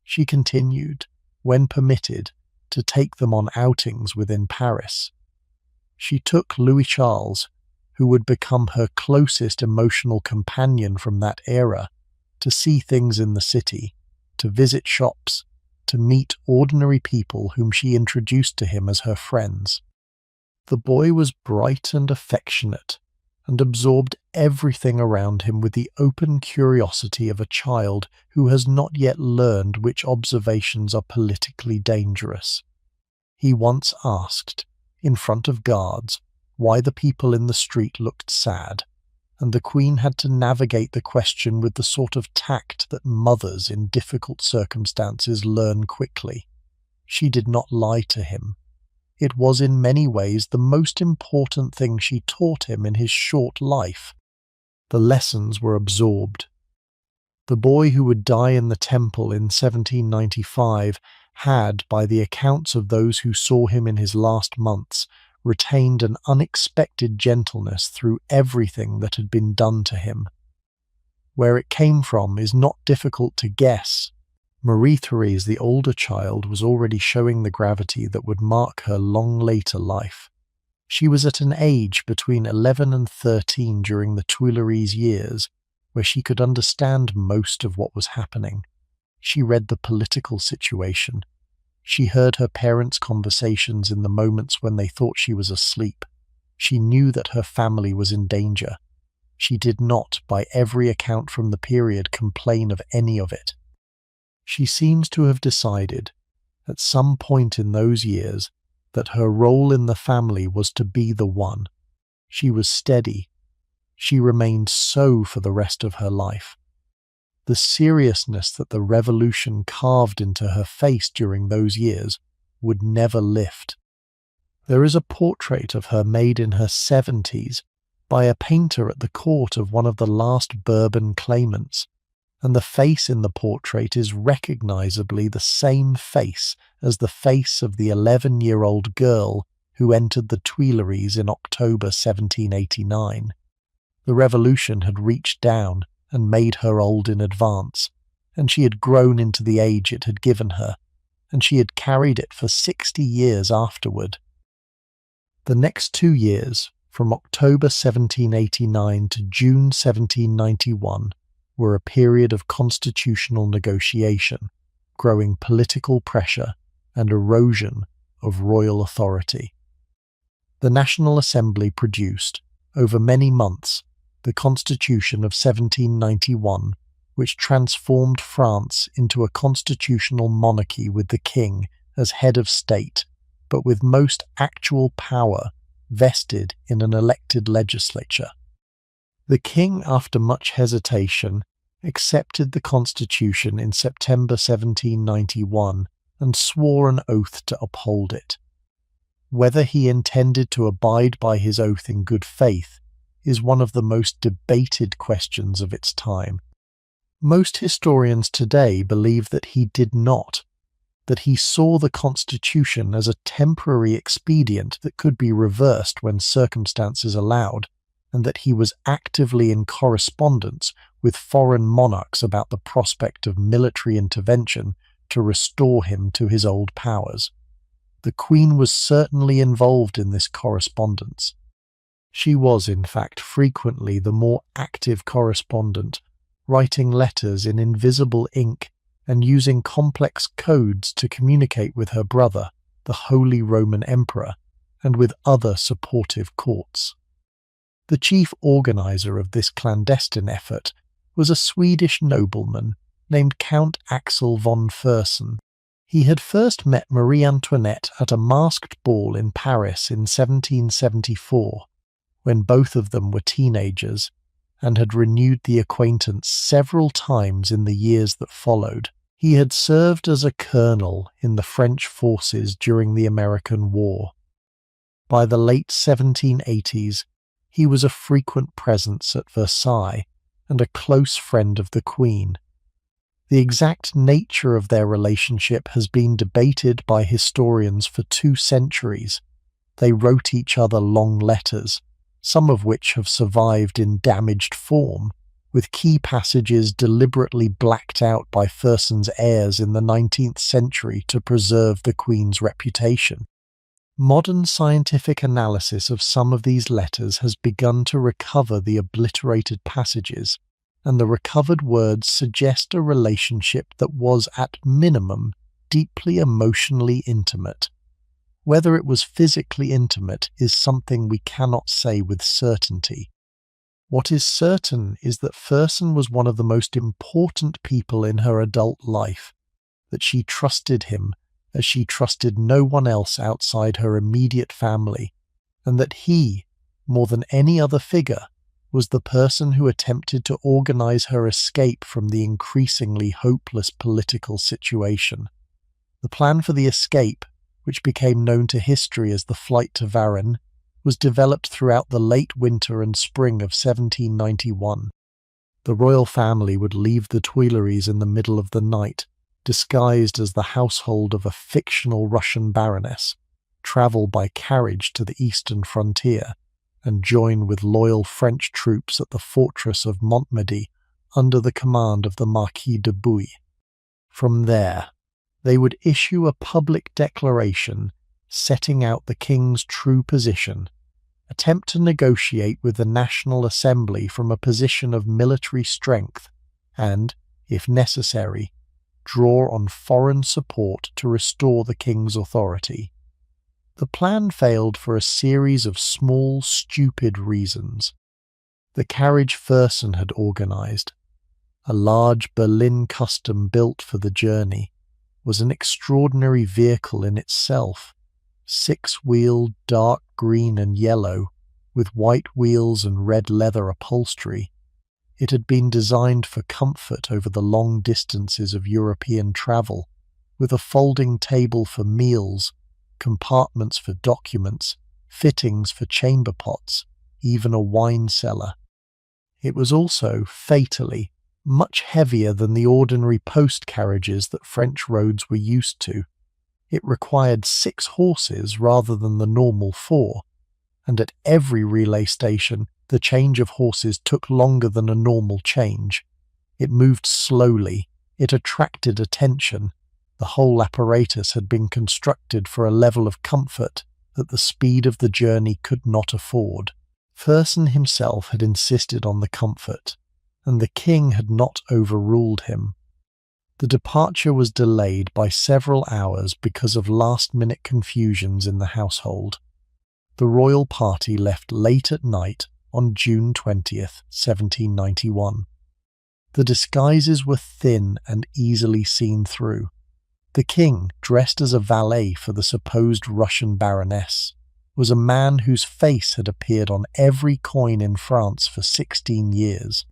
She continued, when permitted, to take them on outings within Paris. She took Louis Charles, who would become her closest emotional companion from that era, to see things in the city, to visit shops, to meet ordinary people whom she introduced to him as her friends. The boy was bright and affectionate, and absorbed everything around him with the open curiosity of a child who has not yet learned which observations are politically dangerous. He once asked, in front of guards, why the people in the street looked sad, and the Queen had to navigate the question with the sort of tact that mothers in difficult circumstances learn quickly. She did not lie to him. It was in many ways the most important thing she taught him in his short life. The lessons were absorbed. The boy who would die in the Temple in 1795 had, by the accounts of those who saw him in his last months, retained an unexpected gentleness through everything that had been done to him. Where it came from is not difficult to guess. Marie-Therese, the older child, was already showing the gravity that would mark her long later life. She was at an age between 11 and 13 during the Tuileries years, where she could understand most of what was happening. She read the political situation. She heard her parents' conversations in the moments when they thought she was asleep. She knew that her family was in danger. She did not, by every account from the period, complain of any of it. She seems to have decided, at some point in those years, that her role in the family was to be the one. She was steady. She remained so for the rest of her life. The seriousness that the revolution carved into her face during those years would never lift. There is a portrait of her made in her 70s by a painter at the court of one of the last Bourbon claimants, and the face in the portrait is recognizably the same face as the face of the 11-year-old girl who entered the Tuileries in October 1789. The revolution had reached down and made her old in advance, and she had grown into the age it had given her, and she had carried it for 60 years afterward. The next 2 years, from October 1789 to June 1791, were a period of constitutional negotiation, growing political pressure, and erosion of royal authority. The National Assembly produced, over many months, the Constitution of 1791, which transformed France into a constitutional monarchy with the king as head of state, but with most actual power vested in an elected legislature. The king, after much hesitation, accepted the Constitution in September 1791 and swore an oath to uphold it. Whether he intended to abide by his oath in good faith is one of the most debated questions of its time. Most historians today believe that he did not, that he saw the Constitution as a temporary expedient that could be reversed when circumstances allowed, and that he was actively in correspondence with foreign monarchs about the prospect of military intervention to restore him to his old powers. The Queen was certainly involved in this correspondence. She was, in fact, frequently the more active correspondent, writing letters in invisible ink and using complex codes to communicate with her brother, the Holy Roman Emperor, and with other supportive courts. The chief organizer of this clandestine effort was a Swedish nobleman named Count Axel von Fersen. He had first met Marie Antoinette at a masked ball in Paris in 1774, when both of them were teenagers, and had renewed the acquaintance several times in the years that followed. He had served as a colonel in the French forces during the American War. By the late 1780s, he was a frequent presence at Versailles and a close friend of the Queen. The exact nature of their relationship has been debated by historians for 2 centuries. They wrote each other long letters, some of which have survived in damaged form, with key passages deliberately blacked out by Fersen's heirs in the 19th century to preserve the Queen's reputation. Modern scientific analysis of some of these letters has begun to recover the obliterated passages, and the recovered words suggest a relationship that was, at minimum, deeply emotionally intimate. Whether it was physically intimate is something we cannot say with certainty. What is certain is that Fersen was one of the most important people in her adult life, that she trusted him as she trusted no one else outside her immediate family, and that he, more than any other figure, was the person who attempted to organize her escape from the increasingly hopeless political situation. The plan for the escape, which became known to history as the Flight to Varennes, was developed throughout the late winter and spring of 1791. The royal family would leave the Tuileries in the middle of the night, disguised as the household of a fictional Russian baroness, travel by carriage to the eastern frontier and join with loyal French troops at the fortress of Montmedy under the command of the Marquis de Bouille. From there, they would issue a public declaration setting out the king's true position, attempt to negotiate with the National Assembly from a position of military strength, and, if necessary, draw on foreign support to restore the king's authority. The plan failed for a series of small, stupid reasons. The carriage Fersen had organized, a large Berlin custom built for the journey, was an extraordinary vehicle in itself, six-wheeled, dark green and yellow, with white wheels and red leather upholstery. It had been designed for comfort over the long distances of European travel, with a folding table for meals, compartments for documents, fittings for chamber pots, even a wine cellar. It was also, fatally, much heavier than the ordinary post carriages that French roads were used to. It required 6 horses rather than the normal 4, and at every relay station the change of horses took longer than a normal change. It moved slowly, it attracted attention. The whole apparatus had been constructed for a level of comfort that the speed of the journey could not afford. Fersen himself had insisted on the comfort, and the king had not overruled him. The departure was delayed by several hours because of last-minute confusions in the household. The royal party left late at night on June 20th, 1791. The disguises were thin and easily seen through. The king, dressed as a valet for the supposed Russian baroness, was a man whose face had appeared on every coin in France for 16 years.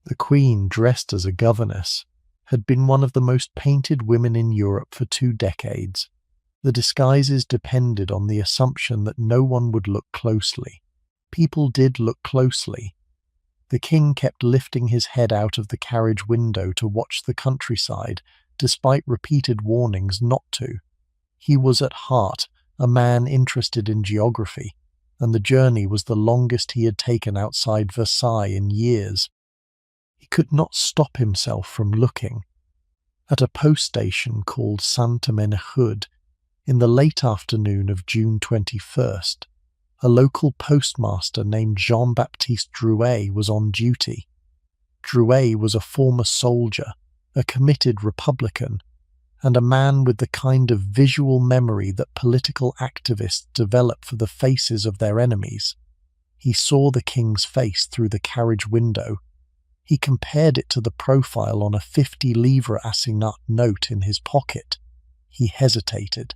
The queen, dressed as a governess, had been one of the most painted women in Europe for 2 decades. The disguises depended on the assumption that no one would look closely. People did look closely. The king kept lifting his head out of the carriage window to watch the countryside, despite repeated warnings not to. He was at heart a man interested in geography, and the journey was the longest he had taken outside Versailles in years. He could not stop himself from looking. At a post station called Sainte-Ménehould, in the late afternoon of June 21st, a local postmaster named Jean-Baptiste Drouet was on duty. Drouet was a former soldier, a committed Republican, and a man with the kind of visual memory that political activists develop for the faces of their enemies. He saw the king's face through the carriage window. He compared it to the profile on a 50-livre assignat note in his pocket. He hesitated.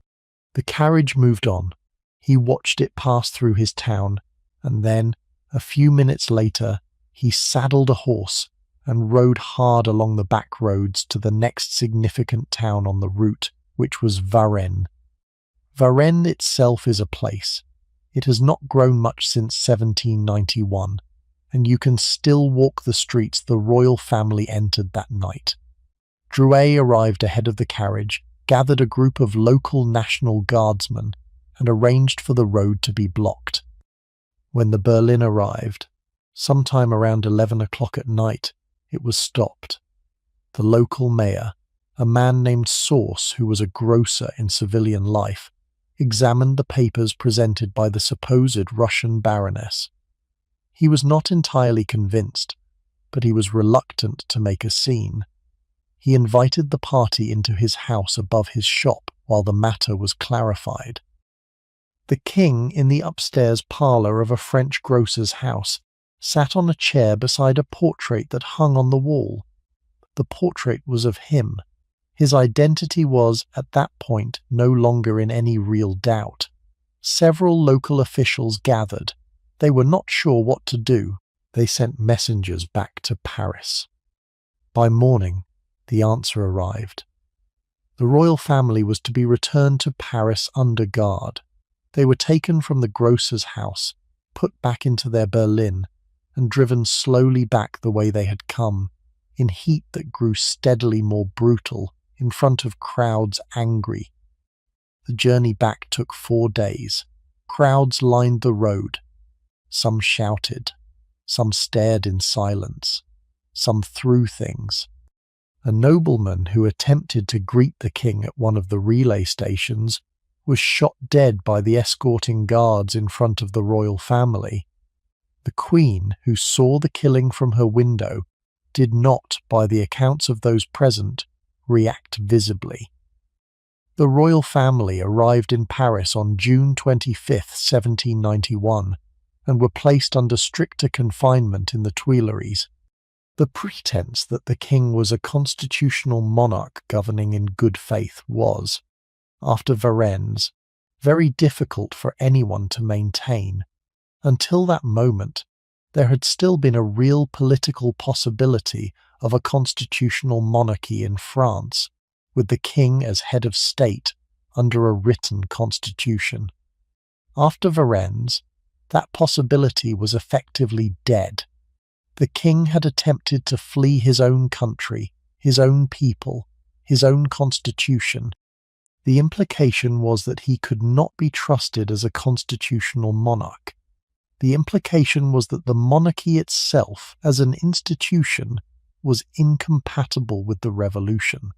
The carriage moved on. He watched it pass through his town, and then, a few minutes later, he saddled a horse and rode hard along the back roads to the next significant town on the route, which was Varennes. Varennes itself is a place. It has not grown much since 1791, and you can still walk the streets the royal family entered that night. Drouet arrived ahead of the carriage, gathered a group of local National Guardsmen, and arranged for the road to be blocked. When the berlin arrived, sometime around 11 o'clock at night, it was stopped. The local mayor, a man named Sauce, who was a grocer in civilian life, examined the papers presented by the supposed Russian baroness. He was not entirely convinced, but he was reluctant to make a scene. He invited the party into his house above his shop while the matter was clarified. The king, in the upstairs parlour of a French grocer's house, sat on a chair beside a portrait that hung on the wall. The portrait was of him. His identity was, at that point, no longer in any real doubt. Several local officials gathered. They were not sure what to do. They sent messengers back to Paris. By morning, the answer arrived. The royal family was to be returned to Paris under guard. They were taken from the grocer's house, put back into their berlin, and driven slowly back the way they had come, in heat that grew steadily more brutal, in front of crowds angry. The journey back took 4 days. Crowds lined the road. Some shouted. Some stared in silence. Some threw things. A nobleman who attempted to greet the king at one of the relay stations was shot dead by the escorting guards in front of the royal family. The queen, who saw the killing from her window, did not, by the accounts of those present, react visibly. The royal family arrived in Paris on June 25, 1791, and were placed under stricter confinement in the Tuileries. The pretense that the king was a constitutional monarch governing in good faith was, after Varennes, very difficult for anyone to maintain. Until that moment, there had still been a real political possibility of a constitutional monarchy in France, with the king as head of state under a written constitution. After Varennes, that possibility was effectively dead. The king had attempted to flee his own country, his own people, his own constitution. The implication was that he could not be trusted as a constitutional monarch. The implication was that the monarchy itself, as an institution, was incompatible with the revolution.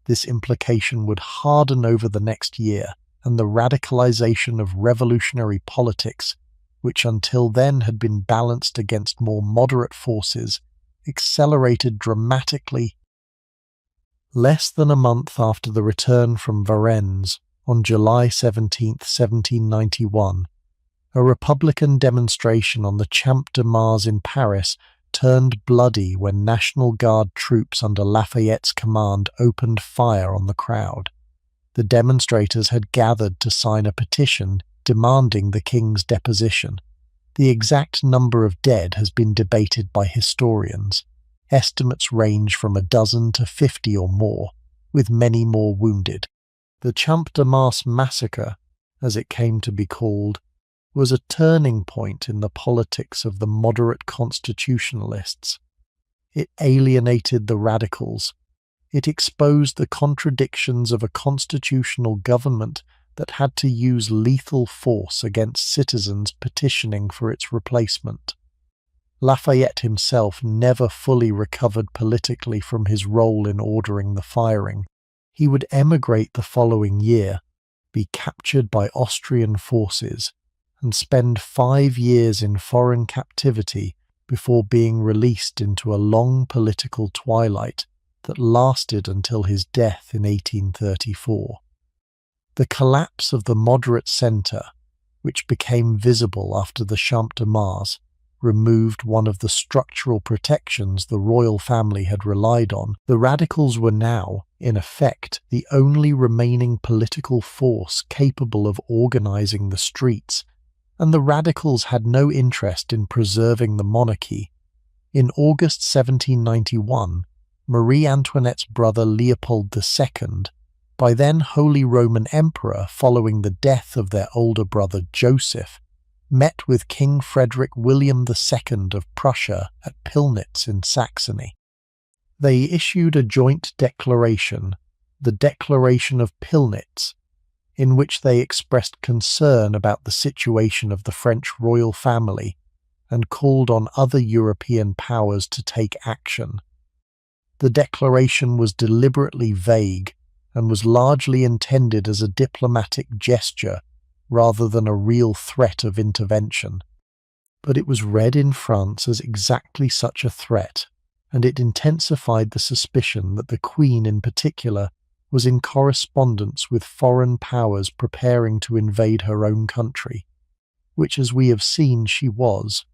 This implication would harden over the next year, and the radicalization of revolutionary politics, which until then had been balanced against more moderate forces, accelerated dramatically. Less than a month after the return from Varennes, on July 17, 1791, a Republican demonstration on the Champ de Mars in Paris turned bloody when National Guard troops under Lafayette's command opened fire on the crowd. The demonstrators had gathered to sign a petition demanding the king's deposition. The exact number of dead has been debated by historians. Estimates range from 12 to 50 or more, with many more wounded. The Champ de Mars massacre, as it came to be called, was a turning point in the politics of the moderate constitutionalists. It alienated the radicals. It exposed the contradictions of a constitutional government that had to use lethal force against citizens petitioning for its replacement. Lafayette himself never fully recovered politically from his role in ordering the firing. He would emigrate the following year, be captured by Austrian forces, and spend 5 years in foreign captivity before being released into a long political twilight that lasted until his death in 1834. The collapse of the moderate centre, which became visible after the Champ de Mars, removed one of the structural protections the royal family had relied on. The radicals were now, in effect, the only remaining political force capable of organising the streets, and the radicals had no interest in preserving the monarchy. In August 1791, Marie Antoinette's brother Leopold II, by then Holy Roman Emperor following the death of their older brother Joseph, met with King Frederick William II of Prussia at Pillnitz in Saxony. They issued a joint declaration, the Declaration of Pillnitz, in which they expressed concern about the situation of the French royal family and called on other European powers to take action. The declaration was deliberately vague and was largely intended as a diplomatic gesture rather than a real threat of intervention. But it was read in France as exactly such a threat, and it intensified the suspicion that the Queen in particular was in correspondence with foreign powers preparing to invade her own country, which, as we have seen, she was.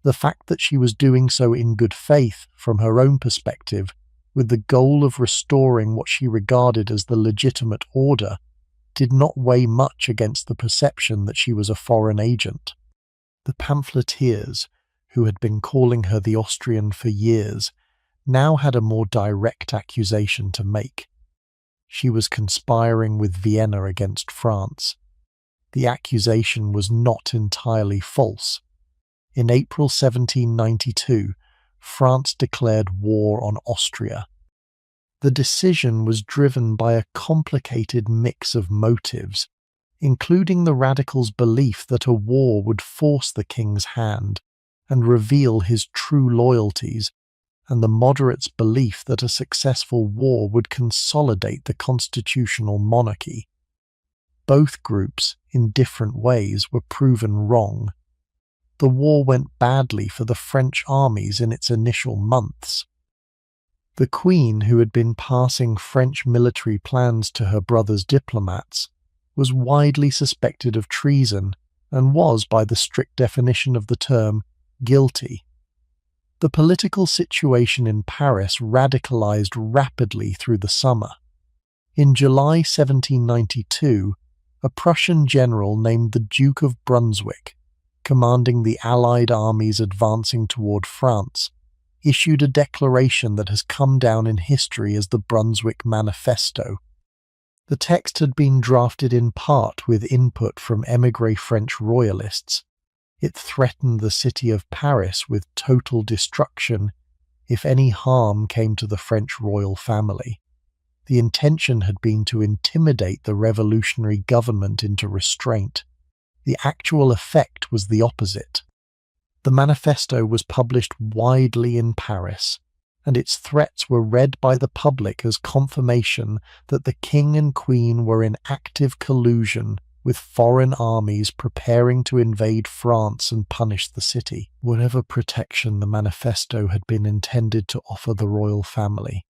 The fact that she was doing so in good faith, from her own perspective, with the goal of restoring what she regarded as the legitimate order, did not weigh much against the perception that she was a foreign agent. The pamphleteers, who had been calling her the Austrian for years, now had a more direct accusation to make. She was conspiring with Vienna against France. The accusation was not entirely false. In April 1792, France declared war on Austria. The decision was driven by a complicated mix of motives, including the radicals' belief that a war would force the king's hand and reveal his true loyalties, and the moderates' belief that a successful war would consolidate the constitutional monarchy. Both groups, in different ways, were proven wrong. The war went badly for the French armies in its initial months. The Queen, who had been passing French military plans to her brother's diplomats, was widely suspected of treason and was, by the strict definition of the term, guilty. The political situation in Paris radicalized rapidly through the summer. In July 1792, a Prussian general named the Duke of Brunswick, commanding the Allied armies advancing toward France, issued a declaration that has come down in history as the Brunswick Manifesto. The text had been drafted in part with input from émigré French royalists. It threatened the city of Paris with total destruction if any harm came to the French royal family. The intention had been to intimidate the revolutionary government into restraint. The actual effect was the opposite. The manifesto was published widely in Paris, and its threats were read by the public as confirmation that the king and queen were in active collusion with foreign armies preparing to invade France and punish the city. Whatever protection the manifesto had been intended to offer the royal family,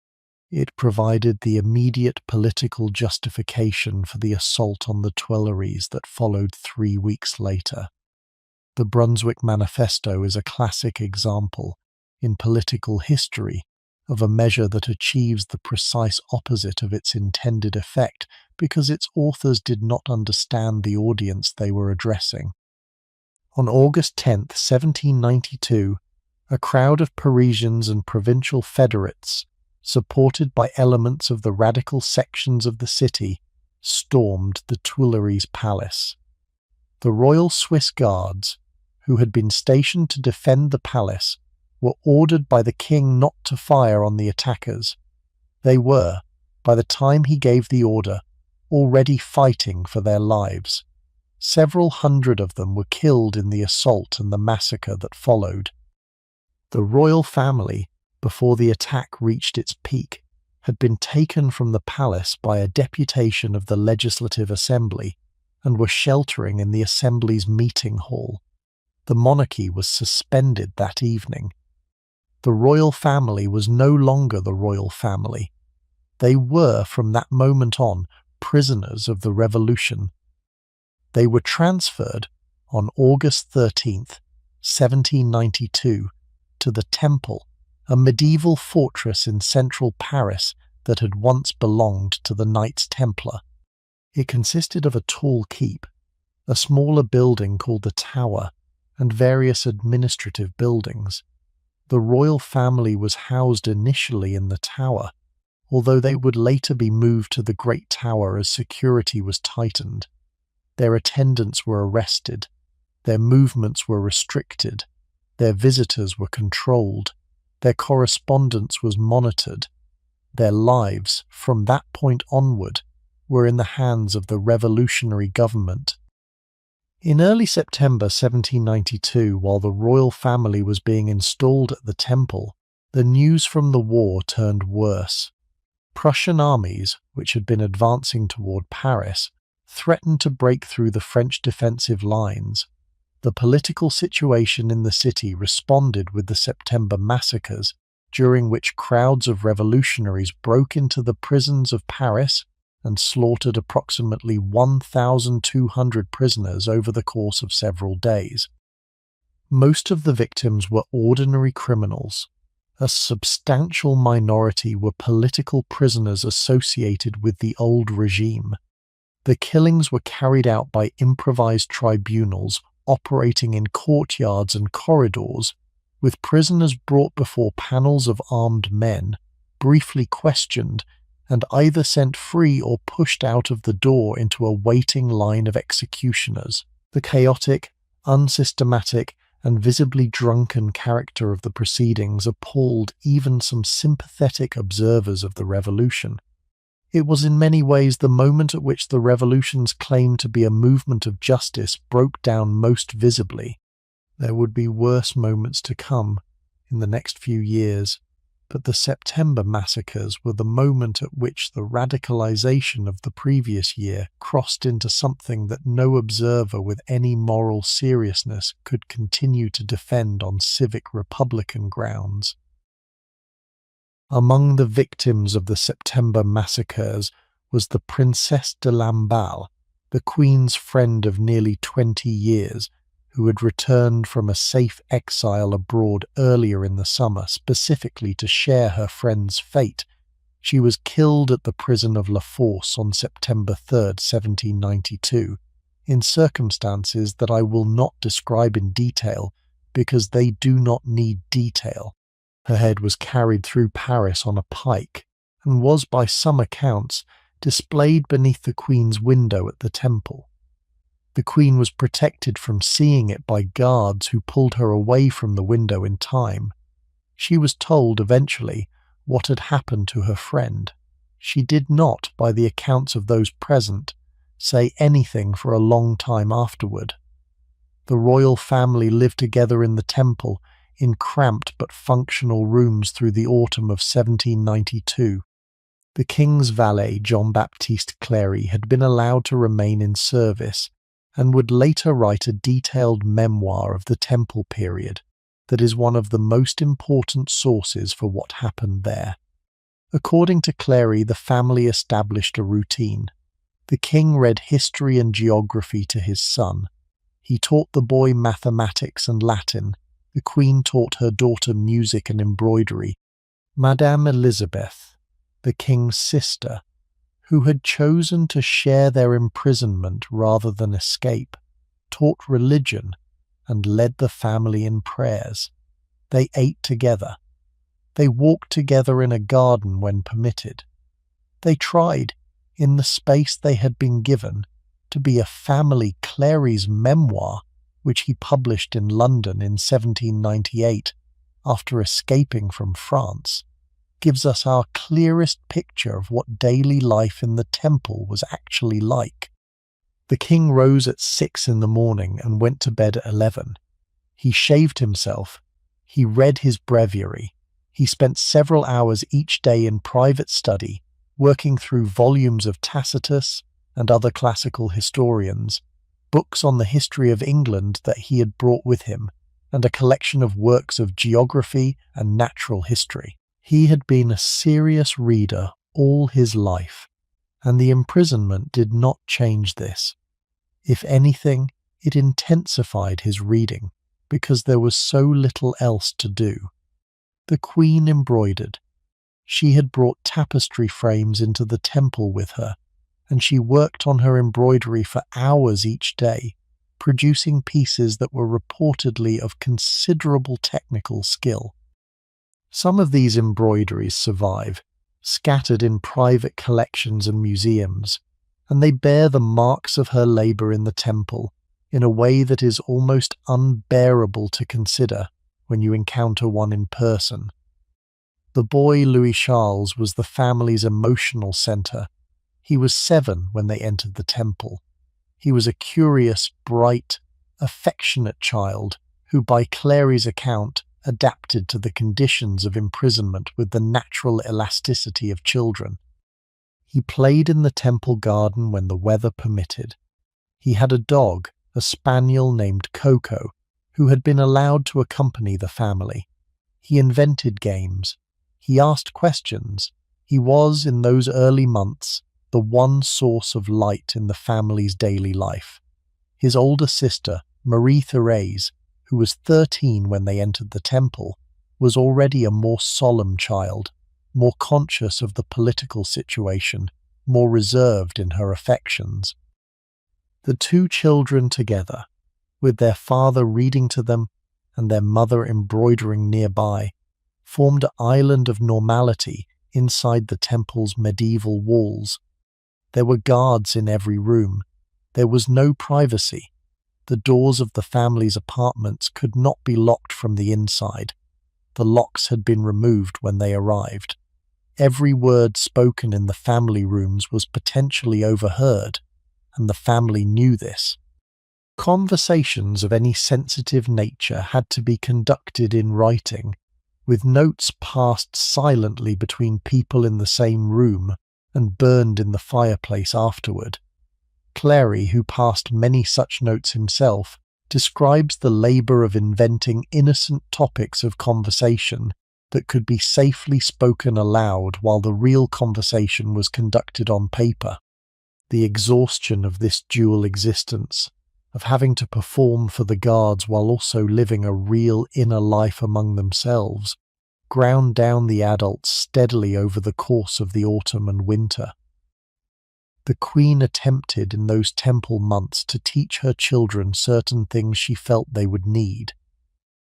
it provided the immediate political justification for the assault on the Tuileries that followed 3 weeks later. The Brunswick Manifesto is a classic example, in political history, of a measure that achieves the precise opposite of its intended effect because its authors did not understand the audience they were addressing. On August 10, 1792, a crowd of Parisians and provincial federates, supported by elements of the radical sections of the city, stormed the Tuileries Palace. The Royal Swiss Guards, who had been stationed to defend the palace, were ordered by the king not to fire on the attackers. They were, by the time he gave the order, already fighting for their lives. Several hundred of them were killed in the assault and the massacre that followed. The royal family, before the attack reached its peak, had been taken from the palace by a deputation of the Legislative Assembly and were sheltering in the Assembly's meeting hall. The monarchy was suspended that evening. The royal family was no longer the royal family. They were, from that moment on, prisoners of the revolution. They were transferred, on August 13th, 1792, to the Temple, a medieval fortress in central Paris that had once belonged to the Knights Templar. It consisted of a tall keep, a smaller building called the Tower, and various administrative buildings. The royal family was housed initially in the Tower, although they would later be moved to the Great Tower as security was tightened. Their attendants were arrested, their movements were restricted, their visitors were controlled, their correspondence was monitored. Their lives, from that point onward, were in the hands of the revolutionary government. In early September 1792, while the royal family was being installed at the Temple, the news from the war turned worse. Prussian armies, which had been advancing toward Paris, threatened to break through the French defensive lines. The political situation in the city responded with the September massacres, during which crowds of revolutionaries broke into the prisons of Paris and slaughtered approximately 1,200 prisoners over the course of several days. Most of the victims were ordinary criminals. A substantial minority were political prisoners associated with the old regime. The killings were carried out by improvised tribunals operating in courtyards and corridors, with prisoners brought before panels of armed men, briefly questioned, and either sent free or pushed out of the door into a waiting line of executioners. The chaotic, unsystematic, and visibly drunken character of the proceedings appalled even some sympathetic observers of the revolution. It was in many ways the moment at which the revolution's claim to be a movement of justice broke down most visibly. There would be worse moments to come in the next few years, but the September massacres were the moment at which the radicalization of the previous year crossed into something that no observer with any moral seriousness could continue to defend on civic republican grounds. Among the victims of the September massacres was the Princesse de Lamballe, the Queen's friend of nearly 20 years, who had returned from a safe exile abroad earlier in the summer specifically to share her friend's fate. She was killed at the prison of La Force on September 3, 1792, in circumstances that I will not describe in detail because they do not need detail. Her head was carried through Paris on a pike and was, by some accounts, displayed beneath the Queen's window at the Temple. The Queen was protected from seeing it by guards who pulled her away from the window in time. She was told eventually what had happened to her friend. She did not, by the accounts of those present, say anything for a long time afterward. The royal family lived together in the Temple in cramped but functional rooms through the autumn of 1792. The King's valet, Jean-Baptiste Cléry, had been allowed to remain in service and would later write a detailed memoir of the Temple period that is one of the most important sources for what happened there. According to Cléry, the family established a routine. The king read history and geography to his son. He taught the boy mathematics and Latin. The Queen taught her daughter music and embroidery. Madame Elizabeth, the king's sister, who had chosen to share their imprisonment rather than escape, taught religion and led the family in prayers. They ate together. They walked together in a garden when permitted. They tried, in the space they had been given, to be a family. Cléry's memoir, which he published in London in 1798 after escaping from France, gives us our clearest picture of what daily life in the Temple was actually like. The king rose at 6 in the morning and went to bed at 11. He shaved himself. He read his breviary. He spent several hours each day in private study, working through volumes of Tacitus and other classical historians, books on the history of England that he had brought with him, and a collection of works of geography and natural history. He had been a serious reader all his life, and the imprisonment did not change this. If anything, it intensified his reading, because there was so little else to do. The Queen embroidered. She had brought tapestry frames into the Temple with her, and she worked on her embroidery for hours each day, producing pieces that were reportedly of considerable technical skill. Some of these embroideries survive, scattered in private collections and museums, and they bear the marks of her labour in the Temple in a way that is almost unbearable to consider when you encounter one in person. The boy Louis Charles was the family's emotional centre. He was 7 when they entered the Temple. He was a curious, bright, affectionate child who, by Cléry's account, adapted to the conditions of imprisonment with the natural elasticity of children. He played in the Temple garden when the weather permitted. He had a dog, a spaniel named Coco, who had been allowed to accompany the family. He invented games. He asked questions. He was, in those early months, the one source of light in the family's daily life. His older sister, Marie-Thérèse, who was 13 when they entered the Temple, was already a more solemn child, more conscious of the political situation, more reserved in her affections. The two children together, with their father reading to them and their mother embroidering nearby, formed an island of normality inside the Temple's medieval walls. There were guards in every room. There was no privacy. The doors of the family's apartments could not be locked from the inside. The locks had been removed when they arrived. Every word spoken in the family rooms was potentially overheard, and the family knew this. Conversations of any sensitive nature had to be conducted in writing, with notes passed silently between people in the same room and burned in the fireplace afterward. Clary, who passed many such notes himself, describes the labour of inventing innocent topics of conversation that could be safely spoken aloud while the real conversation was conducted on paper. The exhaustion of this dual existence, of having to perform for the guards while also living a real inner life among themselves, ground down the adults steadily over the course of the autumn and winter. The Queen attempted in those temple months to teach her children certain things she felt they would need.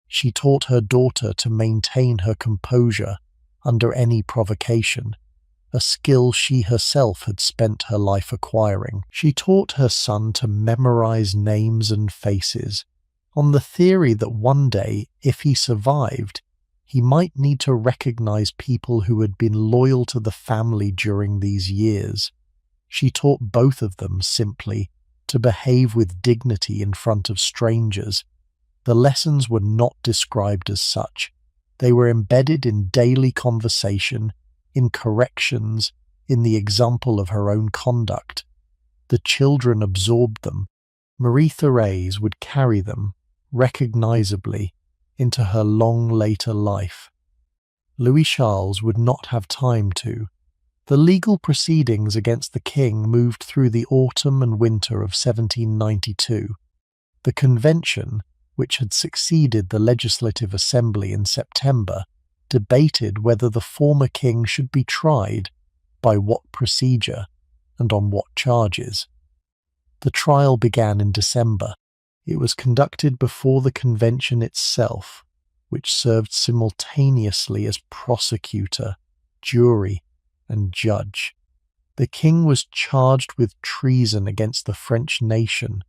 She taught her daughter to maintain her composure under any provocation, a skill she herself had spent her life acquiring. She taught her son to memorize names and faces, on the theory that one day, if he survived, he might need to recognize people who had been loyal to the family during these years. She taught both of them simply to behave with dignity in front of strangers. The lessons were not described as such. They were embedded in daily conversation, in corrections, in the example of her own conduct. The children absorbed them. Marie-Thérèse would carry them, recognizably, into her long later life. Louis Charles would not have time to. The legal proceedings against the king moved through the autumn and winter of 1792. The convention, which had succeeded the Legislative Assembly in September, debated whether the former king should be tried, by what procedure, and on what charges. The trial began in December. It was conducted before the convention itself, which served simultaneously as prosecutor, jury, and judge. The king was charged with treason against the French nation.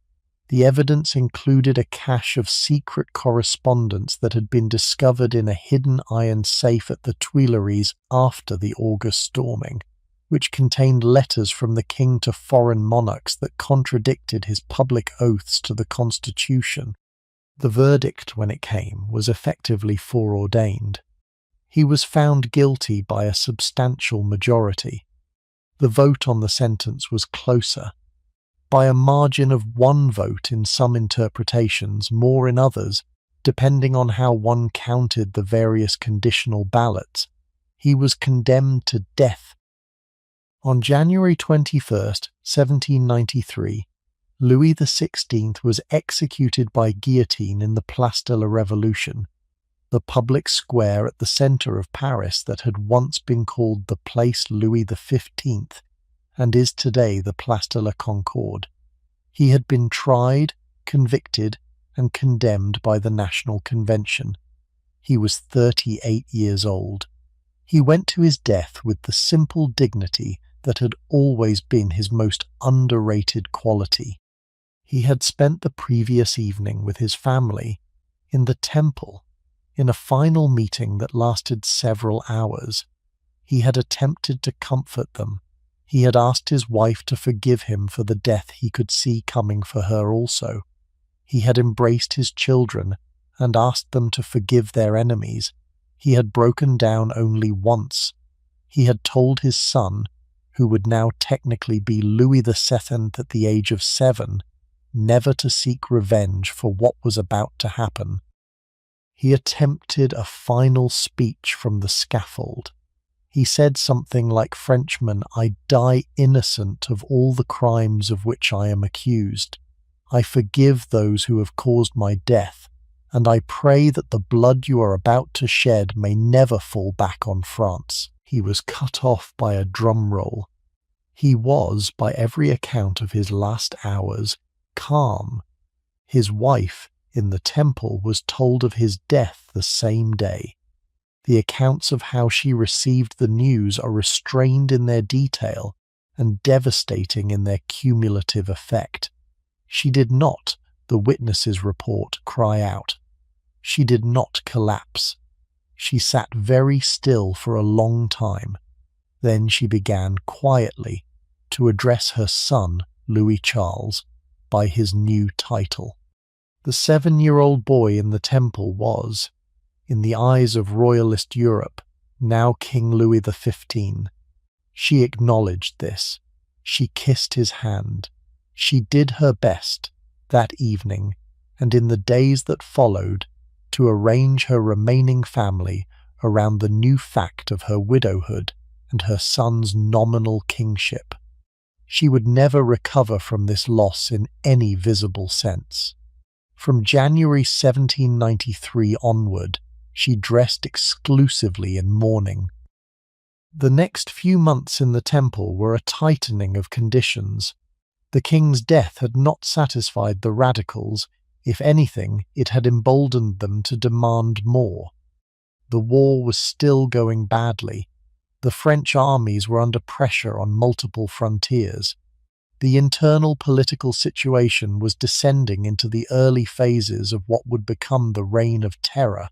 The evidence included a cache of secret correspondence that had been discovered in a hidden iron safe at the Tuileries after the August storming, which contained letters from the king to foreign monarchs that contradicted his public oaths to the Constitution. The verdict, when it came, was effectively foreordained. He was found guilty by a substantial majority. The vote on the sentence was closer. By a margin of one vote in some interpretations, more in others, depending on how one counted the various conditional ballots, he was condemned to death. On January 21st, 1793, Louis XVI was executed by guillotine in the Place de la Révolution, the public square at the centre of Paris that had once been called the Place Louis XV and is today the Place de la Concorde. He had been tried, convicted, and condemned by the National Convention. He was 38 years old. He went to his death with the simple dignity that had always been his most underrated quality. He had spent the previous evening with his family in the temple, in a final meeting that lasted several hours. He had attempted to comfort them. He had asked his wife to forgive him for the death he could see coming for her also. He had embraced his children and asked them to forgive their enemies. He had broken down only once. He had told his son, who would now technically be Louis II at the age of 7, never to seek revenge for what was about to happen. He attempted a final speech from the scaffold. He said something like, "Frenchman, I die innocent of all the crimes of which I am accused. I forgive those who have caused my death, and I pray that the blood you are about to shed may never fall back on France." He was cut off by a drum roll. He was, by every account of his last hours, calm. His wife, in the temple, was told of his death the same day. The accounts of how she received the news are restrained in their detail and devastating in their cumulative effect. She did not, the witnesses' report cry out. She did not collapse. She sat very still for a long time. Then she began quietly to address her son, Louis Charles, by his new title. The 7-year-old boy in the temple was, in the eyes of royalist Europe, now King Louis XV. She acknowledged this. She kissed his hand. She did her best that evening and in the days that followed to arrange her remaining family around the new fact of her widowhood and her son's nominal kingship. She would never recover from this loss in any visible sense. From January 1793 onward, she dressed exclusively in mourning. The next few months in the temple were a tightening of conditions. The king's death had not satisfied the radicals. If anything, it had emboldened them to demand more. The war was still going badly. The French armies were under pressure on multiple frontiers. The internal political situation was descending into the early phases of what would become the Reign of Terror.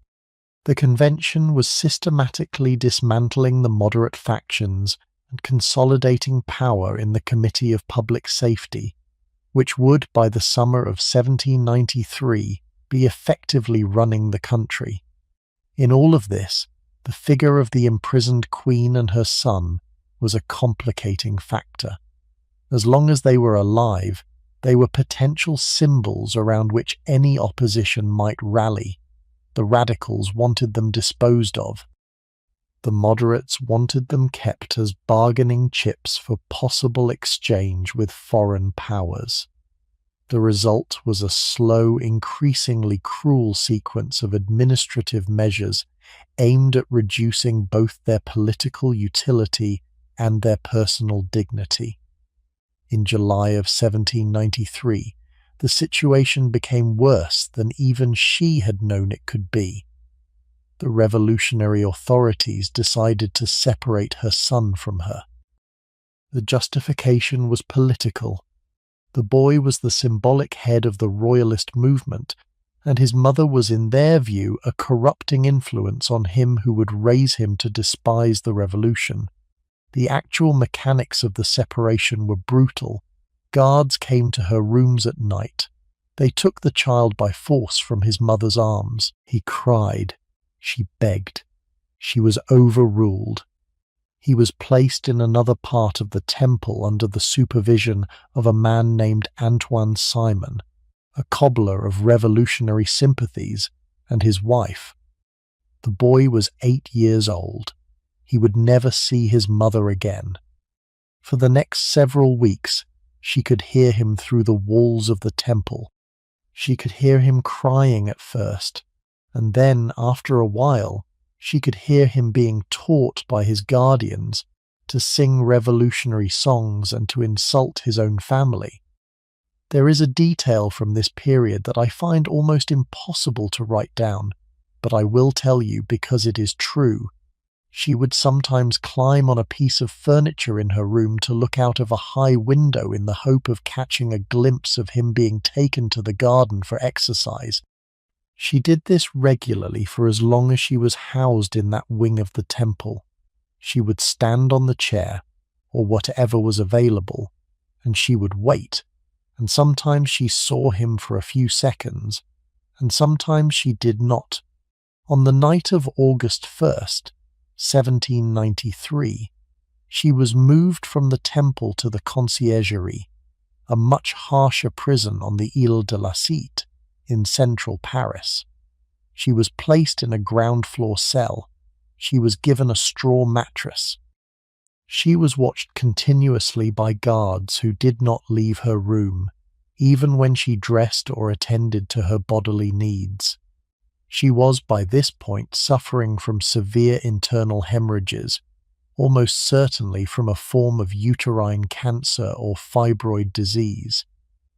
The convention was systematically dismantling the moderate factions and consolidating power in the Committee of Public Safety, which would, by the summer of 1793, be effectively running the country. In all of this, the figure of the imprisoned queen and her son was a complicating factor. As long as they were alive, they were potential symbols around which any opposition might rally. The radicals wanted them disposed of. The moderates wanted them kept as bargaining chips for possible exchange with foreign powers. The result was a slow, increasingly cruel sequence of administrative measures aimed at reducing both their political utility and their personal dignity. In July of 1793, the situation became worse than even she had known it could be. The revolutionary authorities decided to separate her son from her. The justification was political. The boy was the symbolic head of the royalist movement, and his mother was in their view a corrupting influence on him who would raise him to despise the revolution. The actual mechanics of the separation were brutal. Guards came to her rooms at night. They took the child by force from his mother's arms. He cried. She begged. She was overruled. He was placed in another part of the temple under the supervision of a man named Antoine Simon, a cobbler of revolutionary sympathies, and his wife. The boy was 8 years old. He would never see his mother again. For the next several weeks, she could hear him through the walls of the temple. She could hear him crying at first, and then, after a while, she could hear him being taught by his guardians to sing revolutionary songs and to insult his own family. There is a detail from this period that I find almost impossible to write down, but I will tell you because it is true. She would sometimes climb on a piece of furniture in her room to look out of a high window in the hope of catching a glimpse of him being taken to the garden for exercise. She did this regularly for as long as she was housed in that wing of the temple. She would stand on the chair, or whatever was available, and she would wait, and sometimes she saw him for a few seconds, and sometimes she did not. On the night of August 1st, 1793, she was moved from the temple to the conciergerie, a much harsher prison on the Île de la Cité in central Paris. She was placed in a ground-floor cell. She was given a straw mattress. She was watched continuously by guards who did not leave her room, even when she dressed or attended to her bodily needs. She was by this point suffering from severe internal hemorrhages, almost certainly from a form of uterine cancer or fibroid disease.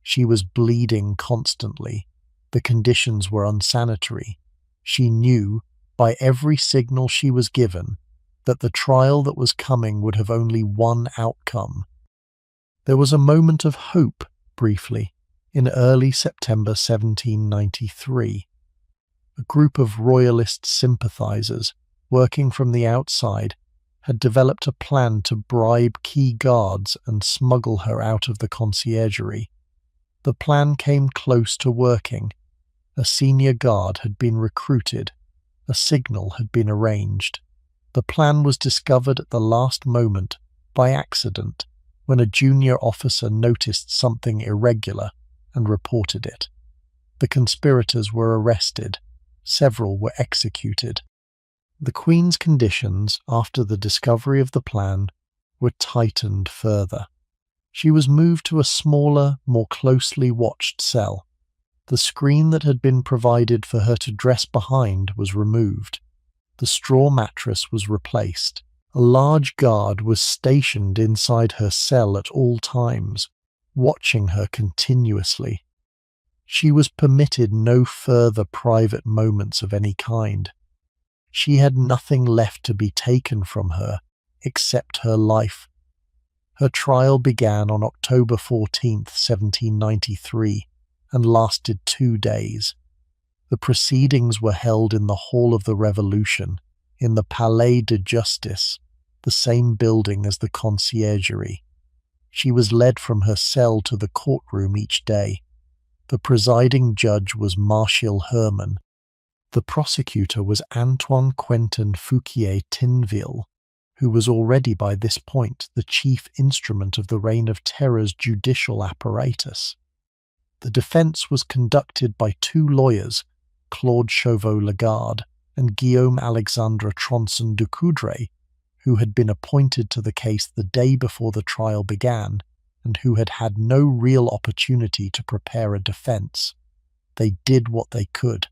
She was bleeding constantly. The conditions were unsanitary. She knew, by every signal she was given, that the trial that was coming would have only one outcome. There was a moment of hope, briefly. In early September 1793, a group of royalist sympathizers, working from the outside, had developed a plan to bribe key guards and smuggle her out of the conciergerie. The plan came close to working. A senior guard had been recruited. A signal had been arranged. The plan was discovered at the last moment, by accident, when a junior officer noticed something irregular and reported it. The conspirators were arrested. Several were executed. The Queen's conditions after the discovery of the plan were tightened further. She was moved to a smaller, more closely watched cell. The screen that had been provided for her to dress behind was removed. The straw mattress was replaced. A large guard was stationed inside her cell at all times, watching her continuously. She was permitted no further private moments of any kind. She had nothing left to be taken from her except her life. Her trial began on October 14, 1793, and lasted 2 days. The proceedings were held in the Hall of the Revolution, in the Palais de Justice, the same building as the conciergerie. She was led from her cell to the courtroom each day. The presiding judge was Marshal Herman. The prosecutor was Antoine Quentin Fouquier Tinville, who was already by this point the chief instrument of the Reign of Terror's judicial apparatus. The defense was conducted by 2 lawyers, Claude Chauveau-Lagarde and Guillaume Alexandre Tronçon du Coudray, who had been appointed to the case the day before the trial began and who had had no real opportunity to prepare a defense. They did what they could.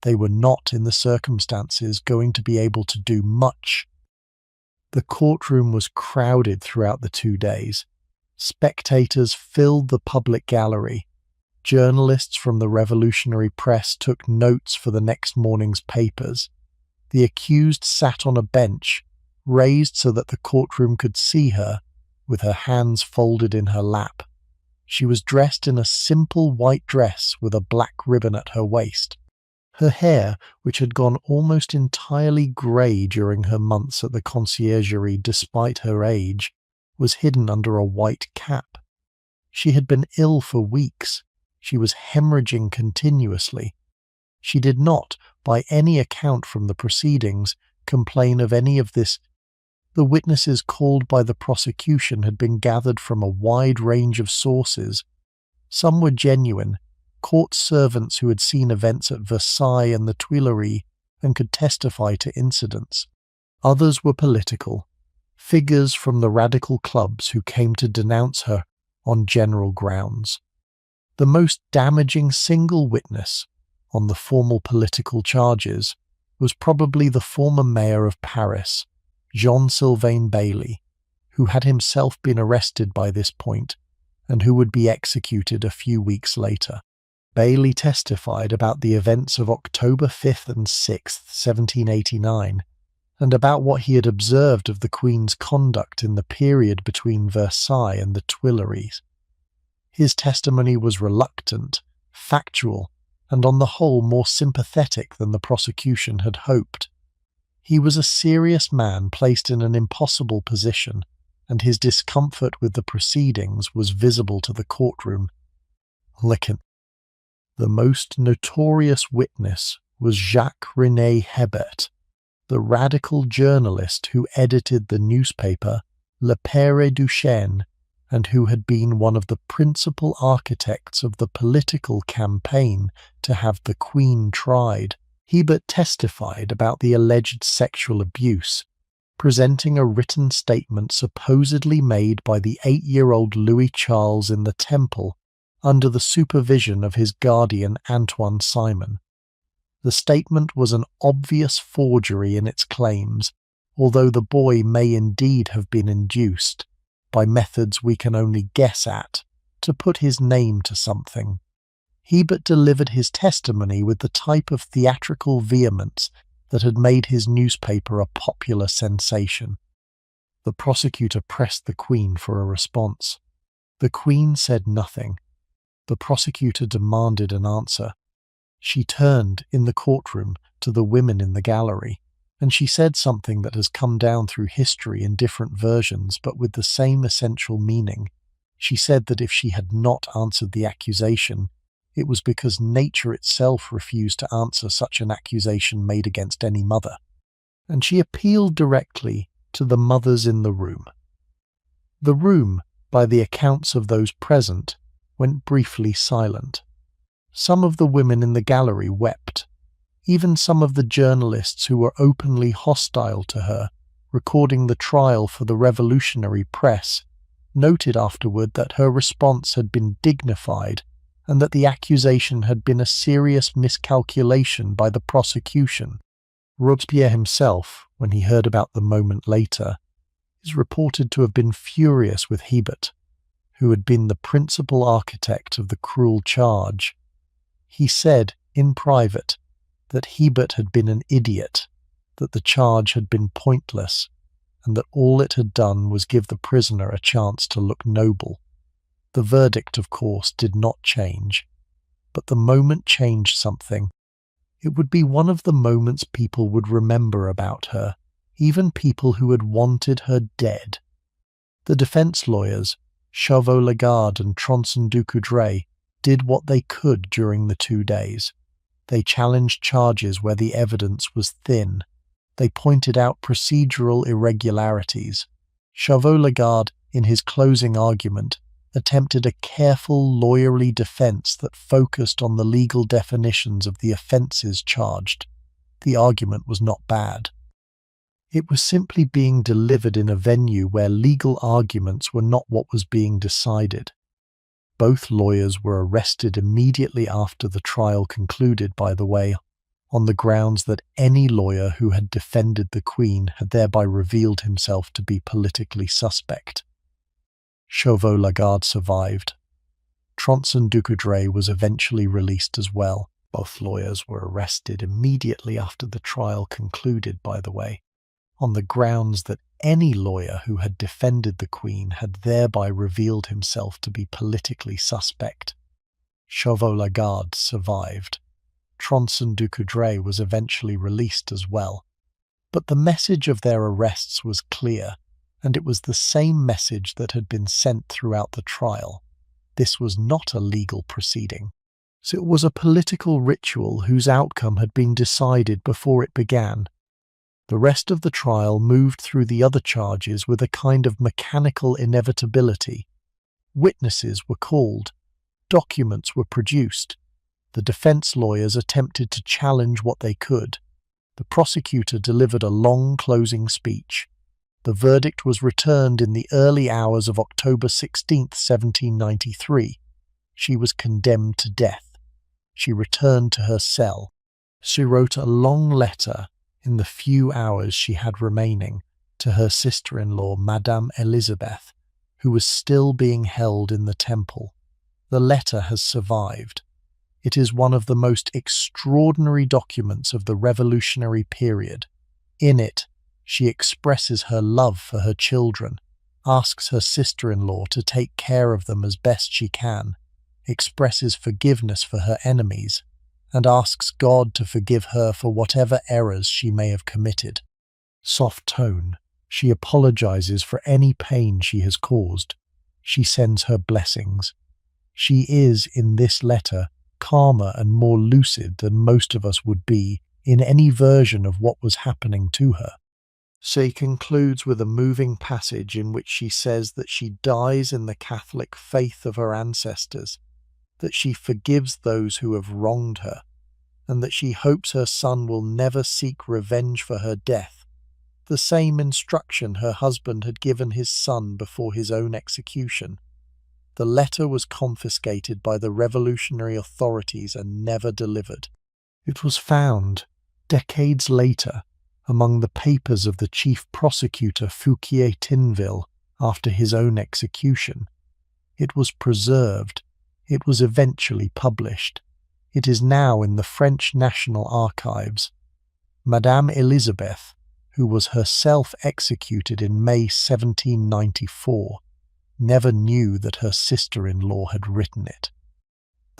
They were not, in the circumstances, going to be able to do much. The courtroom was crowded throughout the 2 days. Spectators filled the public gallery. Journalists from the revolutionary press took notes for the next morning's papers. The accused sat on a bench, raised so that the courtroom could see her, with her hands folded in her lap. She was dressed in a simple white dress with a black ribbon at her waist. Her hair, which had gone almost entirely grey during her months at the conciergerie despite her age, was hidden under a white cap. She had been ill for weeks. She was hemorrhaging continuously. She did not, by any account from the proceedings, complain of any of this. The witnesses called by the prosecution had been gathered from a wide range of sources. Some were genuine, court servants who had seen events at Versailles and the Tuileries and could testify to incidents. Others were political, figures from the radical clubs who came to denounce her on general grounds. The most damaging single witness on the formal political charges was probably the former mayor of Paris, Jean-Sylvain Bailly, who had himself been arrested by this point and who would be executed a few weeks later. Bailly testified about the events of October 5th and 6th, 1789, and about what he had observed of the Queen's conduct in the period between Versailles and the Tuileries. His testimony was reluctant, factual, and on the whole more sympathetic than the prosecution had hoped. He was a serious man placed in an impossible position, and his discomfort with the proceedings was visible to the courtroom. The most notorious witness was Jacques-René Hebert, the radical journalist who edited the newspaper Le Père Duchesne and who had been one of the principal architects of the political campaign to have the Queen tried. Hebert testified about the alleged sexual abuse, presenting a written statement supposedly made by the 8-year-old Louis Charles in the Temple under the supervision of his guardian Antoine Simon. The statement was an obvious forgery in its claims, although the boy may indeed have been induced, by methods we can only guess at, to put his name to something. Hebert delivered his testimony with the type of theatrical vehemence that had made his newspaper a popular sensation. The prosecutor pressed the Queen for a response. The Queen said nothing. The prosecutor demanded an answer. She turned in the courtroom to the women in the gallery, and she said something that has come down through history in different versions but with the same essential meaning. She said that if she had not answered the accusation, it was because nature itself refused to answer such an accusation made against any mother. And she appealed directly to the mothers in the room. The room, by the accounts of those present, went briefly silent. Some of the women in the gallery wept. Even some of the journalists who were openly hostile to her, recording the trial for the revolutionary press, noted afterward that her response had been dignified and that the accusation had been a serious miscalculation by the prosecution. Robespierre himself, when he heard about the moment later, is reported to have been furious with Hebert, who had been the principal architect of the cruel charge. He said, in private, that Hebert had been an idiot, that the charge had been pointless, and that all it had done was give the prisoner a chance to look noble. The verdict, of course, did not change, but the moment changed something. It would be one of the moments people would remember about her, even people who had wanted her dead. The defense lawyers, Chauveau-Lagarde and Tronçon-Ducoudray, did what they could during the 2 days. They challenged charges where the evidence was thin. They pointed out procedural irregularities. Chauveau-Lagarde, in his closing argument, attempted a careful, lawyerly defense that focused on the legal definitions of the offences charged. The argument was not bad. It was simply being delivered in a venue where legal arguments were not what was being decided. Both lawyers were arrested immediately after the trial concluded, by the way, on the grounds that any lawyer who had defended the Queen had thereby revealed himself to be politically suspect. Chauveau-Lagarde survived. Tronçon-Ducoudray was eventually released as well. Both lawyers were arrested immediately after the trial concluded, by the way, on the grounds that any lawyer who had defended the Queen had thereby revealed himself to be politically suspect. Chauveau-Lagarde survived. Tronçon-Ducoudray was eventually released as well. But the message of their arrests was clear, and it was the same message that had been sent throughout the trial. This was not a legal proceeding. So it was a political ritual whose outcome had been decided before it began. The rest of the trial moved through the other charges with a kind of mechanical inevitability. Witnesses were called. Documents were produced. The defense lawyers attempted to challenge what they could. The prosecutor delivered a long closing speech. The verdict was returned in the early hours of October 16, 1793. She was condemned to death. She returned to her cell. She wrote a long letter in the few hours she had remaining to her sister-in-law, Madame Elizabeth, who was still being held in the Temple. The letter has survived. It is one of the most extraordinary documents of the revolutionary period. In it, she expresses her love for her children, asks her sister-in-law to take care of them as best she can, expresses forgiveness for her enemies, and asks God to forgive her for whatever errors she may have committed. Soft tone, she apologizes for any pain she has caused. She sends her blessings. She is, in this letter, calmer and more lucid than most of us would be in any version of what was happening to her. She concludes with a moving passage in which she says that she dies in the Catholic faith of her ancestors, that she forgives those who have wronged her, and that she hopes her son will never seek revenge for her death, the same instruction her husband had given his son before his own execution. The letter was confiscated by the revolutionary authorities and never delivered. It was found, decades later, among the papers of the chief prosecutor Fouquier-Tinville after his own execution. It was preserved. It was eventually published. It is now in the French National Archives. Madame Elizabeth, who was herself executed in May 1794, never knew that her sister-in-law had written it.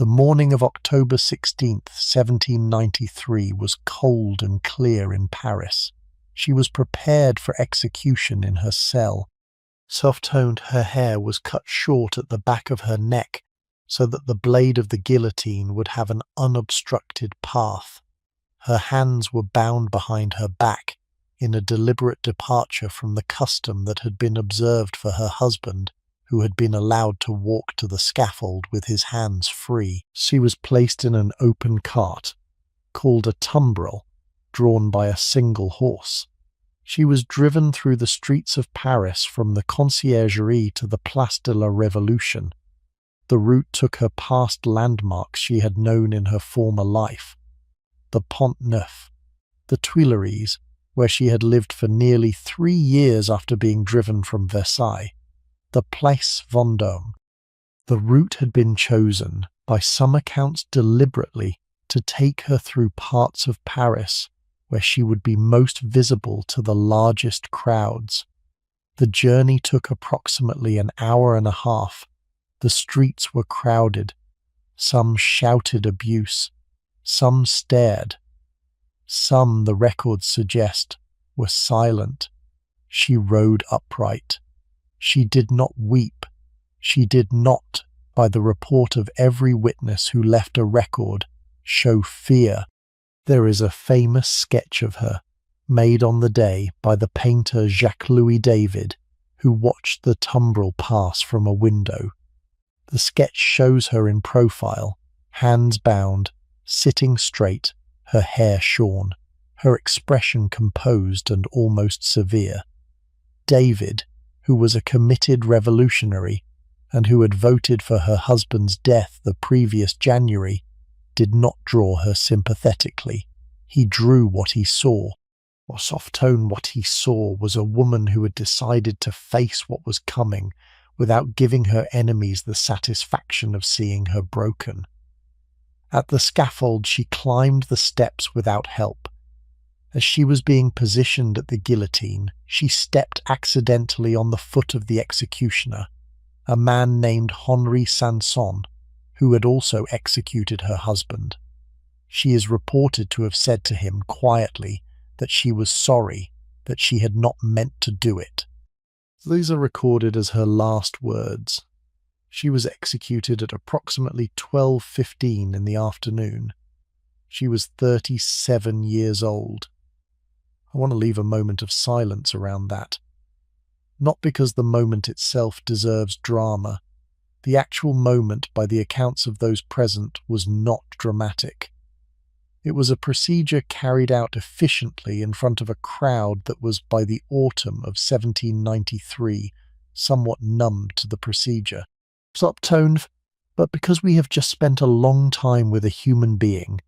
The morning of October 16th, 1793 was cold and clear in Paris. She was prepared for execution in her cell. Soft-toned, her hair was cut short at the back of her neck so that the blade of the guillotine would have an unobstructed path. Her hands were bound behind her back in a deliberate departure from the custom that had been observed for her husband, who had been allowed to walk to the scaffold with his hands free. She was placed in an open cart, called a tumbril, drawn by a single horse. She was driven through the streets of Paris from the Conciergerie to the Place de la Révolution. The route took her past landmarks she had known in her former life. The Pont Neuf, the Tuileries, where she had lived for nearly 3 years after being driven from Versailles, the Place Vendôme. The route had been chosen, by some accounts deliberately, to take her through parts of Paris where she would be most visible to the largest crowds. The journey took approximately an hour and a half. The streets were crowded. Some shouted abuse. Some stared. Some, the records suggest, were silent. She rode upright. She did not weep. She did not, by the report of every witness who left a record, show fear. There is a famous sketch of her, made on the day by the painter Jacques-Louis David, who watched the tumbril pass from a window. The sketch shows her in profile, hands bound, sitting straight, her hair shorn, her expression composed and almost severe. David, who was a committed revolutionary and who had voted for her husband's death the previous January, did not draw her sympathetically. He drew what he saw. Or soft-tone, what he saw was a woman who had decided to face what was coming without giving her enemies the satisfaction of seeing her broken. At the scaffold, she climbed the steps without help. As she was being positioned at the guillotine, she stepped accidentally on the foot of the executioner, a man named Henri Sanson, who had also executed her husband. She is reported to have said to him quietly that she was sorry, that she had not meant to do it. These are recorded as her last words. She was executed at approximately 12:15 in the afternoon. She was 37 years old. I want to leave a moment of silence around that. Not because the moment itself deserves drama. The actual moment, by the accounts of those present, was not dramatic. It was a procedure carried out efficiently in front of a crowd that was, by the autumn of 1793, somewhat numb to the procedure. Soft-toned, but because we have just spent a long time with a human being,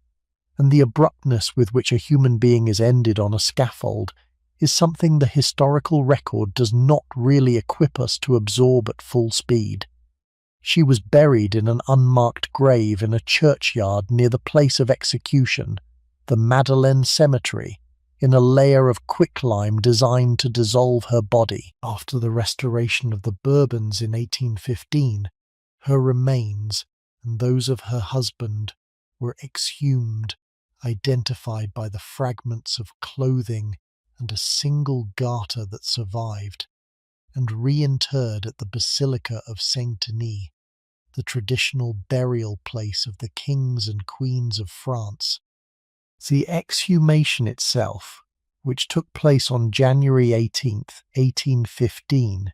and the abruptness with which a human being is ended on a scaffold is something the historical record does not really equip us to absorb at full speed. She was buried in an unmarked grave in a churchyard near the place of execution, the Madeleine Cemetery, in a layer of quicklime designed to dissolve her body. After the restoration of the Bourbons in 1815, her remains and those of her husband were exhumed, identified by the fragments of clothing and a single garter that survived, and reinterred at the Basilica of Saint-Denis, the traditional burial place of the kings and queens of France. The exhumation itself, which took place on January 18th, 1815,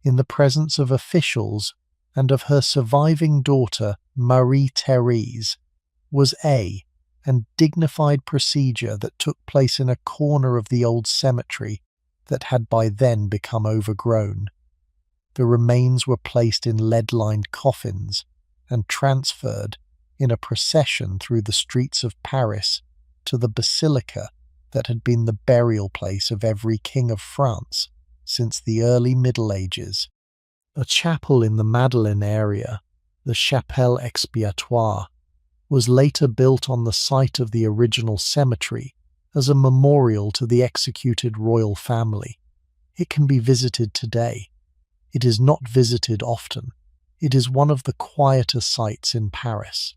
in the presence of officials and of her surviving daughter, Marie-Thérèse, was and dignified procedure that took place in a corner of the old cemetery that had by then become overgrown. The remains were placed in lead-lined coffins and transferred in a procession through the streets of Paris to the basilica that had been the burial place of every king of France since the early Middle Ages. A chapel in the Madeleine area, the Chapelle Expiatoire, was later built on the site of the original cemetery as a memorial to the executed royal family. It can be visited today. It is not visited often. It is one of the quieter sites in Paris.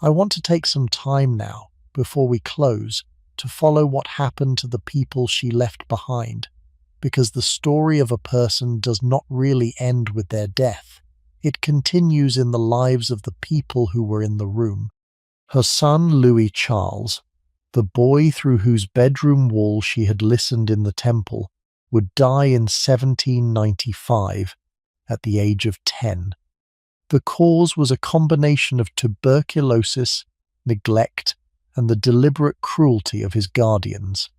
I want to take some time now, before we close, to follow what happened to the people she left behind, because the story of a person does not really end with their death. It continues in the lives of the people who were in the room. Her son Louis Charles, the boy through whose bedroom wall she had listened in the temple, would die in 1795 at the age of 10. The cause was a combination of tuberculosis, neglect, and the deliberate cruelty of his guardians.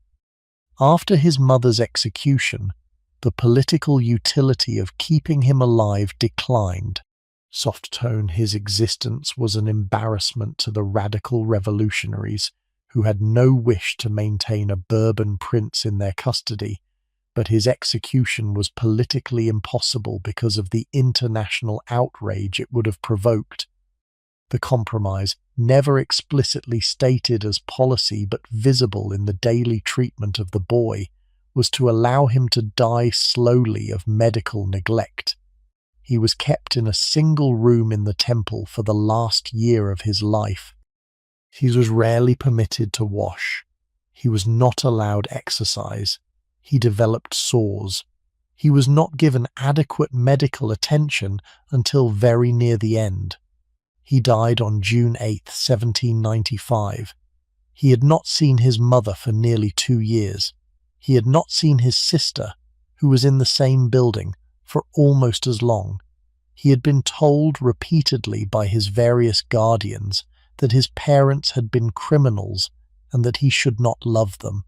After his mother's execution, the political utility of keeping him alive declined. Soft tone, his existence was an embarrassment to the radical revolutionaries, who had no wish to maintain a Bourbon prince in their custody, but his execution was politically impossible because of the international outrage it would have provoked. The compromise, never explicitly stated as policy but visible in the daily treatment of the boy, was to allow him to die slowly of medical neglect. He was kept in a single room in the temple for the last year of his life. He was rarely permitted to wash. He was not allowed exercise. He developed sores. He was not given adequate medical attention until very near the end. He died on June 8, 1795. He had not seen his mother for nearly 2 years. He had not seen his sister, who was in the same building, for almost as long. He had been told repeatedly by his various guardians that his parents had been criminals and that he should not love them.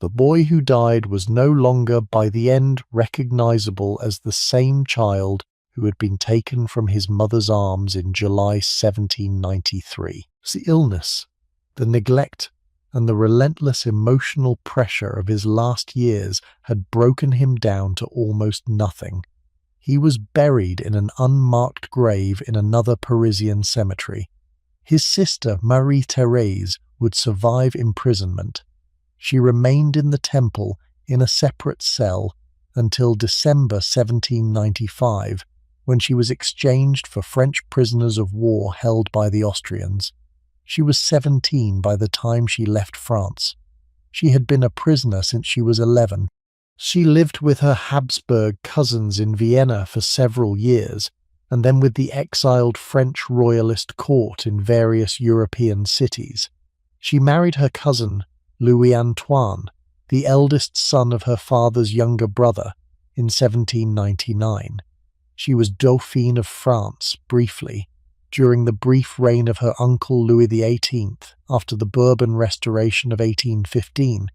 The boy who died was no longer by the end recognizable as the same child who had been taken from his mother's arms in July 1793. The illness, the neglect, and the relentless emotional pressure of his last years had broken him down to almost nothing. He was buried in an unmarked grave in another Parisian cemetery. His sister Marie-Thérèse would survive imprisonment. She remained in the temple in a separate cell until December 1795, when she was exchanged for French prisoners of war held by the Austrians. She was 17 by the time she left France. She had been a prisoner since she was 11. She lived with her Habsburg cousins in Vienna for several years, and then with the exiled French royalist court in various European cities. She married her cousin, Louis Antoine, the eldest son of her father's younger brother, in 1799. She was Dauphine of France briefly, during the brief reign of her uncle Louis XVIII after the Bourbon Restoration of 1815,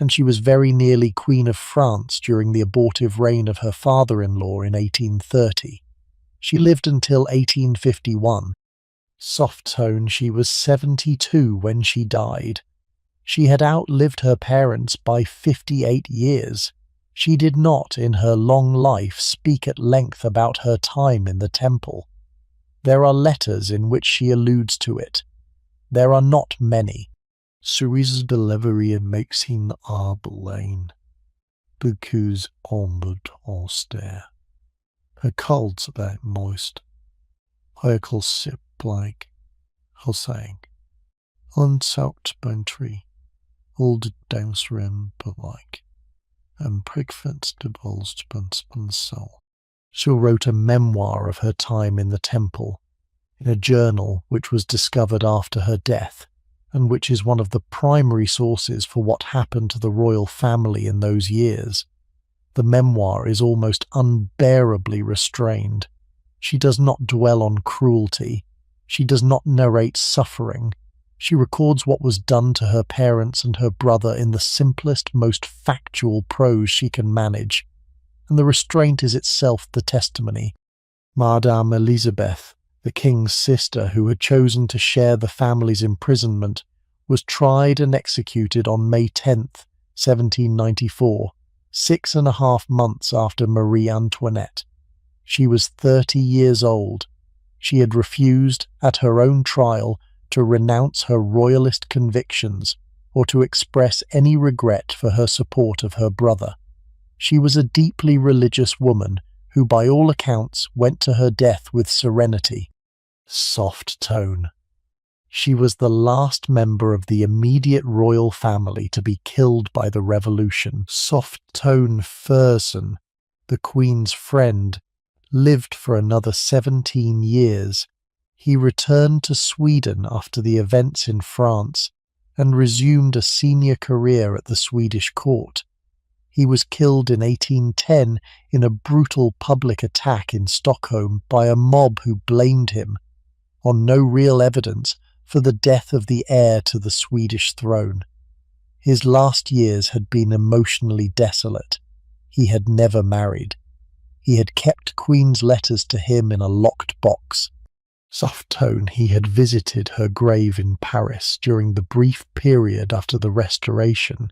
and she was very nearly Queen of France during the abortive reign of her father-in-law in 1830. She lived until 1851. Soft tone, she was 72 when she died. She had outlived her parents by 58 years. She did not, in her long life, speak at length about her time in the temple. There are letters in which she alludes to it. There are not many. Cerise's delivery makes him arbelain, because onward austere. Her colds about moist. Herkel sip like, Hosang. Unsoaked bone tree, old downstream like, and prickfits divulged spun soul. She wrote a memoir of her time in the temple, in a journal which was discovered after her death, and which is one of the primary sources for what happened to the royal family in those years. The memoir is almost unbearably restrained. She does not dwell on cruelty. She does not narrate suffering. She records what was done to her parents and her brother in the simplest, most factual prose she can manage, and the restraint is itself the testimony. Madame Elizabeth, the king's sister who had chosen to share the family's imprisonment, was tried and executed on May 10th, 1794, 6.5 months after Marie Antoinette. She was 30 years old. She had refused, at her own trial, to renounce her royalist convictions or to express any regret for her support of her brother. She was a deeply religious woman who, by all accounts, went to her death with serenity. Soft tone. She was the last member of the immediate royal family to be killed by the revolution. Soft-tone Fersen, the Queen's friend, lived for another 17 years. He returned to Sweden after the events in France and resumed a senior career at the Swedish court. He was killed in 1810 in a brutal public attack in Stockholm by a mob who blamed him, on no real evidence, for the death of the heir to the Swedish throne. His last years had been emotionally desolate. He had never married. He had kept Queen's letters to him in a locked box. Soft-tone, he had visited her grave in Paris during the brief period after the Restoration.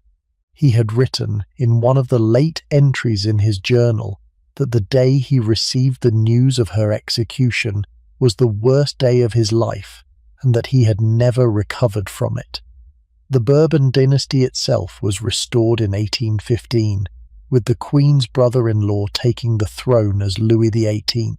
He had written in one of the late entries in his journal that the day he received the news of her execution was the worst day of his life, and that he had never recovered from it. The Bourbon dynasty itself was restored in 1815, with the Queen's brother-in-law taking the throne as Louis XVIII.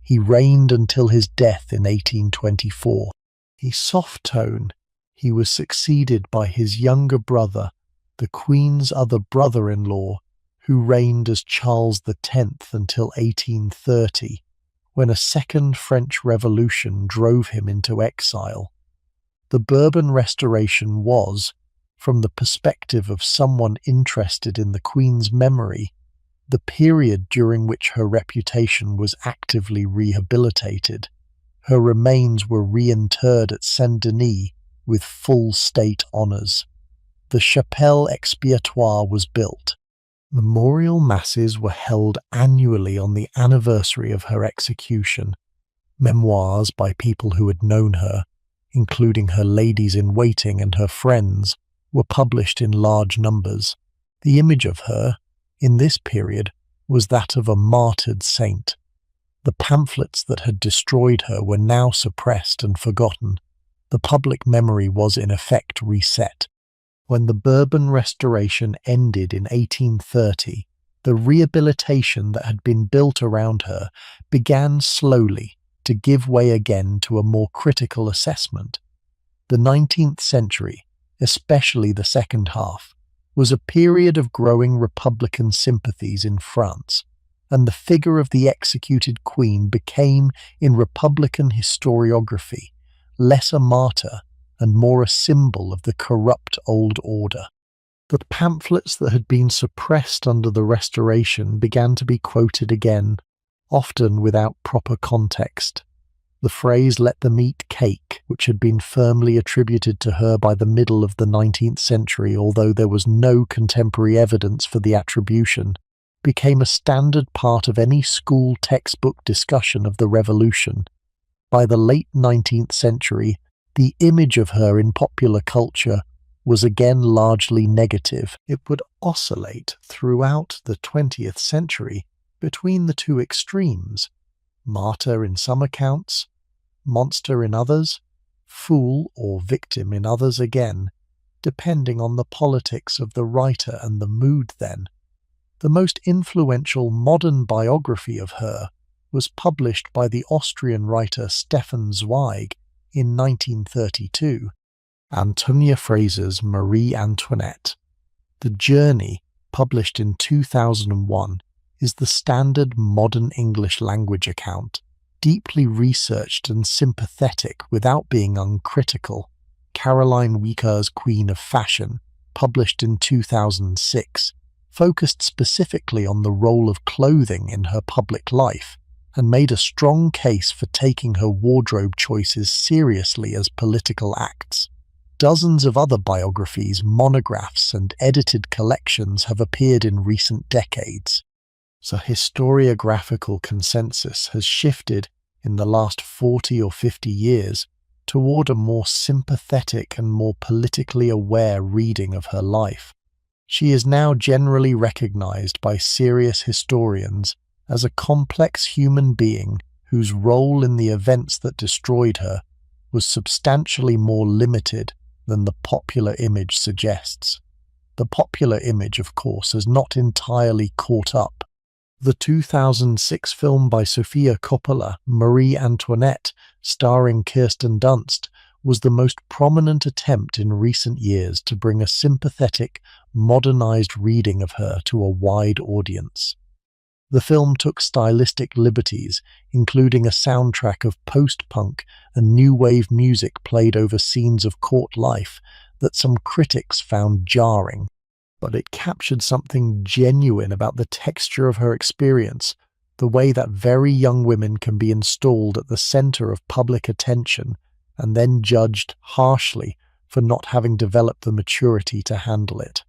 He reigned until his death in 1824. He soft-tone. He was succeeded by his younger brother, the Queen's other brother-in-law, who reigned as Charles X until 1830, when a second French Revolution drove him into exile. The Bourbon Restoration was, from the perspective of someone interested in the Queen's memory, the period during which her reputation was actively rehabilitated. Her remains were reinterred at Saint-Denis with full state honours. The Chapelle Expiatoire was built. Memorial masses were held annually on the anniversary of her execution. Memoirs by people who had known her, including her ladies-in-waiting and her friends, were published in large numbers. The image of her, in this period, was that of a martyred saint. The pamphlets that had destroyed her were now suppressed and forgotten. The public memory was in effect reset. When the Bourbon Restoration ended in 1830, the rehabilitation that had been built around her began slowly to give way again to a more critical assessment. The 19th century, especially the second half, was a period of growing Republican sympathies in France, and the figure of the executed Queen became, in Republican historiography, less a martyr and more a symbol of the corrupt old order. The pamphlets that had been suppressed under the Restoration began to be quoted again, often without proper context. The phrase "let them eat cake," which had been firmly attributed to her by the middle of the 19th century, although there was no contemporary evidence for the attribution, became a standard part of any school textbook discussion of the Revolution. By the late 19th century, the image of her in popular culture was again largely negative. It would oscillate throughout the 20th century between the two extremes: martyr in some accounts, monster in others, fool or victim in others again, depending on the politics of the writer and the mood then. The most influential modern biography of her was published by the Austrian writer Stefan Zweig in 1932, Antonia Fraser's Marie Antoinette. The Journey, published in 2001, is the standard modern English language account, deeply researched and sympathetic without being uncritical. Caroline Wieker's Queen of Fashion, published in 2006, focused specifically on the role of clothing in her public life, and made a strong case for taking her wardrobe choices seriously as political acts. Dozens of other biographies, monographs, and edited collections have appeared in recent decades. So historiographical consensus has shifted in the last 40 or 50 years toward a more sympathetic and more politically aware reading of her life. She is now generally recognized by serious historians as a complex human being whose role in the events that destroyed her was substantially more limited than the popular image suggests. The popular image, of course, has not entirely caught up. The 2006 film by Sofia Coppola, Marie Antoinette, starring Kirsten Dunst, was the most prominent attempt in recent years to bring a sympathetic, modernized reading of her to a wide audience. The film took stylistic liberties, including a soundtrack of post-punk and new wave music played over scenes of court life that some critics found jarring. But it captured something genuine about the texture of her experience, the way that very young women can be installed at the center of public attention and then judged harshly for not having developed the maturity to handle it.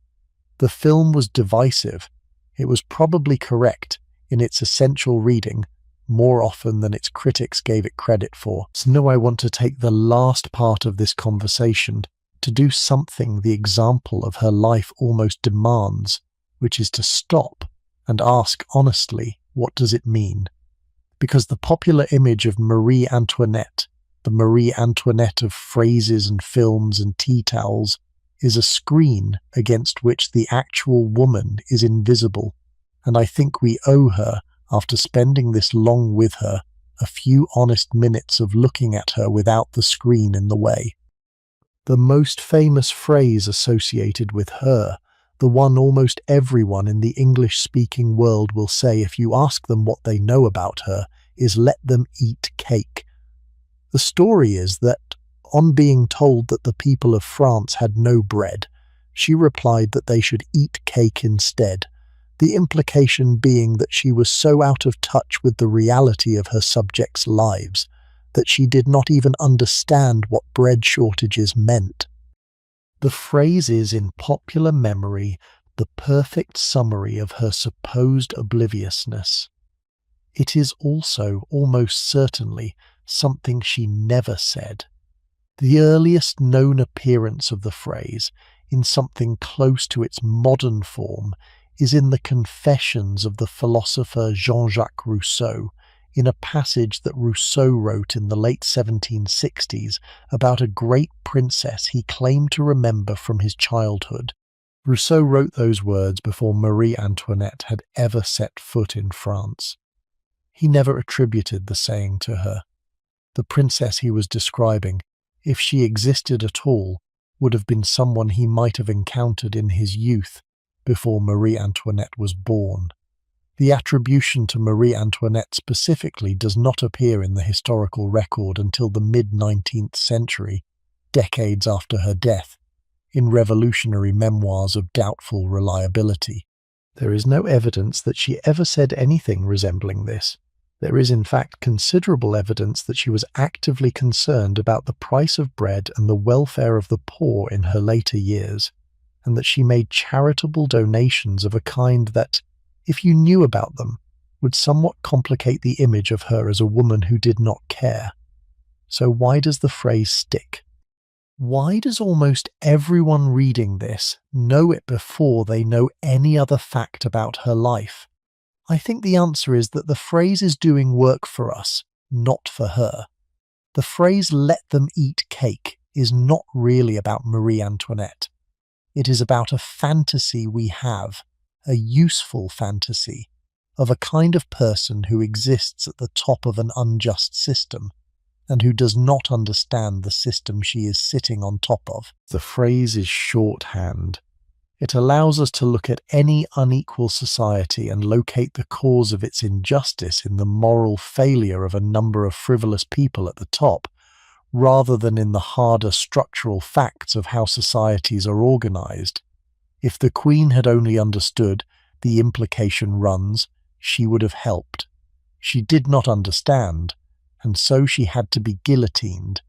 The film was divisive. It was probably correct in its essential reading more often than its critics gave it credit for. So now I want to take the last part of this conversation to do something the example of her life almost demands, which is to stop and ask honestly, what does it mean? Because the popular image of Marie Antoinette, the Marie Antoinette of phrases and films and tea towels, is a screen against which the actual woman is invisible, and I think we owe her, after spending this long with her, a few honest minutes of looking at her without the screen in the way. The most famous phrase associated with her, the one almost everyone in the English-speaking world will say if you ask them what they know about her, is "let them eat cake." The story is that, on being told that the people of France had no bread, she replied that they should eat cake instead, the implication being that she was so out of touch with the reality of her subjects' lives that she did not even understand what bread shortages meant. The phrase is, in popular memory, the perfect summary of her supposed obliviousness. It is also, almost certainly, something she never said. The earliest known appearance of the phrase, in something close to its modern form, is in the Confessions of the philosopher Jean-Jacques Rousseau, in a passage that Rousseau wrote in the late 1760s about a great princess he claimed to remember from his childhood. Rousseau wrote those words before Marie Antoinette had ever set foot in France. He never attributed the saying to her. The princess he was describing, if she existed at all, would have been someone he might have encountered in his youth, before Marie Antoinette was born. The attribution to Marie Antoinette specifically does not appear in the historical record until the mid-19th century, decades after her death, in revolutionary memoirs of doubtful reliability. There is no evidence that she ever said anything resembling this. There is in fact considerable evidence that she was actively concerned about the price of bread and the welfare of the poor in her later years, and that she made charitable donations of a kind that, if you knew about them, would somewhat complicate the image of her as a woman who did not care. So why does the phrase stick? Why does almost everyone reading this know it before they know any other fact about her life? I think the answer is that the phrase is doing work for us, not for her. The phrase "let them eat cake" is not really about Marie Antoinette. It is about a fantasy we have, a useful fantasy, of a kind of person who exists at the top of an unjust system, and who does not understand the system she is sitting on top of. The phrase is shorthand. It allows us to look at any unequal society and locate the cause of its injustice in the moral failure of a number of frivolous people at the top, rather than in the harder structural facts of how societies are organized. If the Queen had only understood, the implication runs, she would have helped. She did not understand, and so she had to be guillotined,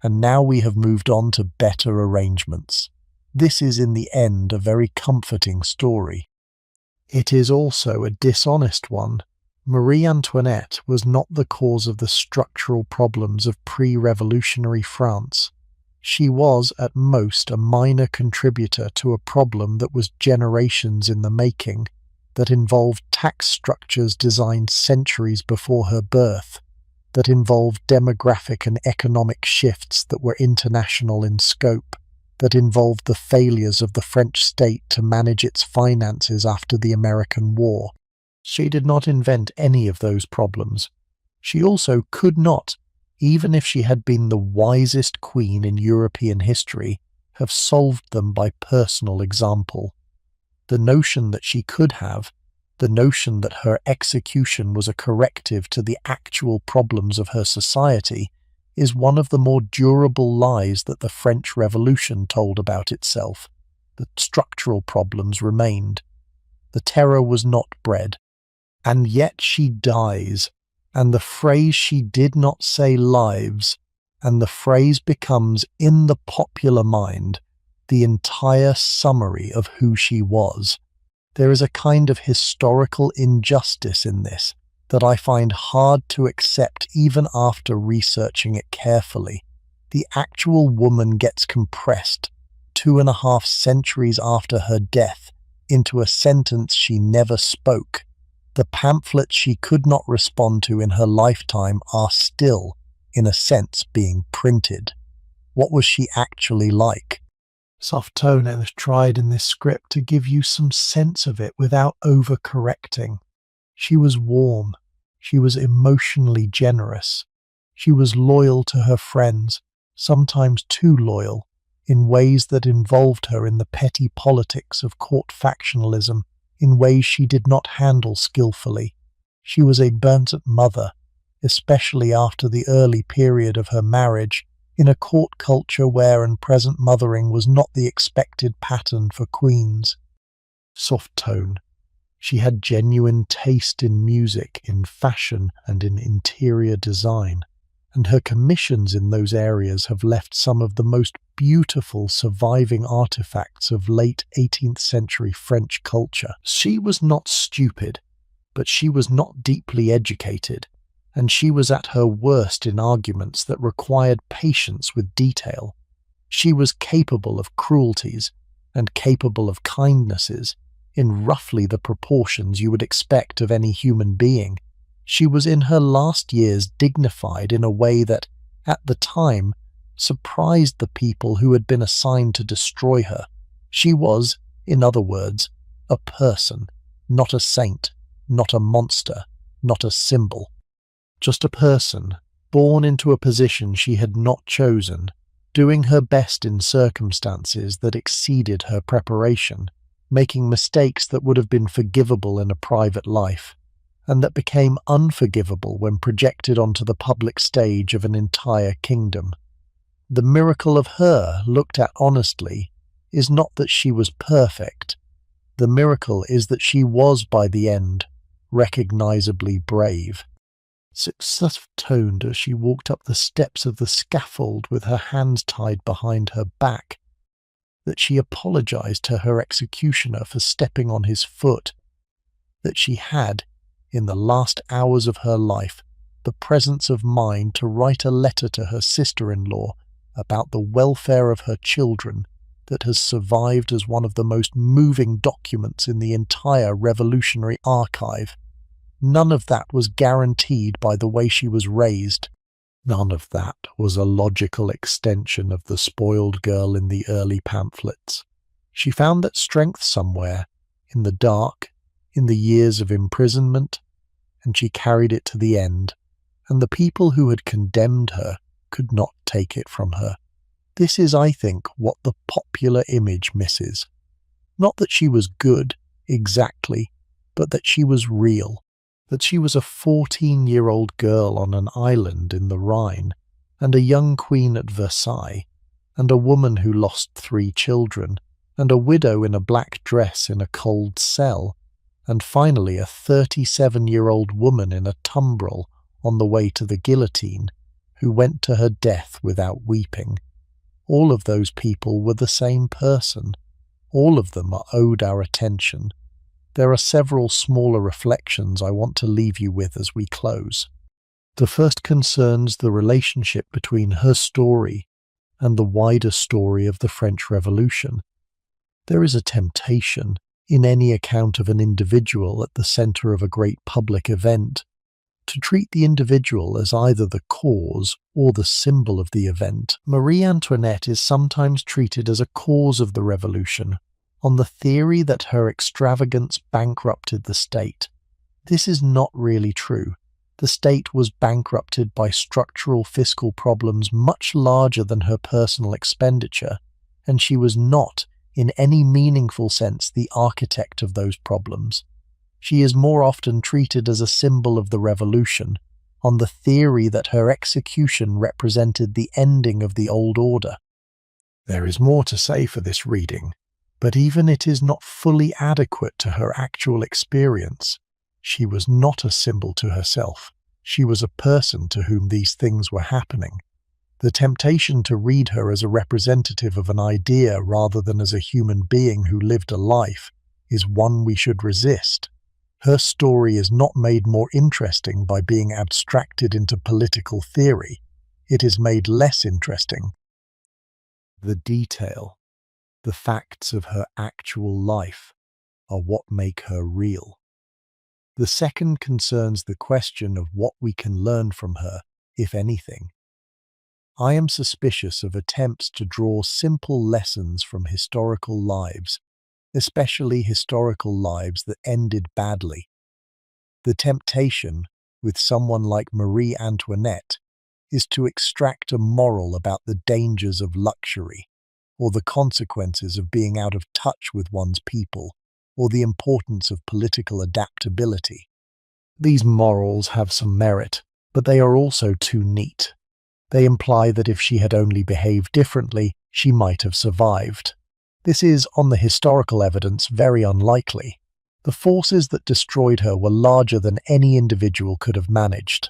and now we have moved on to better arrangements. This is in the end a very comforting story. It is also a dishonest one. Marie Antoinette was not the cause of the structural problems of pre-revolutionary France. She was, at most, a minor contributor to a problem that was generations in the making, that involved tax structures designed centuries before her birth, that involved demographic and economic shifts that were international in scope, that involved the failures of the French state to manage its finances after the American War. She did not invent any of those problems. She also could not, even if she had been the wisest queen in European history, have solved them by personal example. The notion that she could have, the notion that her execution was a corrective to the actual problems of her society, is one of the more durable lies that the French Revolution told about itself. The structural problems remained. The terror was not bred. And yet she dies, and the phrase "she did not say" lives, and the phrase becomes, in the popular mind, the entire summary of who she was. There is a kind of historical injustice in this that I find hard to accept even after researching it carefully. The actual woman gets compressed 2.5 centuries after her death into a sentence she never spoke. The pamphlets she could not respond to in her lifetime are still, in a sense, being printed. What was she actually like? Soft tone has tried in this script to give you some sense of it without overcorrecting. She was warm. She was emotionally generous. She was loyal to her friends, sometimes too loyal, in ways that involved her in the petty politics of court factionalism, in ways she did not handle skillfully. She was a burnt mother, especially after the early period of her marriage, in a court culture where present mothering was not the expected pattern for queens. Soft tone. She had genuine taste in music, in fashion, and in interior design, and her commissions in those areas have left some of the most beautiful surviving artifacts of late 18th century French culture. She was not stupid, but she was not deeply educated, and she was at her worst in arguments that required patience with detail. She was capable of cruelties and capable of kindnesses in roughly the proportions you would expect of any human being. She was in her last years dignified in a way that, at the time, surprised the people who had been assigned to destroy her. She was, in other words, a person, not a saint, not a monster, not a symbol. Just a person, born into a position she had not chosen, doing her best in circumstances that exceeded her preparation, making mistakes that would have been forgivable in a private life, and that became unforgivable when projected onto the public stage of an entire kingdom. The miracle of her, looked at honestly, is not that she was perfect. The miracle is that she was, by the end, recognizably brave. Soft-toned as she walked up the steps of the scaffold with her hands tied behind her back, that she apologized to her executioner for stepping on his foot, that she had, in the last hours of her life, the presence of mind to write a letter to her sister-in-law about the welfare of her children that has survived as one of the most moving documents in the entire revolutionary archive. None of that was guaranteed by the way she was raised. None of that was a logical extension of the spoiled girl in the early pamphlets. She found that strength somewhere, in the dark, in the years of imprisonment, and she carried it to the end, and the people who had condemned her could not take it from her. This is, I think, what the popular image misses. Not that she was good, exactly, but that she was real. That she was a 14-year-old girl on an island in the Rhine, and a young queen at Versailles, and a woman who lost 3 children, and a widow in a black dress in a cold cell, and finally a 37-year-old woman in a tumbrel on the way to the guillotine, who went to her death without weeping. All of those people were the same person. All of them are owed our attention. There are several smaller reflections I want to leave you with as we close. The first concerns the relationship between her story and the wider story of the French Revolution. There is a temptation, in any account of an individual at the centre of a great public event, to treat the individual as either the cause or the symbol of the event. Marie Antoinette is sometimes treated as a cause of the revolution, on the theory that her extravagance bankrupted the state. This is not really true. The state was bankrupted by structural fiscal problems much larger than her personal expenditure, and she was not, in any meaningful sense, the architect of those problems. She is more often treated as a symbol of the revolution, on the theory that her execution represented the ending of the old order. There is more to say for this reading, but even it is not fully adequate to her actual experience. She was not a symbol to herself. She was a person to whom these things were happening. The temptation to read her as a representative of an idea rather than as a human being who lived a life is one we should resist. Her story is not made more interesting by being abstracted into political theory. It is made less interesting. The detail, the facts of her actual life, are what make her real. The second concerns the question of what we can learn from her, if anything. I am suspicious of attempts to draw simple lessons from historical lives, especially historical lives that ended badly. The temptation, with someone like Marie Antoinette, is to extract a moral about the dangers of luxury, or the consequences of being out of touch with one's people, or the importance of political adaptability. These morals have some merit, but they are also too neat. They imply that if she had only behaved differently, she might have survived. This is, on the historical evidence, very unlikely. The forces that destroyed her were larger than any individual could have managed.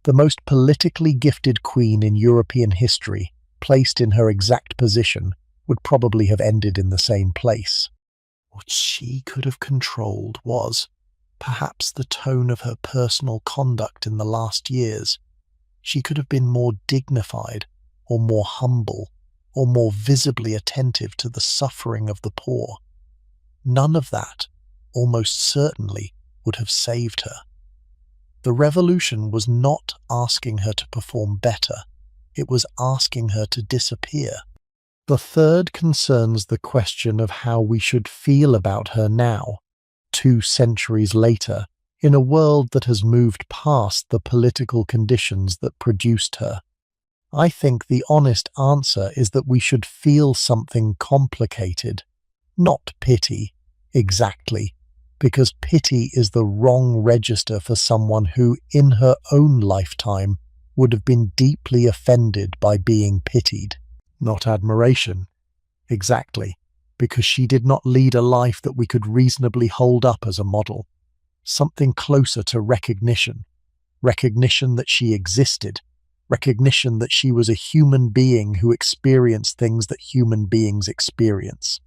The most politically gifted queen in European history, placed in her exact position, would probably have ended in the same place. What she could have controlled was, perhaps, the tone of her personal conduct in the last years. She could have been more dignified, or more humble, or more visibly attentive to the suffering of the poor. None of that, almost certainly, would have saved her. The revolution was not asking her to perform better, it was asking her to disappear. The third concerns the question of how we should feel about her now, 2 centuries later, in a world that has moved past the political conditions that produced her. I think the honest answer is that we should feel something complicated, not pity, exactly, because pity is the wrong register for someone who, in her own lifetime, would have been deeply offended by being pitied. Not admiration, exactly, because she did not lead a life that we could reasonably hold up as a model. Something closer to recognition that she existed, recognition that she was a human being who experienced things that human beings experience.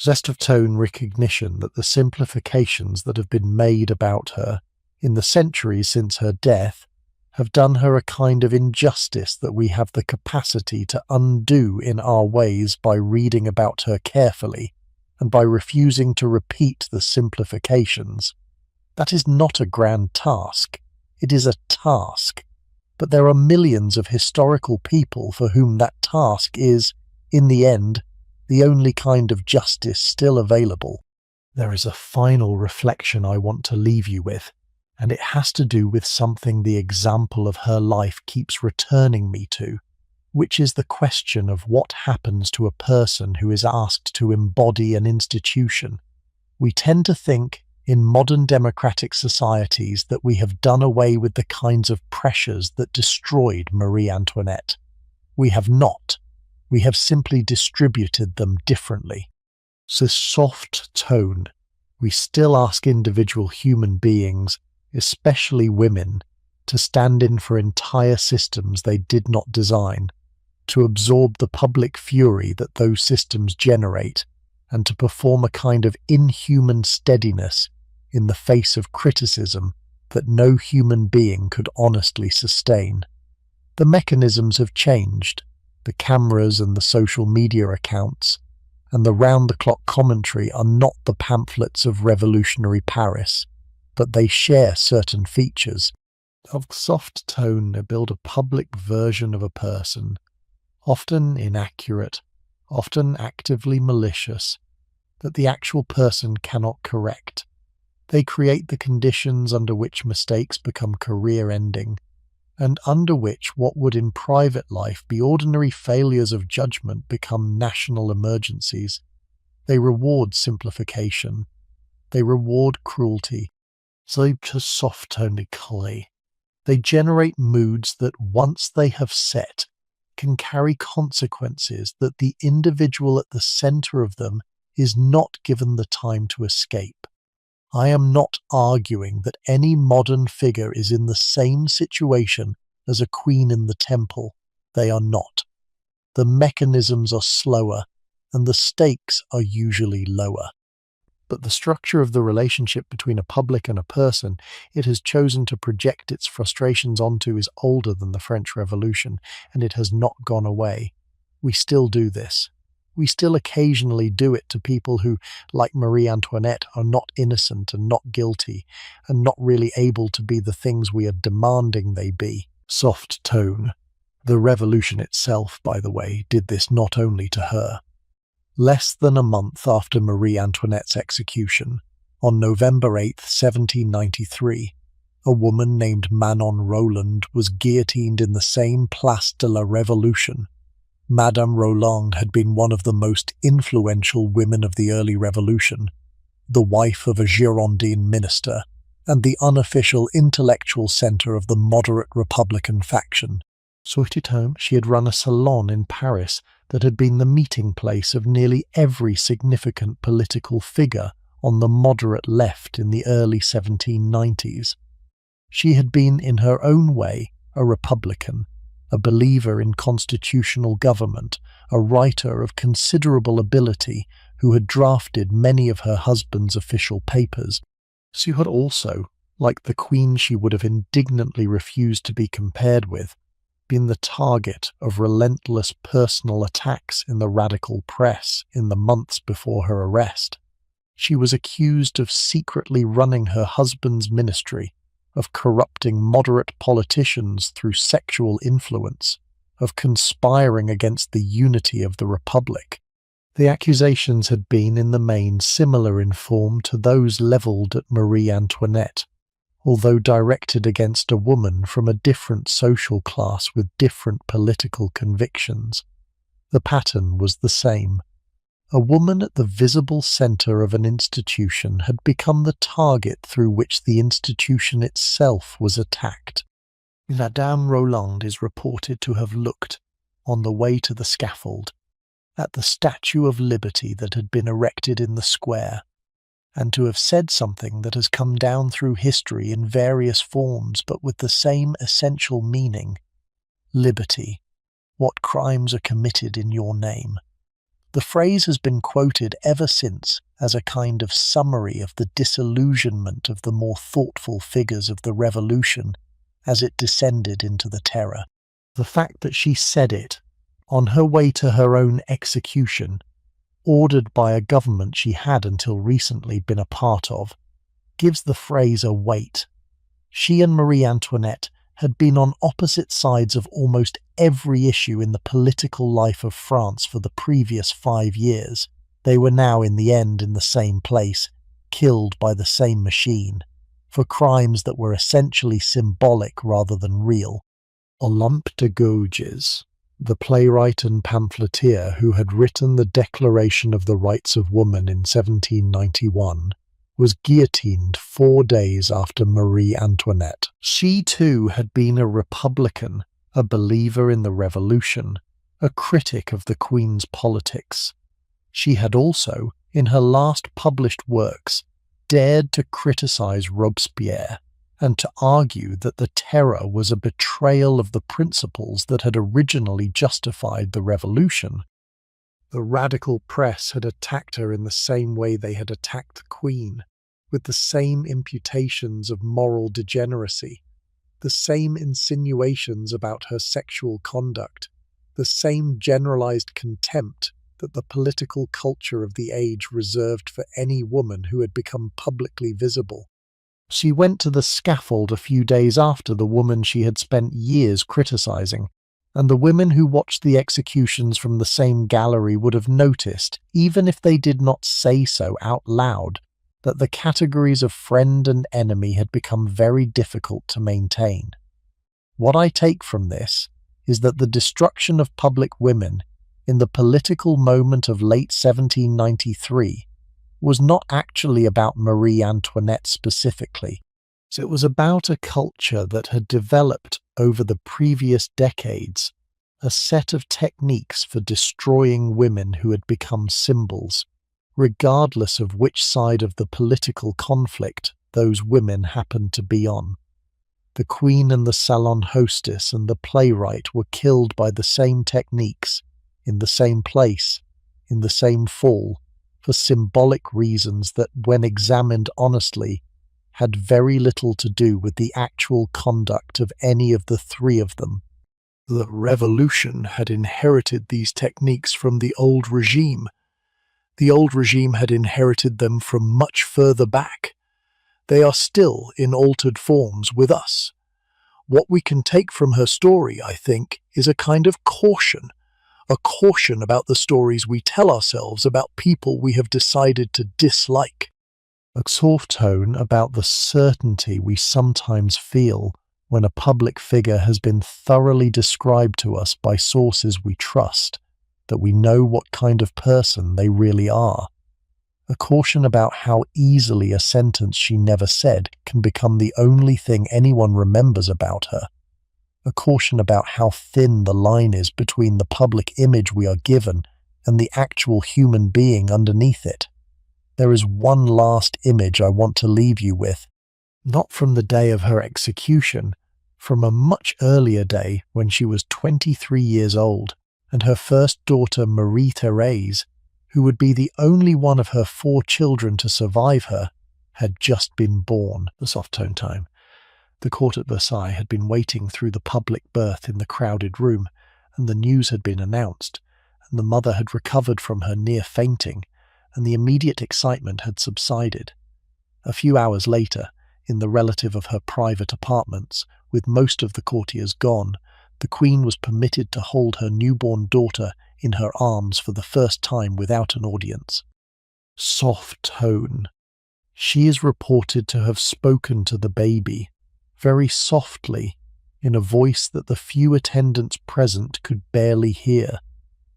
Zest of tone recognition that the simplifications that have been made about her in the centuries since her death have done her a kind of injustice that we have the capacity to undo in our ways by reading about her carefully and by refusing to repeat the simplifications. That is not a grand task. It is a task. But there are millions of historical people for whom that task is, in the end, the only kind of justice still available. There is a final reflection I want to leave you with, and it has to do with something the example of her life keeps returning me to, which is the question of what happens to a person who is asked to embody an institution. We tend to think, in modern democratic societies, that we have done away with the kinds of pressures that destroyed Marie Antoinette. We have not. We have simply distributed them differently. So soft tone, we still ask individual human beings, especially women, to stand in for entire systems they did not design, to absorb the public fury that those systems generate, and to perform a kind of inhuman steadiness in the face of criticism that no human being could honestly sustain. The mechanisms have changed, the cameras and the social media accounts, and the round-the-clock commentary are not the pamphlets of revolutionary Paris, but they share certain features. Of soft tone, they build a public version of a person, often inaccurate, often actively malicious, that the actual person cannot correct. They create the conditions under which mistakes become career-ending, and under which what would in private life be ordinary failures of judgment become national emergencies. They reward simplification. They reward cruelty. They generate moods that, once they have set, can carry consequences that the individual at the center of them is not given the time to escape. I am not arguing that any modern figure is in the same situation as a queen in the temple. They are not. The mechanisms are slower, and the stakes are usually lower. But the structure of the relationship between a public and a person it has chosen to project its frustrations onto is older than the French Revolution, and it has not gone away. We still do this. We still occasionally do it to people who, like Marie Antoinette, are not innocent and not guilty, and not really able to be the things we are demanding they be. Soft tone. The revolution itself, by the way, did this not only to her. Less than a month after Marie Antoinette's execution, on November 8, 1793, a woman named Manon Roland was guillotined in the same Place de la Révolution. Madame Roland had been one of the most influential women of the early revolution, the wife of a Girondin minister, and the unofficial intellectual centre of the moderate Republican faction. So at home, she had run a salon in Paris that had been the meeting place of nearly every significant political figure on the moderate left in the early 1790s. She had been, in her own way, a Republican, a believer in constitutional government, a writer of considerable ability who had drafted many of her husband's official papers. She had also, like the Queen she would have indignantly refused to be compared with, been the target of relentless personal attacks in the radical press in the months before her arrest. She was accused of secretly running her husband's ministry, of corrupting moderate politicians through sexual influence, of conspiring against the unity of the Republic. The accusations had been in the main similar in form to those levelled at Marie Antoinette, although directed against a woman from a different social class with different political convictions. The pattern was the same. A woman at the visible centre of an institution had become the target through which the institution itself was attacked. Madame Roland is reported to have looked, on the way to the scaffold, at the Statue of Liberty that had been erected in the square, and to have said something that has come down through history in various forms but with the same essential meaning. Liberty. What crimes are committed in your name? The phrase has been quoted ever since as a kind of summary of the disillusionment of the more thoughtful figures of the revolution as it descended into the terror. The fact that she said it, on her way to her own execution, ordered by a government she had until recently been a part of, gives the phrase a weight. She and Marie Antoinette had been on opposite sides of almost every issue in the political life of France for the previous 5 years. They were now in the end in the same place, killed by the same machine, for crimes that were essentially symbolic rather than real. Olympe de Gouges, the playwright and pamphleteer who had written the Declaration of the Rights of Woman in 1791, was guillotined 4 days after Marie Antoinette. She too had been a Republican, a believer in the Revolution, a critic of the Queen's politics. She had also, in her last published works, dared to criticize Robespierre and to argue that the terror was a betrayal of the principles that had originally justified the revolution. The radical press had attacked her in the same way they had attacked the Queen, with the same imputations of moral degeneracy, the same insinuations about her sexual conduct, the same generalized contempt that the political culture of the age reserved for any woman who had become publicly visible. She went to the scaffold a few days after the woman she had spent years criticizing, and the women who watched the executions from the same gallery would have noticed, even if they did not say so out loud, that the categories of friend and enemy had become very difficult to maintain. What I take from this is that the destruction of public women in the political moment of late 1793 was not actually about Marie Antoinette specifically. So it was about a culture that had developed over the previous decades a set of techniques for destroying women who had become symbols, regardless of which side of the political conflict those women happened to be on. The queen and the salon hostess and the playwright were killed by the same techniques, in the same place, in the same fall, for symbolic reasons that, when examined honestly, had very little to do with the actual conduct of any of the three of them. The revolution had inherited these techniques from the old regime. The old regime had inherited them from much further back. They are still in altered forms with us. What we can take from her story, I think, is a kind of caution. A caution about the stories we tell ourselves about people we have decided to dislike. A soft tone about the certainty we sometimes feel when a public figure has been thoroughly described to us by sources we trust, that we know what kind of person they really are. A caution about how easily a sentence she never said can become the only thing anyone remembers about her. A caution about how thin the line is between the public image we are given and the actual human being underneath it. There is one last image I want to leave you with, not from the day of her execution, from a much earlier day when she was 23 years old, and her first daughter Marie-Thérèse, who would be the only one of her 4 children to survive her, had just been born. The soft tone time. The court at Versailles had been waiting through the public berth in the crowded room, and the news had been announced, and the mother had recovered from her near fainting, and the immediate excitement had subsided. A few hours later, in the relative of her private apartments, with most of the courtiers gone, the Queen was permitted to hold her newborn daughter in her arms for the first time without an audience. Soft tone. She is reported to have spoken to the baby, very softly, in a voice that the few attendants present could barely hear.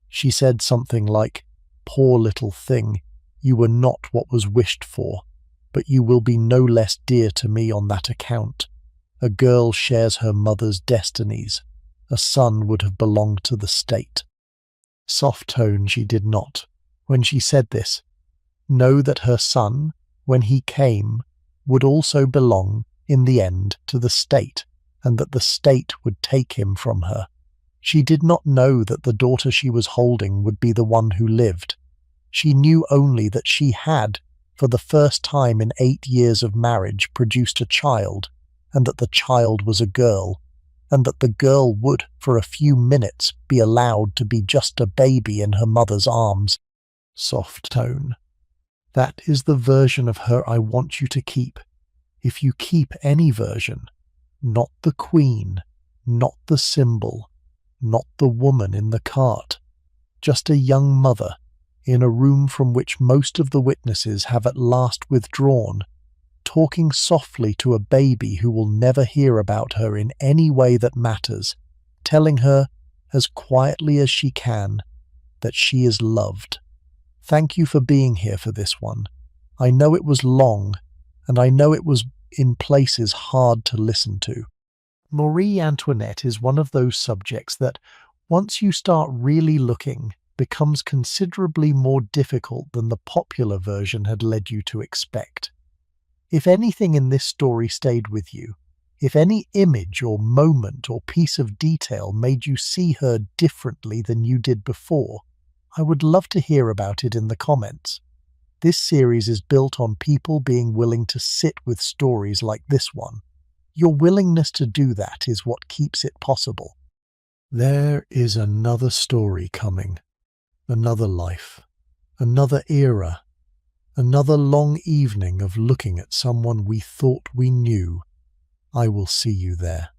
She said something like, "Poor little thing, you were not what was wished for, but you will be no less dear to me on that account. A girl shares her mother's destinies. A son would have belonged to the state." Soft tone she did not, when she said this, know that her son, when he came, would also belong, in the end, to the state, and that the state would take him from her. She did not know that the daughter she was holding would be the one who lived. She knew only that she had, for the first time in 8 years of marriage, produced a child, and that the child was a girl, and that the girl would, for a few minutes, be allowed to be just a baby in her mother's arms. Soft tone. That is the version of her I want you to keep. If you keep any version, not the Queen, not the symbol, not the woman in the cart, just a young mother, in a room from which most of the witnesses have at last withdrawn, talking softly to a baby who will never hear about her in any way that matters, telling her, as quietly as she can, that she is loved. Thank you for being here for this one. I know it was long, and I know it was in places hard to listen to. Marie Antoinette is one of those subjects that, once you start really looking, becomes considerably more difficult than the popular version had led you to expect. If anything in this story stayed with you, if any image or moment or piece of detail made you see her differently than you did before, I would love to hear about it in the comments. This series is built on people being willing to sit with stories like this one. Your willingness to do that is what keeps it possible. There is another story coming. Another life. Another era. Another long evening of looking at someone we thought we knew. I will see you there.